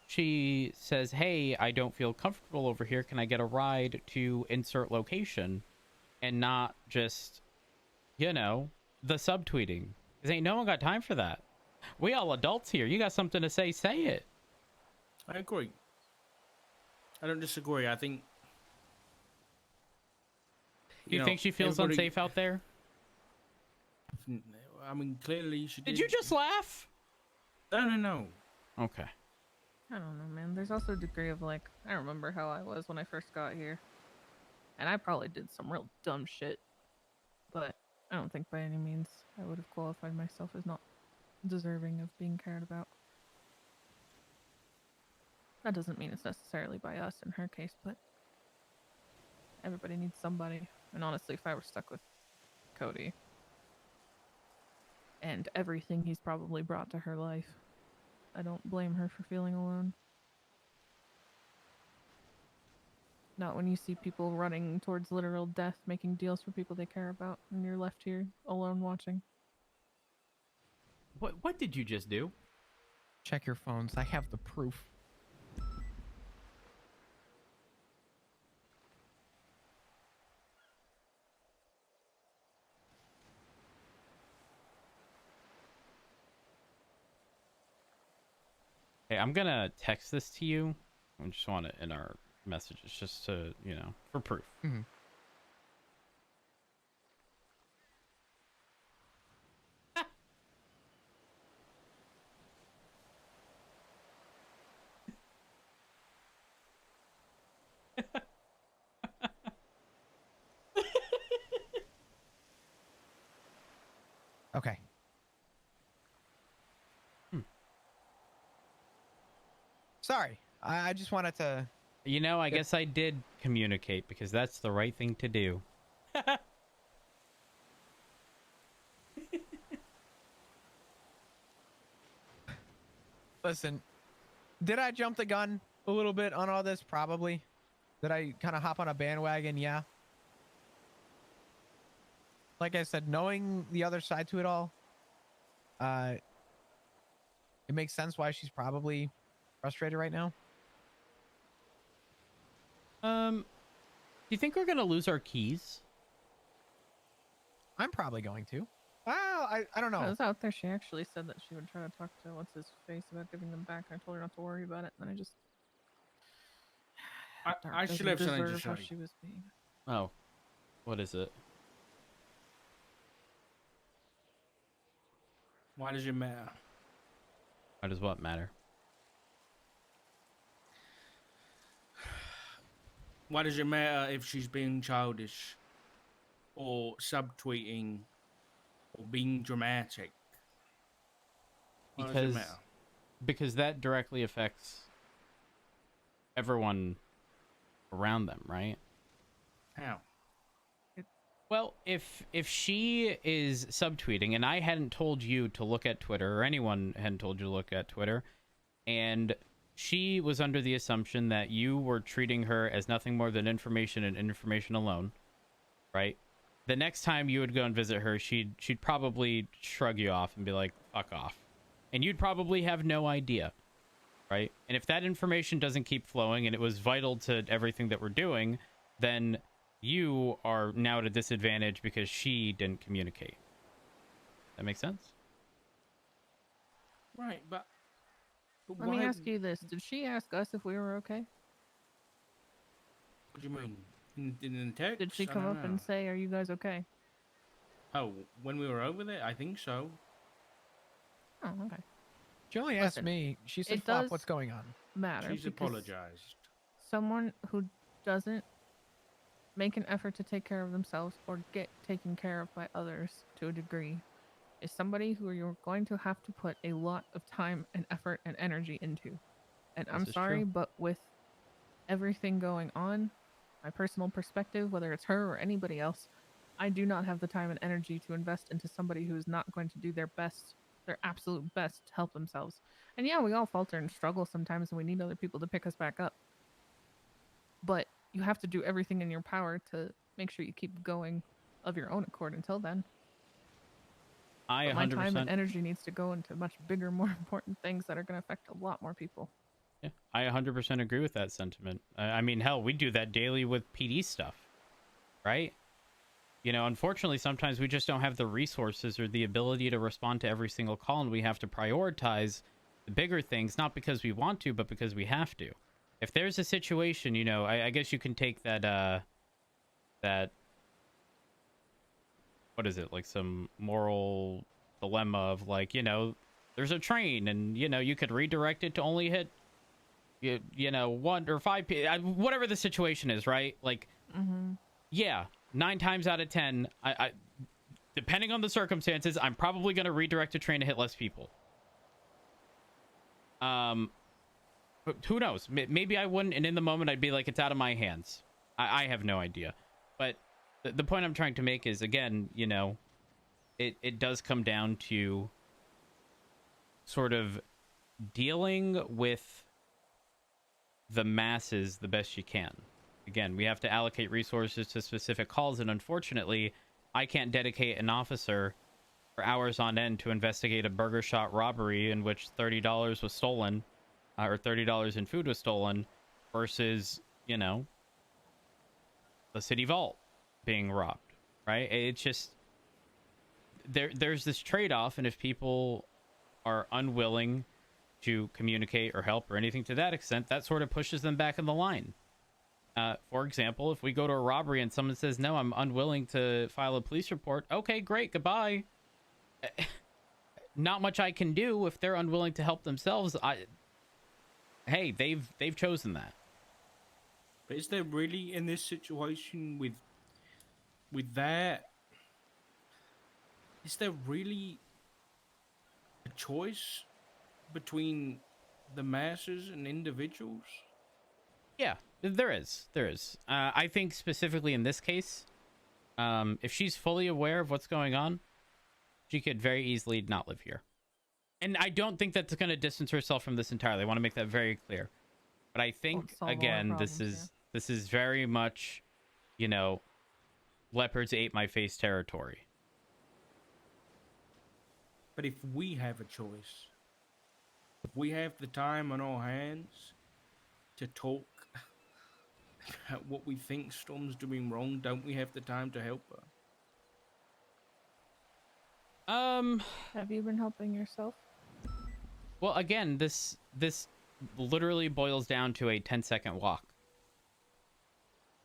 she says, hey, I don't feel comfortable over here. Can I get a ride to insert location? And not just, the subtweeting. Because ain't no one got time for that. We all adults here. You got something to say it. I agree. I don't disagree. I think... Do you think she feels unsafe out there? I mean, clearly she did. Did you just laugh? No. Okay. I don't know, man. There's also a degree of like, I remember how I was when I first got here. And I probably did some real dumb shit. But I don't think by any means I would have qualified myself as not deserving of being cared about. That doesn't mean it's necessarily by us in her case, but everybody needs somebody. And honestly, if I were stuck with Cody and everything he's probably brought to her life, I don't blame her for feeling alone. Not when you see people running towards literal death, making deals for people they care about, and you're left here alone watching. What did you just do? Check your phones. I have the proof. Hey, I'm gonna text this to you. I just want it in our messages, just to, for proof. Mm-hmm. Okay. Sorry, I just wanted to... I guess I did communicate because that's the right thing to do. Listen, did I jump the gun a little bit on all this? Probably. Did I kind of hop on a bandwagon? Yeah. Like I said, knowing the other side to it all, it makes sense why she's probably frustrated right now. Do you think we're gonna lose our keys? I'm probably going to. Well, I don't know. I was out there. She actually said that she would try to talk to what's his face about giving them back. I told her not to worry about it. And then I just. I should have something to how say. she was being. Oh, what is it? Why does it matter? Why does what matter? Why does it matter if she's being childish or subtweeting or being dramatic? Why does it matter? Because that directly affects everyone around them, right? How? Well, if she is subtweeting, and I hadn't told you to look at Twitter, or anyone hadn't told you to look at Twitter, and she was under the assumption that you were treating her as nothing more than information and information alone, right? The next time you would go and visit her, she'd probably shrug you off and be like, fuck off. And you'd probably have no idea, right? And if that information doesn't keep flowing and it was vital to everything that we're doing, then you are now at a disadvantage because she didn't communicate. That makes sense? Right, but Let me ask you this. Did she ask us if we were okay? What do you mean? In the text? Did she I come don't up and know. say, "Are you guys okay?" Oh, when we were over there? I think so. Oh, okay. She only asked Listen, me. She said, it "Flop, does what's going on?" matter She's because apologized. someone who doesn't make an effort to take care of themselves or get taken care of by others to a degree is somebody who you're going to have to put a lot of time and effort and energy into. And I'm This is sorry, true. but with everything going on, my personal perspective, whether it's her or anybody else, I do not have the time and energy to invest into somebody who is not going to do their best, their absolute best to help themselves. And yeah, we all falter and struggle sometimes and we need other people to pick us back up. But you have to do everything in your power to make sure you keep going of your own accord until then. I But my time and 100%. energy needs to go into much bigger, more important things that are going to affect a lot more people. Yeah, I 100% agree with that sentiment. I mean, hell, we do that daily with PD stuff, right? You know, unfortunately, sometimes we just don't have the resources or the ability to respond to every single call, and we have to prioritize the bigger things, not because we want to, but because we have to. If there's a situation, you know, I guess you can take that, what is it, like some moral dilemma of like, you know, there's a train and, you know, you could redirect it to only hit, you know, 1 or 5 whatever the situation is, right? Like, yeah, 9 times out of 10, I depending on the circumstances, I'm probably going to redirect a train to hit less people. But who knows? Maybe I wouldn't, and in the moment I'd be like, it's out of my hands. I have no idea. But the point I'm trying to make is, again, you know, it does come down to sort of dealing with the masses the best you can. Again, we have to allocate resources to specific calls, and unfortunately, I can't dedicate an officer for hours on end to investigate a burger shop robbery in which $30 was stolen, or $30 in food was stolen, versus, you know, the city vault being robbed, right? It's just, there's this trade-off, and if people are unwilling to communicate or help or anything to that extent, that sort of pushes them back in the line. For example, if we go to a robbery and someone says, no, I'm unwilling to file a police report, okay, great, goodbye. Not much I can do if they're unwilling to help themselves. Hey, they've chosen that. But is there really, in this situation with that, is there really a choice between the masses and individuals? Yeah, there is. I think specifically in this case, if she's fully aware of what's going on, she could very easily not live here. And I don't think that's going to distance herself from this entirely. I want to make that very clear. But I think, again, this is very much, you know, leopards ate my face territory. But if we have a choice, if we have the time on our hands to talk about what we think Storm's doing wrong, don't we have the time to help her? Have you been helping yourself? Well, again, this literally boils down to a 10-second walk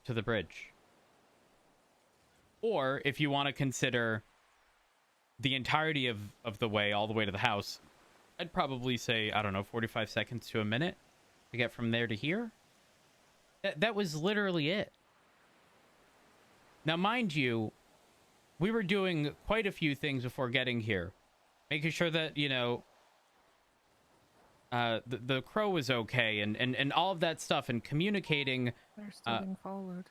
to the bridge. Or if you want to consider the entirety of the way all the way to the house, I'd probably say, I don't know, 45 seconds to a minute to get from there to here. That was literally it. Now, mind you, we were doing quite a few things before getting here. Making sure that, you know, the crow was okay and all of that stuff, and communicating. They're still being followed.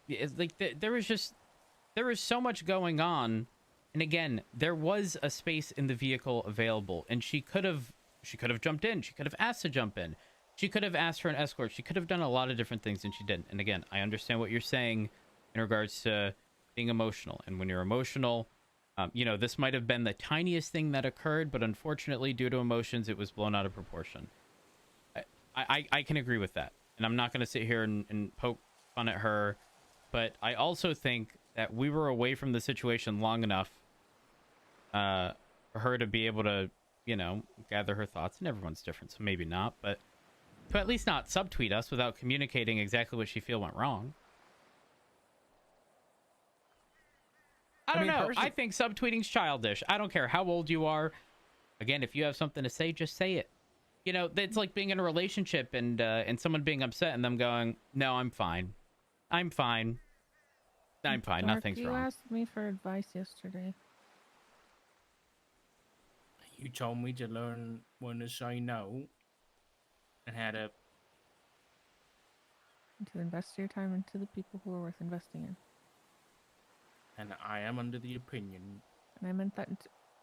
It's like there was so much going on, and again, there was a space in the vehicle available, and she could have jumped in. She could have asked to jump in. She could have asked for an escort. She could have done a lot of different things, and she didn't. And again, I understand what you're saying in regards to being emotional, and when you're emotional, you know, this might have been the tiniest thing that occurred, but unfortunately, due to emotions, it was blown out of proportion. I can agree with that, and I'm not going to sit here and poke fun at her, but I also think that we were away from the situation long enough for her to be able to, you know, gather her thoughts, and everyone's different, so maybe not, but to at least not subtweet us without communicating exactly what she feel went wrong. I don't know. personally- I think subtweeting's childish. I don't care how old you are. Again, if you have something to say, just say it. You know, it's like being in a relationship and someone being upset and them going, "No, I'm fine. I'm fine. I'm fine. Dark, Nothing's you wrong." asked me for advice yesterday. You told me to learn when to say no and how to. To invest your time into the people who are worth investing in. And I am under the opinion. And I meant that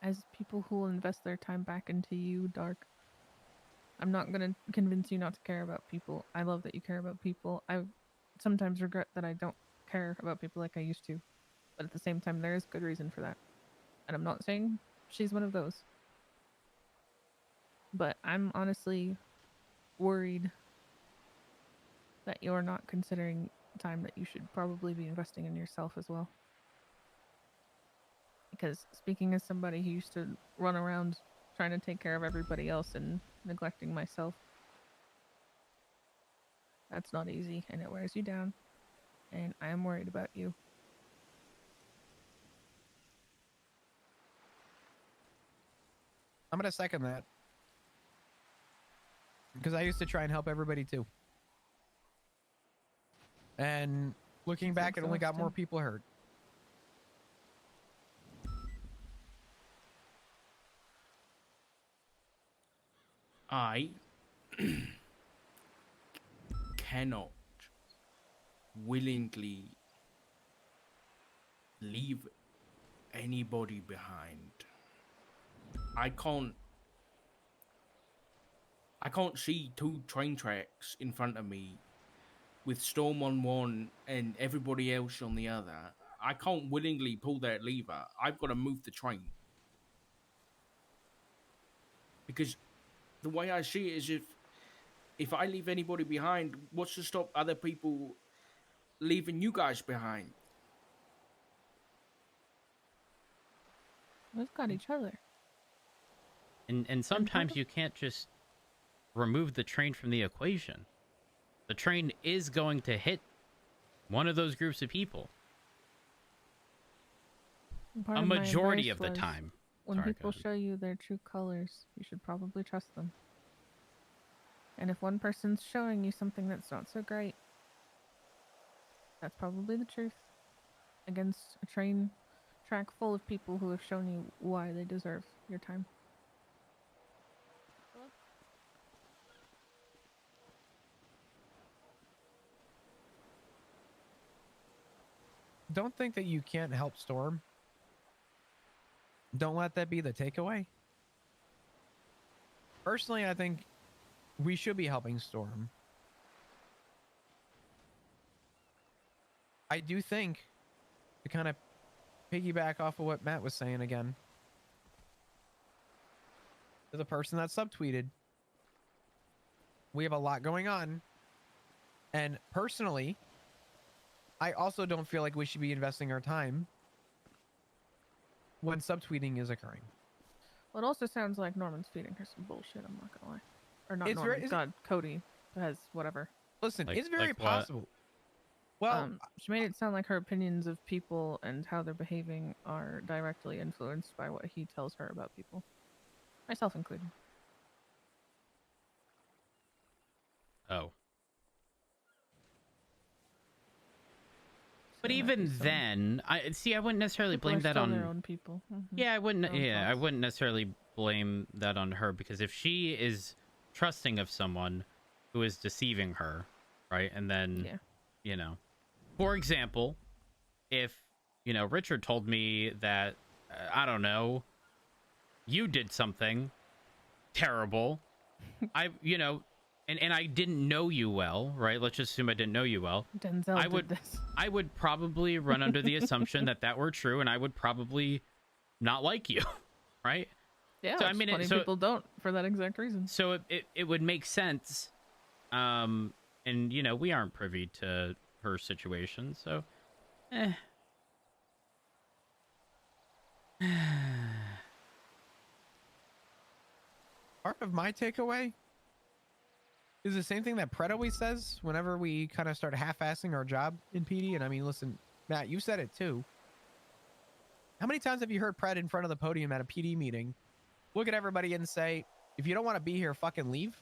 as people who will invest their time back into you, Dark. I'm not going to convince you not to care about people. I love that you care about people. I sometimes regret that I don't care about people like I used to. But at the same time, there is good reason for that. And I'm not saying she's one of those. But I'm honestly worried that you're not considering time that you should probably be investing in yourself as well. Because speaking as somebody who used to run around trying to take care of everybody else and neglecting myself, that's not easy and it wears you down. And I am worried about you. I'm going to second that. Because I used to try and help everybody too. And looking back, it only got more people hurt. I cannot willingly leave anybody behind. I can't see two train tracks in front of me with Storm on one and everybody else on the other. I can't willingly pull that lever. I've got to move the train. Because the way I see it is if I leave anybody behind, what's to stop other people leaving you guys behind? We've got each other. And sometimes you can't just remove the train from the equation. The train is going to hit one of those groups of people. Part A of my majority advice of the was, time. When Sorry, people go ahead. show you their true colors, you should probably trust them. And if one person's showing you something that's not so great, that's probably the truth. Against a train track full of people who have shown you why they deserve your time. Don't think that you can't help Storm. Don't let that be the takeaway. Personally, I think we should be helping Storm. I do think, to kind of piggyback off of what Matt was saying again, as a person that subtweeted, we have a lot going on. And personally, I also don't feel like we should be investing our time when subtweeting is occurring. Well, it also sounds like Norman's feeding her some bullshit, I'm not gonna lie. Or not It's Norman, very- God, Cody has whatever. Listen, Like- it's very like what? possible. Well, she made it sound like her opinions of people and how they're behaving are directly influenced by what he tells her about people. Myself included. Oh. But So it might even be some- then, I wouldn't necessarily people blame are that still on their own people. Mhm. Yeah, I wouldn't. Their own Yeah, I thoughts. wouldn't necessarily blame that on her, because if she is trusting of someone who is deceiving her, right, and then Yeah. you know, for example, if Richard told me that I don't know, you did something terrible, and I didn't know you well, right? Let's just assume I didn't know you well. Denzel I did would this. I would probably run under the assumption that were true, and I would probably not like you, right? Yeah, So, I which mean, plenty of people don't for that exact reason. So it would make sense, and we aren't privy to her situation, so part of my takeaway is the same thing that Pret always says whenever we kind of start half-assing our job in PD. And I mean, listen, Matt, you said it too. How many times have you heard Pred in front of the podium at a PD meeting look at everybody and say, if you don't want to be here, fucking leave?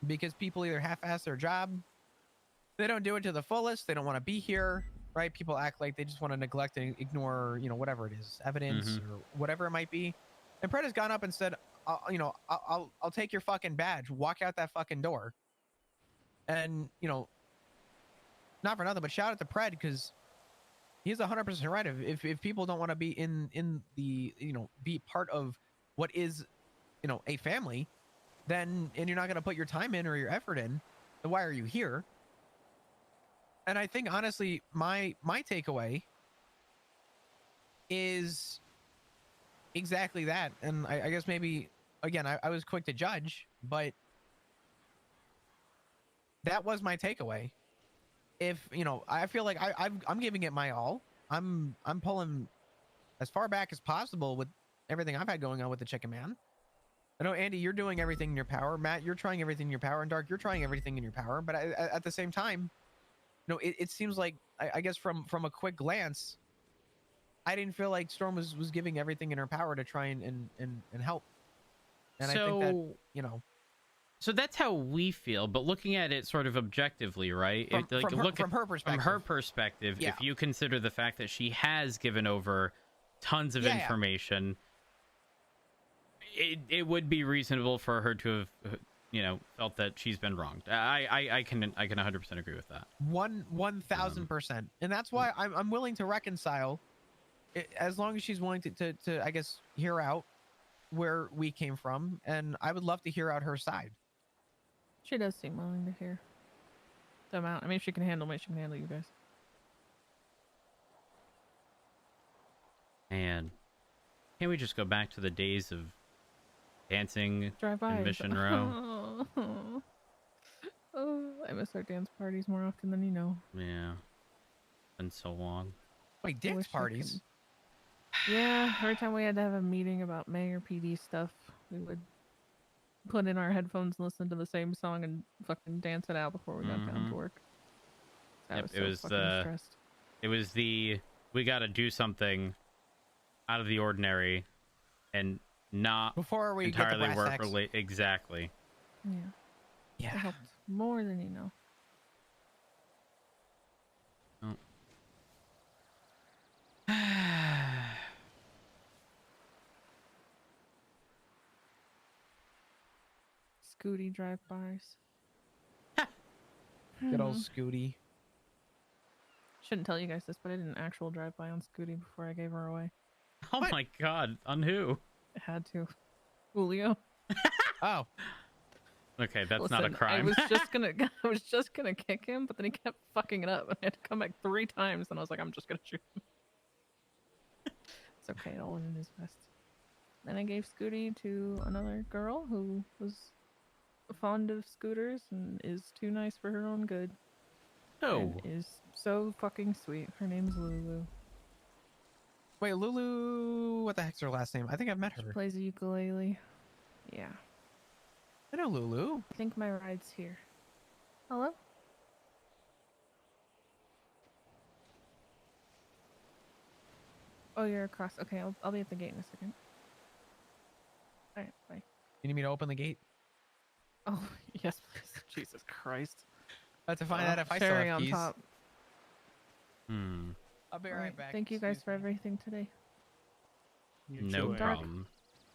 Because people either half-ass their job, they don't do it to the fullest, they don't want to be here, right? People act like they just want to neglect and ignore, whatever it is, evidence or whatever it might be. And Pred has gone up and said, I'll take your fucking badge, walk out that fucking door. And, not for nothing, but shout out to Pred, because he's 100% right. If people don't want to be in the, be part of what is, a family, then, and you're not going to put your time in or your effort in, then why are you here? And I think, honestly, my takeaway is exactly that. And I guess maybe, again, I was quick to judge, but that was my takeaway. If, I feel like I'm giving it my all. I'm pulling as far back as possible with everything I've had going on with the Chicken Man. I know, Andy, you're doing everything in your power. Matt, you're trying everything in your power. And Dark, you're trying everything in your power. But at the same time, it seems like, I guess from a quick glance, I didn't feel like Storm was giving everything in her power to try and help. And So, I think that, So that's how we feel, but looking at it sort of objectively, right? From her perspective. From her perspective, Yeah. if you consider the fact that she has given over tons of information, it would be reasonable for her to have, felt that she's been wronged. I can 100% agree with that. 1,000%, and that's why I'm willing to reconcile, as long as she's willing to I guess hear out where we came from, and I would love to hear out her side. She does seem willing to hear them out. I mean, if she can handle me, she can handle you guys. And can't we just go back to the days of dancing in Mission Row? Oh, I miss our dance parties more often than you know. Yeah, been so long. Wait, dance parties? Yeah, every time we had to have a meeting about mayor PD stuff, we would put in our headphones and listen to the same song and fucking dance it out before we got down to work. Yep, it was the we got to do something out of the ordinary and not before we entirely get the work related. Exactly. Yeah. Yeah. It helped more than you know. Oh. Scooty drive-bys. Good old Scooty. Shouldn't tell you guys this, but I did an actual drive-by on Scooty before I gave her away. Oh my god, on who? I had to. Julio. Oh. Okay, that's Listen, not a crime. I was just gonna kick him, but then he kept fucking it up, and I had to come back 3 times, and I was like, I'm just gonna shoot him. It's okay, it all went in his vest. Then I gave Scooty to another girl who was fond of scooters and is too nice for her own good. Oh. And is so fucking sweet. Her name's Lulu. Wait, Lulu, what the heck's her last name? I think I've met her. She plays a ukulele. Yeah. I know Lulu. I think my ride's here. Hello? Oh, you're across. Okay, I'll be at the gate in a second. Alright, bye. You need me to open the gate? Oh, yes, please. Jesus Christ. I have to find out if I still cherry have on keys. top. I'll be right back. Thank you guys for everything today. No Dark, problem.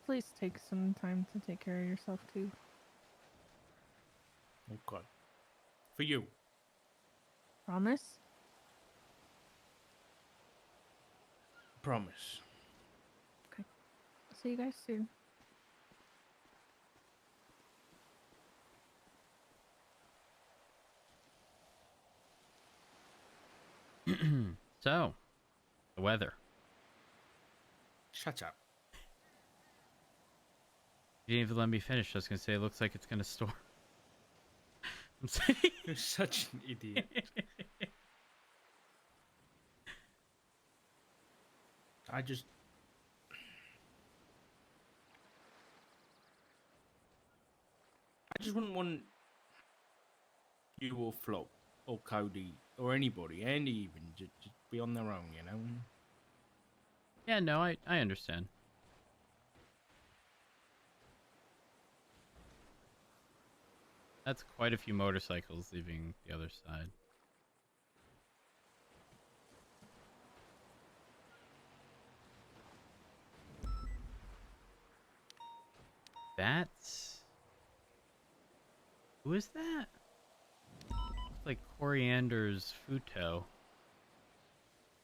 please take some time to take care of yourself too. Okay. For you. Promise? Promise. Okay. See you guys soon. So, the weather. Shut up. You didn't even let me finish. I was gonna say it looks like it's gonna storm. I'm saying You're such an idiot. I just wouldn't want you or Flo or Cody or anybody, Andy even, just be on their own, you know? Yeah, no, I understand. That's quite a few motorcycles leaving the other side. That's... Who is that? It's like Coriander's Futo.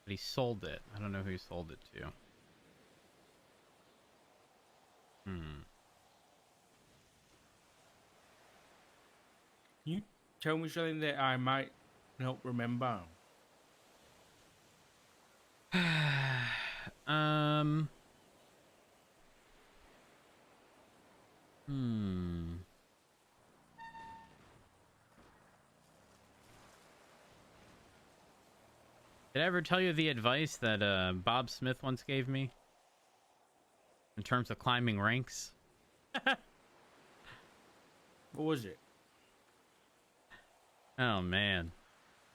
But he sold it. I don't know who he sold it to. You tell me something that I might not remember. Did I ever tell you the advice that Bob Smith once gave me? In terms of climbing ranks? What was it? Oh, man.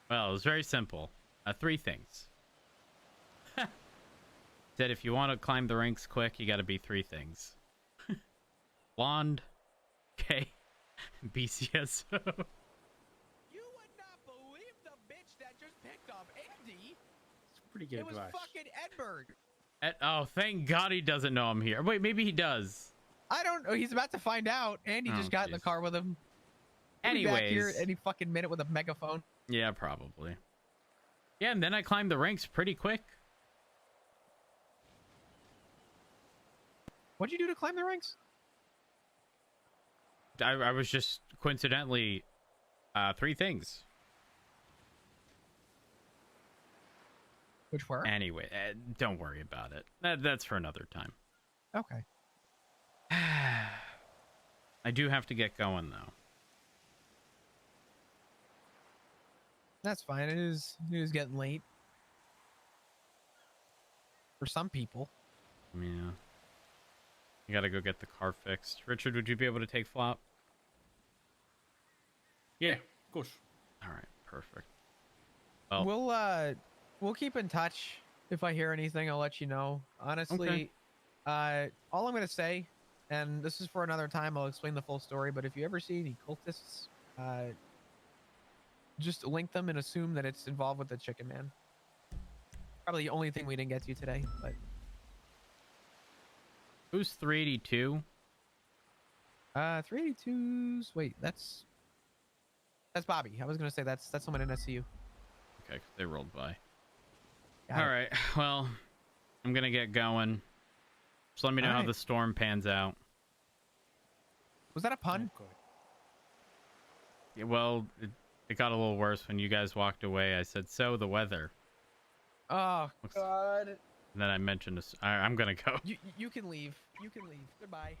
Well, it was very simple. 3 things. Said if you want to climb the ranks quick, you got to be 3 things. Blonde, okay, BCSO. You would not believe the bitch that just picked up Andy. It's pretty good It was advice. fucking Edberg. Oh, thank God he doesn't know I'm here. Wait, maybe he does. I don't know. He's about to find out. Andy just got in the car with him. He'll be back here Anyways. any fucking minute with a megaphone. Yeah, probably. Yeah, and then I climbed the ranks pretty quick. What'd you do to climb the ranks? I was just coincidentally 3 things. Which were? Anyway, don't worry about it. That's for another time. Okay. I do have to get going though. That's fine. It is getting late. For some people. Yeah. You gotta go get the car fixed. Richard, would you be able to take Flop? Yeah, of course. All right, perfect. Well, We'll keep in touch. If I hear anything, I'll let you know. Honestly, all I'm gonna say, and this is for another time, I'll explain the full story. But if you ever see any cultists, just link them and assume that it's involved with the Chicken Man. Probably the only thing we didn't get to today, but. Who's 382? 382's. Wait, that's Bobby. I was gonna say that's someone in SCU. Okay, they rolled by. Got All it. right. Well, I'm gonna get going. Just let me know All how right. the storm pans out. Was that a pun? Yeah, well, it got a little worse when you guys walked away. I said, "So the weather." Oh God. And then I mentioned this. I'm gonna go. You can leave. You can leave. Goodbye.